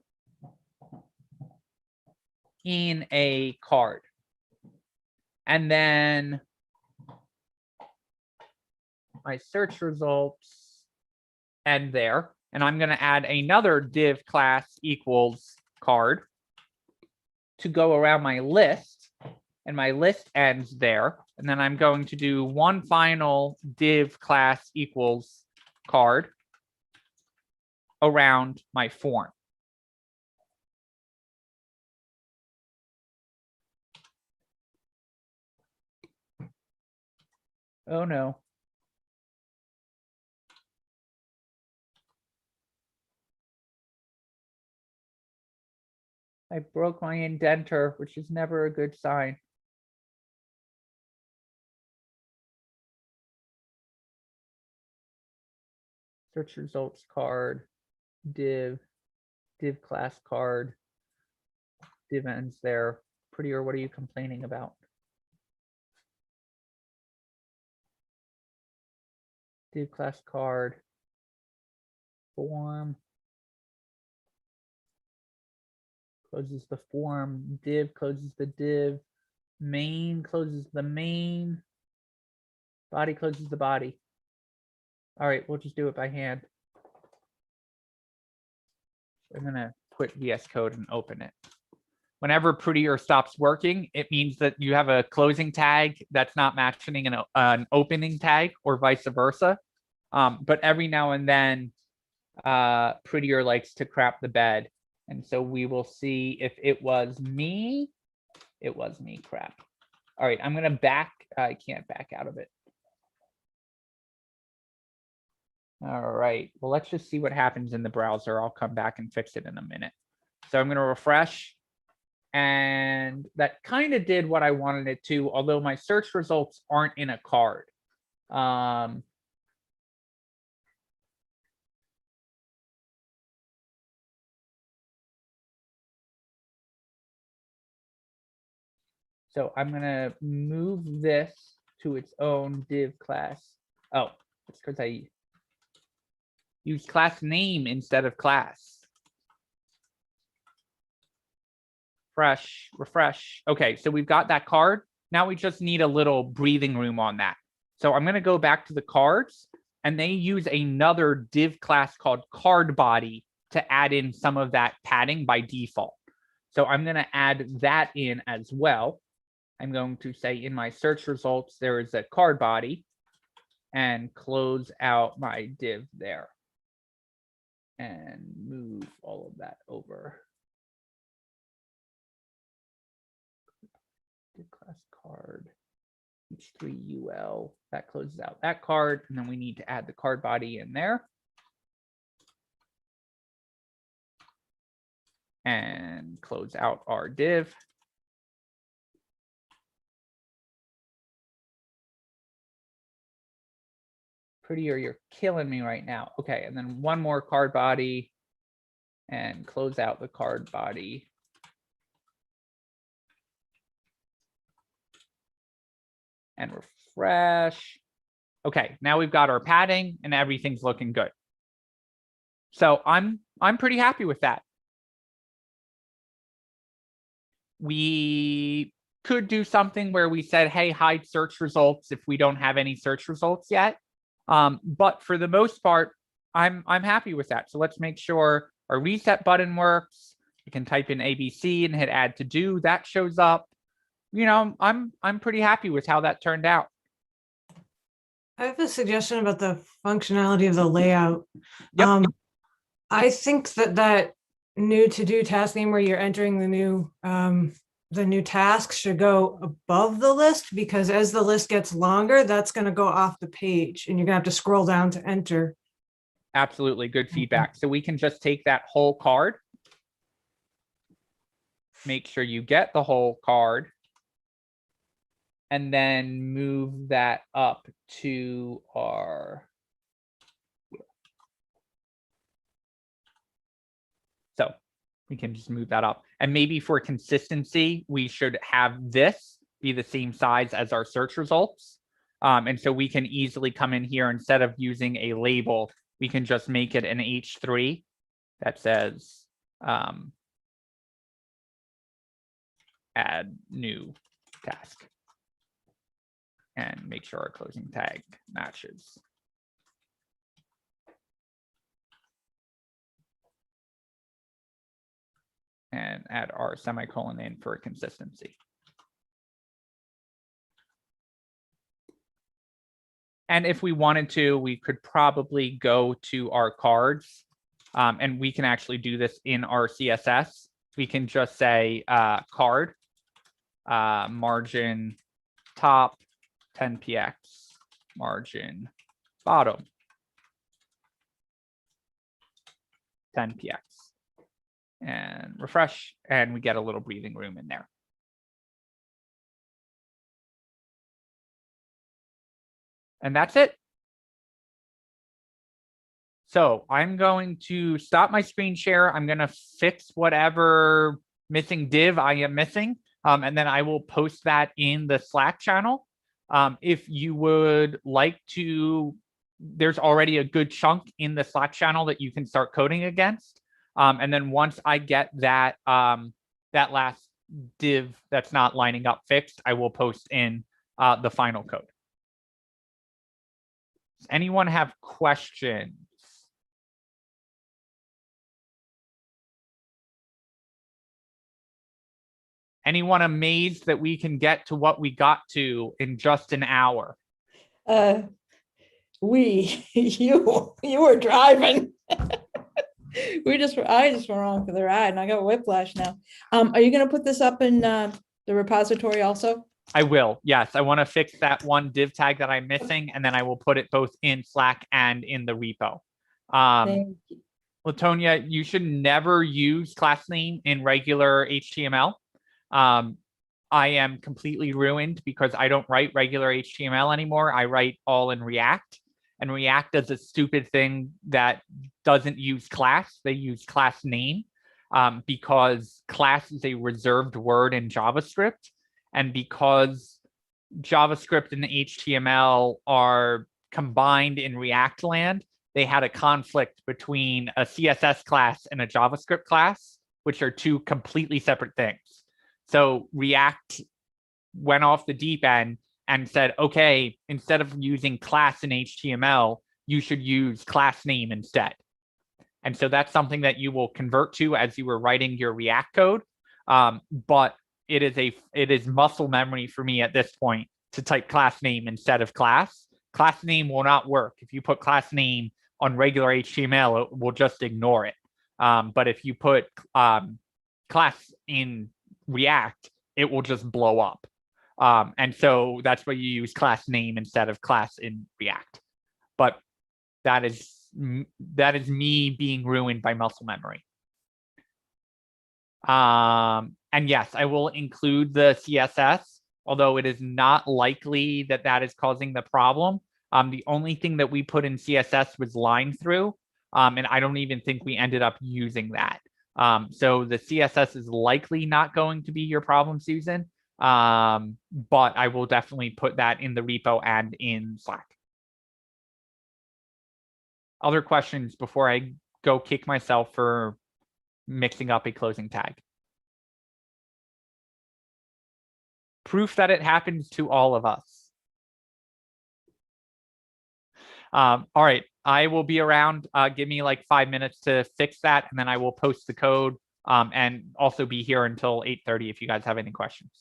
in a card. And then my search results end there. And I'm going to add another div class equals card to go around my list. And my list ends there. And then I'm going to do one final div class equals card around my form. Oh no. I broke my indenter, which is never a good sign. Search results card, div class card, div ends there. Prettier, what are you complaining about? Div class card, form, closes the form, div closes the div, main closes the main, body closes the body. All right, we'll just do it by hand. I'm gonna quit VS Code and open it. Whenever prettier stops working, it means that you have a closing tag that's not matching an opening tag or vice versa. But every now and then, prettier likes to crap the bed. And so we will see if it was me. It was me, crap. All right, I'm gonna back. I can't back out of it. All right, well, let's just see what happens in the browser. I'll come back and fix it in a minute. So I'm gonna refresh. And that kind of did what I wanted it to, although my search results aren't in a card. So I'm going to move this to its own div class. Oh, it's because I use class name instead of class. Refresh. Okay, so we've got that card. Now we just need a little breathing room on that. So I'm going to go back to the cards, and they use another div class called card body to add in some of that padding by default. So I'm going to add that in as well. I'm going to say in my search results, there is a card body, and close out my div there and move all of that over. Div class card, h3ul, that closes out that card, and then we need to add the card body in there. And close out our div. Pretty or you're killing me right now. Okay, and then one more card body and close out the card body. And refresh. Okay, now we've got our padding and everything's looking good. So I'm pretty happy with that. We could do something where we said, hey, hide search results if we don't have any search results yet. But for the most part, I'm happy with that. So let's make sure our reset button works. You can type in ABC and hit add to do. That shows up. You know, I'm pretty happy with how that turned out. I have a suggestion about the functionality of the layout. Yep. I think that new to-do task name where you're entering the new task should go above the list, because as the list gets longer, that's going to go off the page and you're going to have to scroll down to enter. Absolutely good feedback. So we can just take that whole card. Make sure you get the whole card. And then move that up to our. So we can just move that up. And maybe for consistency, we should have this be the same size as our search results. And so we can easily come in here, instead of using a label, we can just make it an H3 that says add new task. And make sure our closing tag matches. And add our semicolon in for consistency. And if we wanted to, we could probably go to our cards, and we can actually do this in our CSS. We can just say card, margin top, 10px, margin bottom, 10px, and refresh, and we get a little breathing room in there. And that's it. So I'm going to stop my screen share. I'm going to fix whatever missing div I am missing, and then I will post that in the Slack channel. If you would like to, there's already a good chunk in the Slack channel that you can start coding against. And then once I get that, that last div that's not lining up fixed, I will post in the final code. Does anyone have questions? Anyone amazed that we can get to what we got to in just an hour? You were driving. I just went on for the ride and I got whiplash now. Are you going to put this up in the repository also? I will. Yes, I want to fix that one div tag that I'm missing, and then I will put it both in Slack and in the repo. Thank you. Latonia, you should never use class name in regular HTML. I am completely ruined because I don't write regular HTML anymore. I write all in React, and React does a stupid thing that doesn't use class. They use class name because class is a reserved word in JavaScript. And because JavaScript and HTML are combined in React land, they had a conflict between a CSS class and a JavaScript class, which are two completely separate things. So React went off the deep end and said, okay, instead of using class in HTML, you should use class name instead. And so that's something that you will convert to as you were writing your React code. But it is muscle memory for me at this point to type class name instead of class. Class name will not work. If you put class name on regular HTML, it will just ignore it. But if you put class in React, it will just blow up. And so that's why you use class name instead of class in React. But that is me being ruined by muscle memory. And yes, I will include the CSS, although it is not likely that that is causing the problem. The only thing that we put in CSS was line through, and I don't even think we ended up using that. So the CSS is likely not going to be your problem, Susan, but I will definitely put that in the repo and in Slack. Other questions before I go kick myself for mixing up a closing tag? Proof that it happens to all of us. All right, I will be around. Give me like 5 minutes to fix that, and then I will post the code and also be here until 8:30 if you guys have any questions.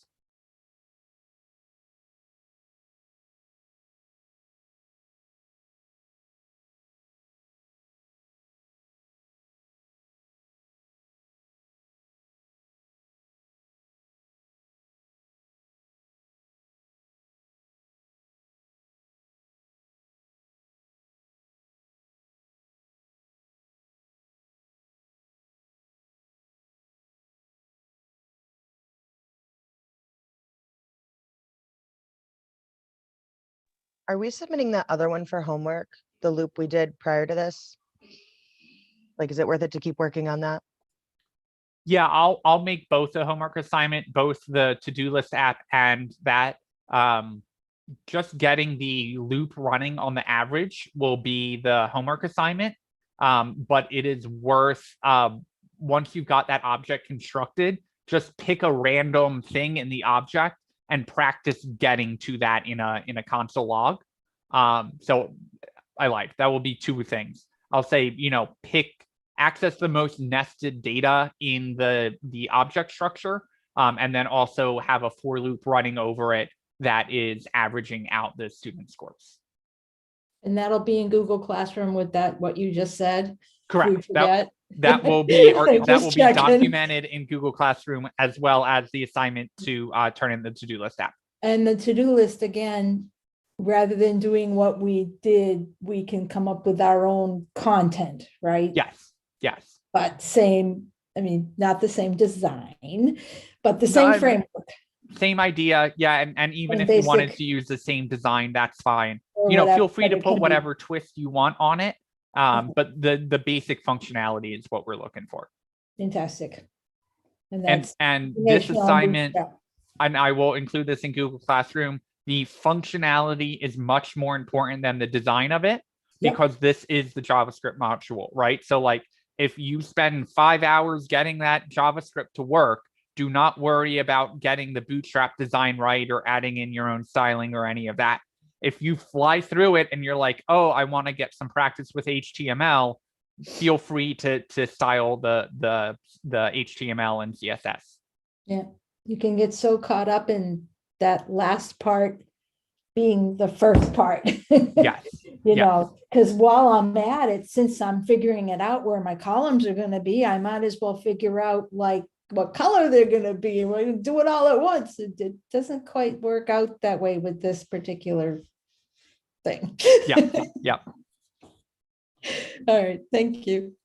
Are we submitting that other one for homework? The loop we did prior to this? Like, is it worth it to keep working on that? Yeah, I'll make both a homework assignment, both the to-do list app and that. Just getting the loop running on the average will be the homework assignment. But it is worth, once you've got that object constructed, just pick a random thing in the object and practice getting to that in a console log. So I lied. That will be 2 things. I'll say, access the most nested data in the object structure, and then also have a for loop running over it that is averaging out the student scores. And that'll be in Google Classroom with that, what you just said? Correct. That That will be Just checking. documented in Google Classroom, as well as the assignment to turn in the to-do list app. And the to-do list, again, rather than doing what we did, we can come up with our own content, right? Yes. But not the same design, but the No, same framework. Same idea. Yeah. And even Some if you wanted basic- to use the same design, that's fine. or Feel whatever, free but to it put can be- whatever twist you want on it. Okay. But the basic functionality is what we're looking for. Fantastic. And And that's this informational assignment, bootstrap. and I will include this in Google Classroom, the functionality is much more important than the design of it, Yep. because this is the JavaScript module, right? So like, if you spend 5 hours getting that JavaScript to work, do not worry about getting the bootstrap design right or adding in your own styling or any of that. If you fly through it and you're like, oh, I want to get some practice with HTML, feel free to style the HTML and CSS. Yeah, you can get so caught up in that last part being the first part. Yes. Because while I'm at it, since I'm figuring it out where my columns are going to be, I might as well figure out like what color they're going to be, and we're going to do it all at once. It doesn't quite work out that way with this particular thing. Yeah. All right, thank you.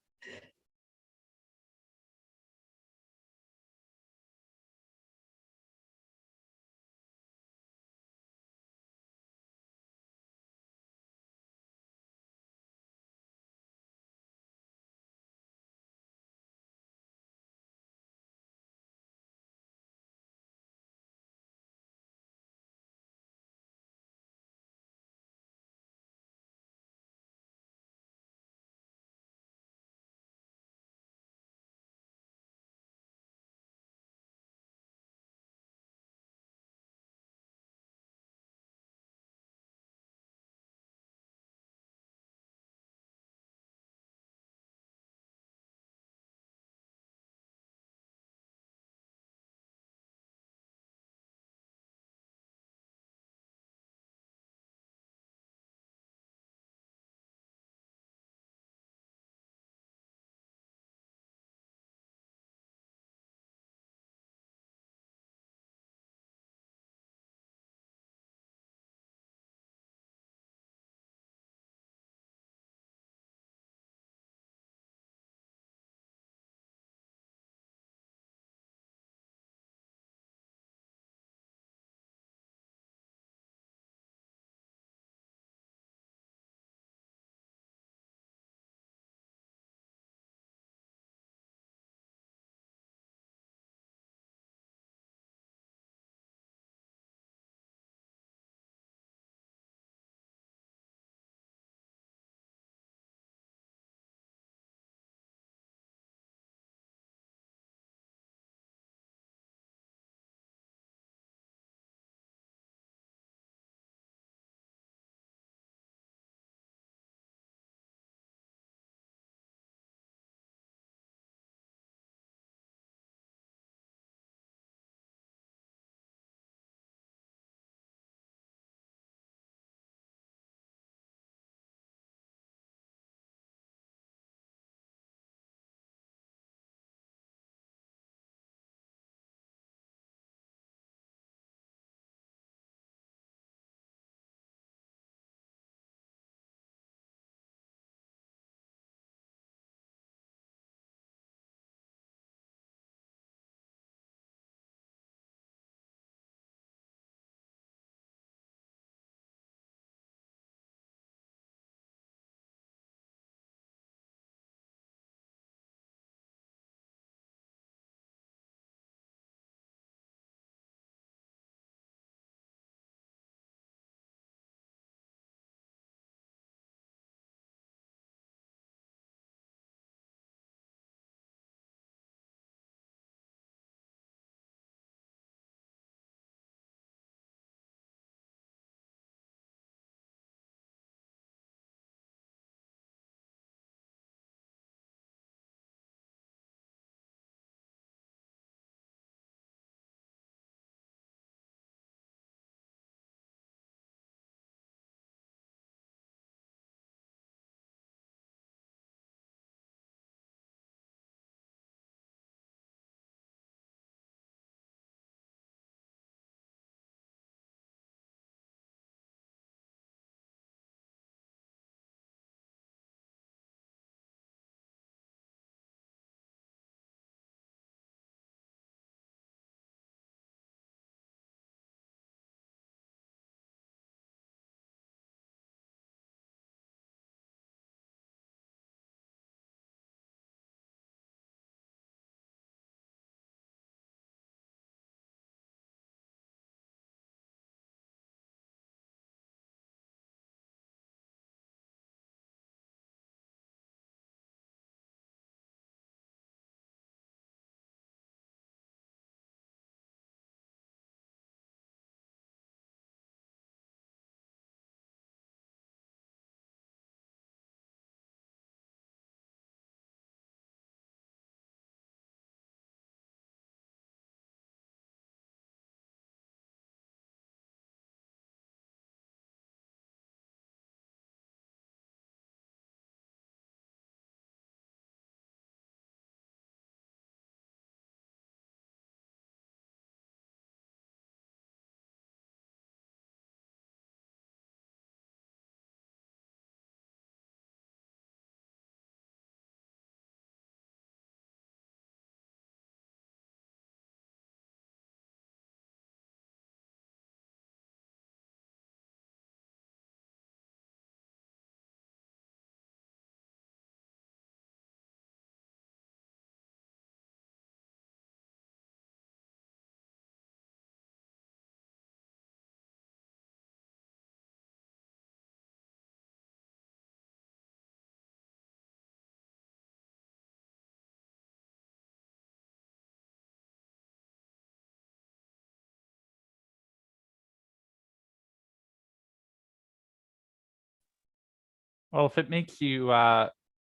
Well, if it makes you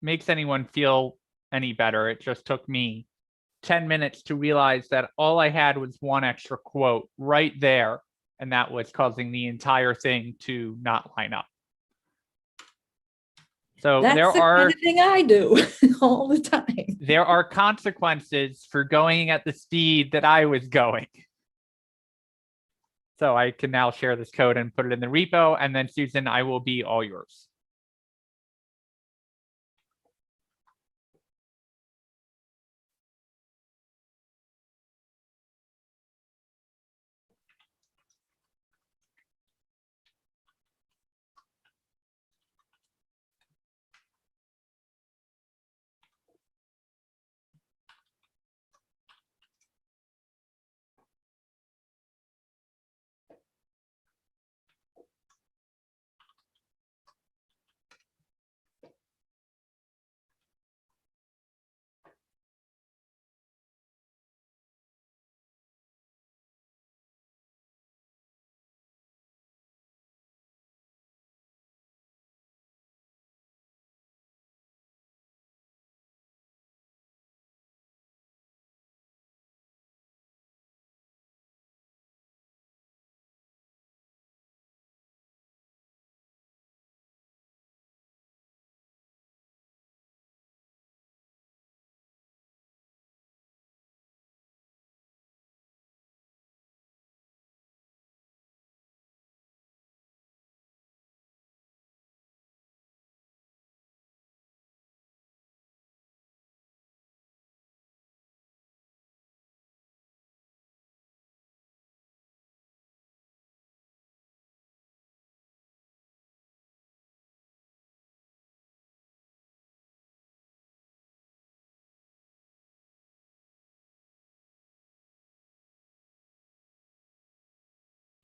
makes anyone feel any better, it just took me 10 minutes to realize that all I had was one extra quote right there, and that was causing the entire thing to not line up. So That's there the kind are of thing I do all the time. there are consequences for going at the speed that I was going. So I can now share this code and put it in the repo, and then Susan, I will be all yours.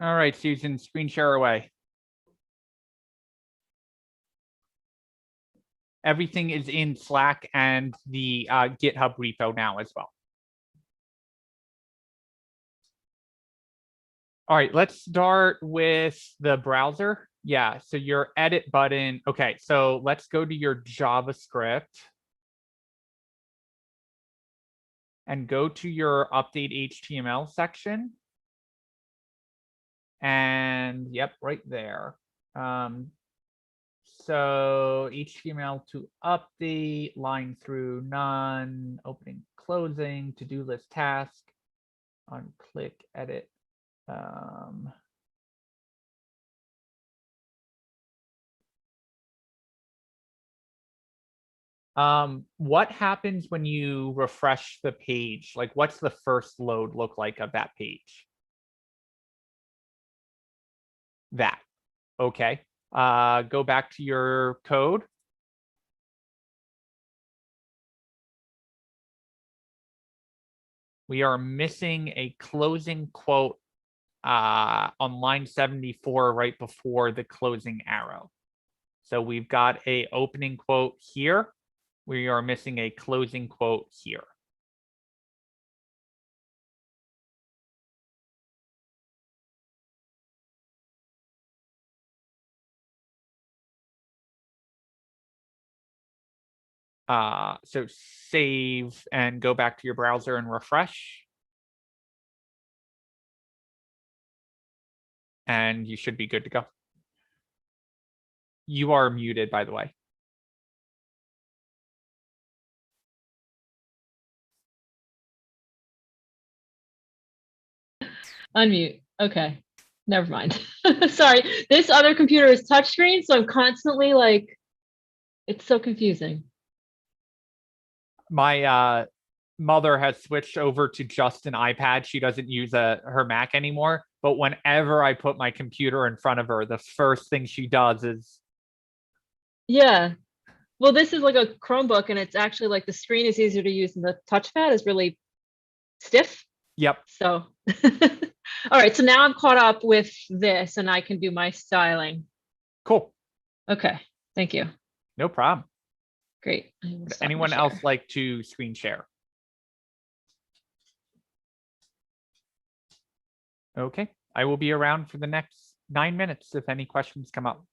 All right, Susan, screen share away. Everything is in Slack and the GitHub repo now as well. All right, let's start with the browser. Yeah, so your edit button. Okay, so let's go to your JavaScript and go to your update HTML section. And yep, right there. So HTML to update, line through none, opening, closing, to-do list task, on click, edit. What happens when you refresh the page? Like, what's the first load look like of that page? That. Okay. Go back to your code. We are missing a closing quote on line 74 right before the closing arrow. So we've got a opening quote here. We are missing a closing quote here. So save and go back to your browser and refresh. And you should be good to go. You are muted, by the way. Unmute. Okay. Never mind. Sorry. This other computer is touchscreen, so I'm constantly like, it's so confusing. My mother has switched over to just an iPad. She doesn't use her Mac anymore. But whenever I put my computer in front of her, the first thing she does is. Yeah. Well, this is like a Chromebook, and it's actually like the screen is easier to use and the touchpad is really stiff. Yep. So, all right. So now I'm caught up with this and I can do my styling. Cool. Okay. Thank you. No problem. Great. Would anyone else like to screen share? Okay. I will be around for the next 9 minutes if any questions come up.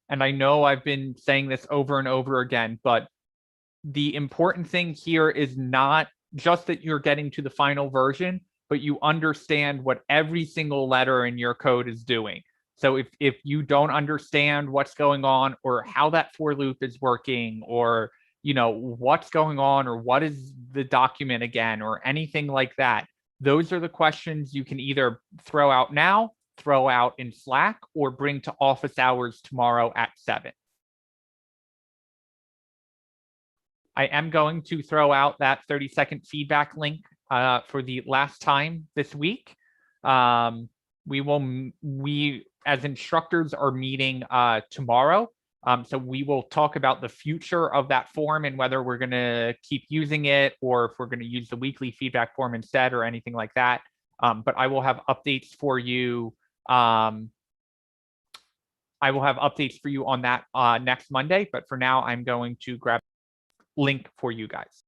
and I know I've been saying this over and over again, but the important thing here is not just that you're getting to the final version, but you understand what every single letter in your code is doing. So if you don't understand what's going on or how that for loop is working, or what's going on, or what is the document again, or anything like that, those are the questions you can either throw out now, throw out in Slack, or bring to office hours tomorrow at 7. I am going to throw out that 30-second feedback link for the last time this week. We as instructors are meeting tomorrow. So we will talk about the future of that form and whether we're going to keep using it, or if we're going to use the weekly feedback form instead, or anything like that. But I will have updates for you. I will have updates for you on that next Monday. But for now, I'm going to grab link for you guys.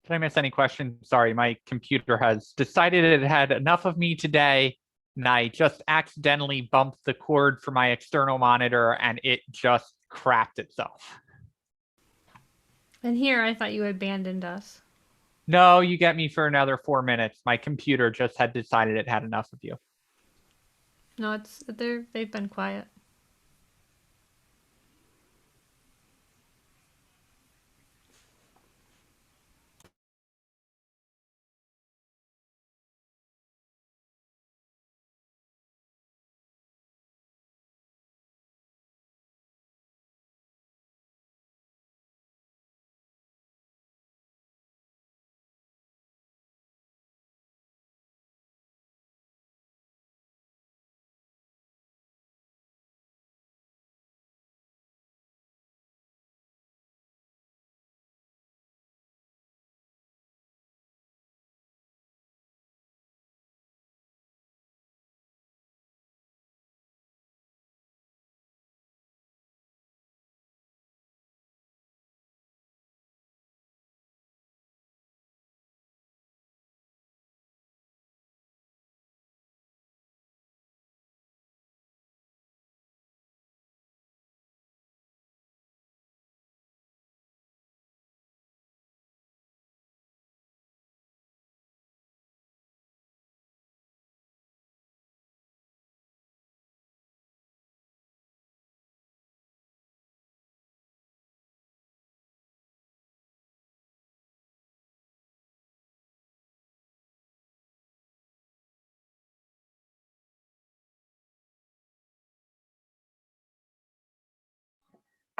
Did I miss any questions? Sorry, my computer has decided it had enough of me today, and I just accidentally bumped the cord for my external monitor and it just crapped itself. And here I thought you abandoned us. No, you get me for another 4 minutes. My computer just had decided it had enough of you. No, they've been quiet.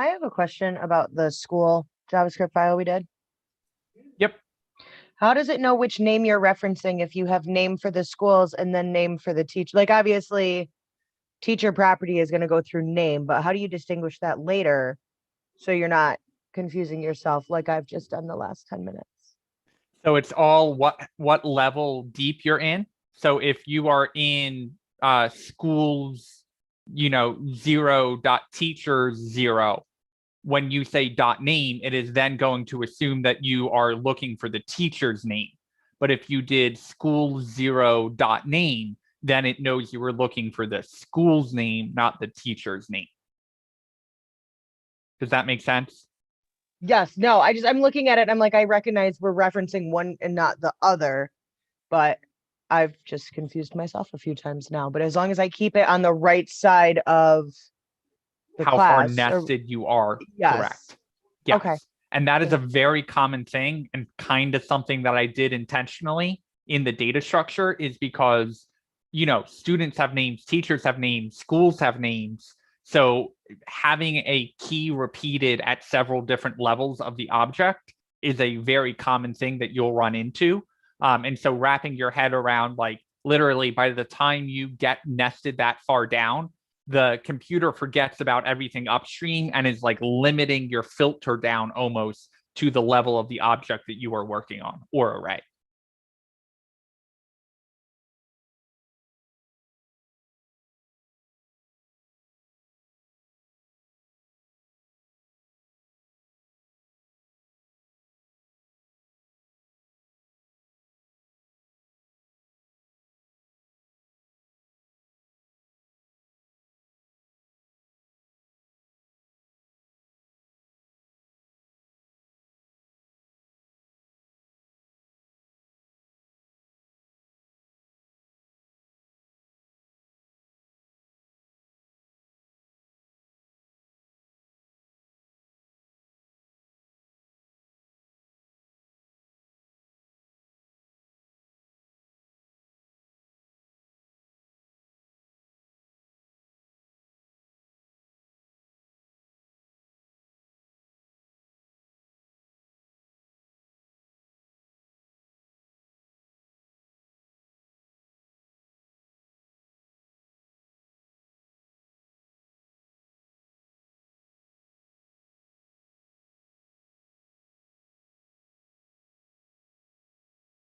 I have a question about the school JavaScript file we did. Yep. How does it know which name you're referencing if you have name for the schools and then name for the teacher? Like obviously teacher property is going to go through name, but how do you distinguish that later so you're not confusing yourself like I've just done the last 10 minutes? So it's all what level deep you're in. So if you are in schools, 0.teachers 0, when you say .name, it is then going to assume that you are looking for the teacher's name. But if you did school 0.name, then it knows you were looking for the school's name, not the teacher's name. Does that make sense? Yes, no, I'm looking at it. I'm like, I recognize we're referencing one and not the other, but I've just confused myself a few times now. But as long as I keep it on the right side of the How far class, nested you are. Yes. Correct. Yes. Okay. And that is a very common thing and kind of something that I did intentionally in the data structure is because, students have names, teachers have names, schools have names. So having a key repeated at several different levels of the object is a very common thing that you'll run into. And so wrapping your head around, like, literally by the time you get nested that far down, the computer forgets about everything upstream and is like limiting your filter down almost to the level of the object that you are working on or array.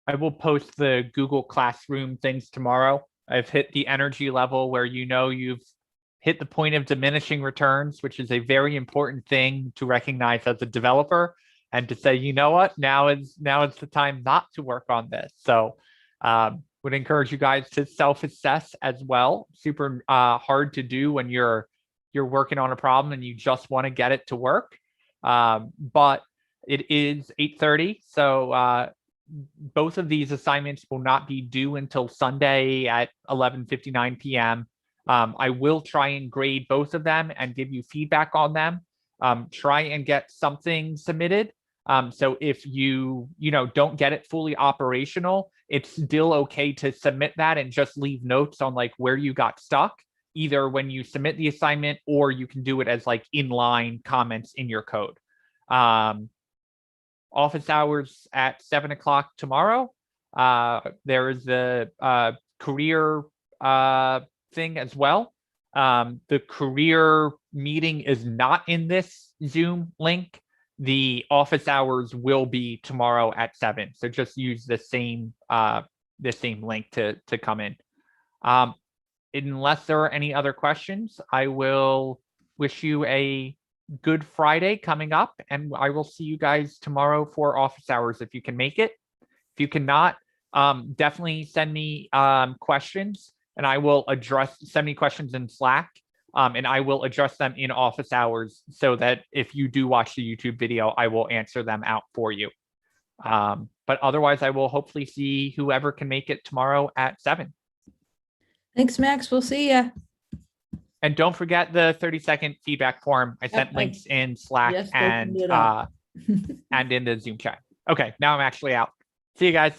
I will post the Google Classroom things tomorrow. I've hit the energy level where you've hit the point of diminishing returns, which is a very important thing to recognize as a developer and to say, you know what, now is the time not to work on this. So would encourage you guys to self-assess as well. Super hard to do when you're working on a problem and you just want to get it to work. But it is 8:30, so both of these assignments will not be due until Sunday at 11:59 p.m. I will try and grade both of them and give you feedback on them. Try and get something submitted. So if you don't get it fully operational, it's still okay to submit that and just leave notes on like where you got stuck, either when you submit the assignment or you can do it as like inline comments in your code. Office hours at 7 o'clock tomorrow. There is the career thing as well. The career meeting is not in this Zoom link. The office hours will be tomorrow at 7. So just use the same link to come in. Unless there are any other questions, I will wish you a good Friday coming up, and I will see you guys tomorrow for office hours if you can make it. If you cannot, definitely send me questions, and I will send me questions in Slack, and I will address them in office hours so that if you do watch the YouTube video, I will answer them out for you. But otherwise, I will hopefully see whoever can make it tomorrow at 7. Thanks, Max. We'll see ya. And don't forget the 30-second feedback form. I sent links in Slack Yes, and opened it up. and in the Zoom chat. Okay, now I'm actually out. See you guys.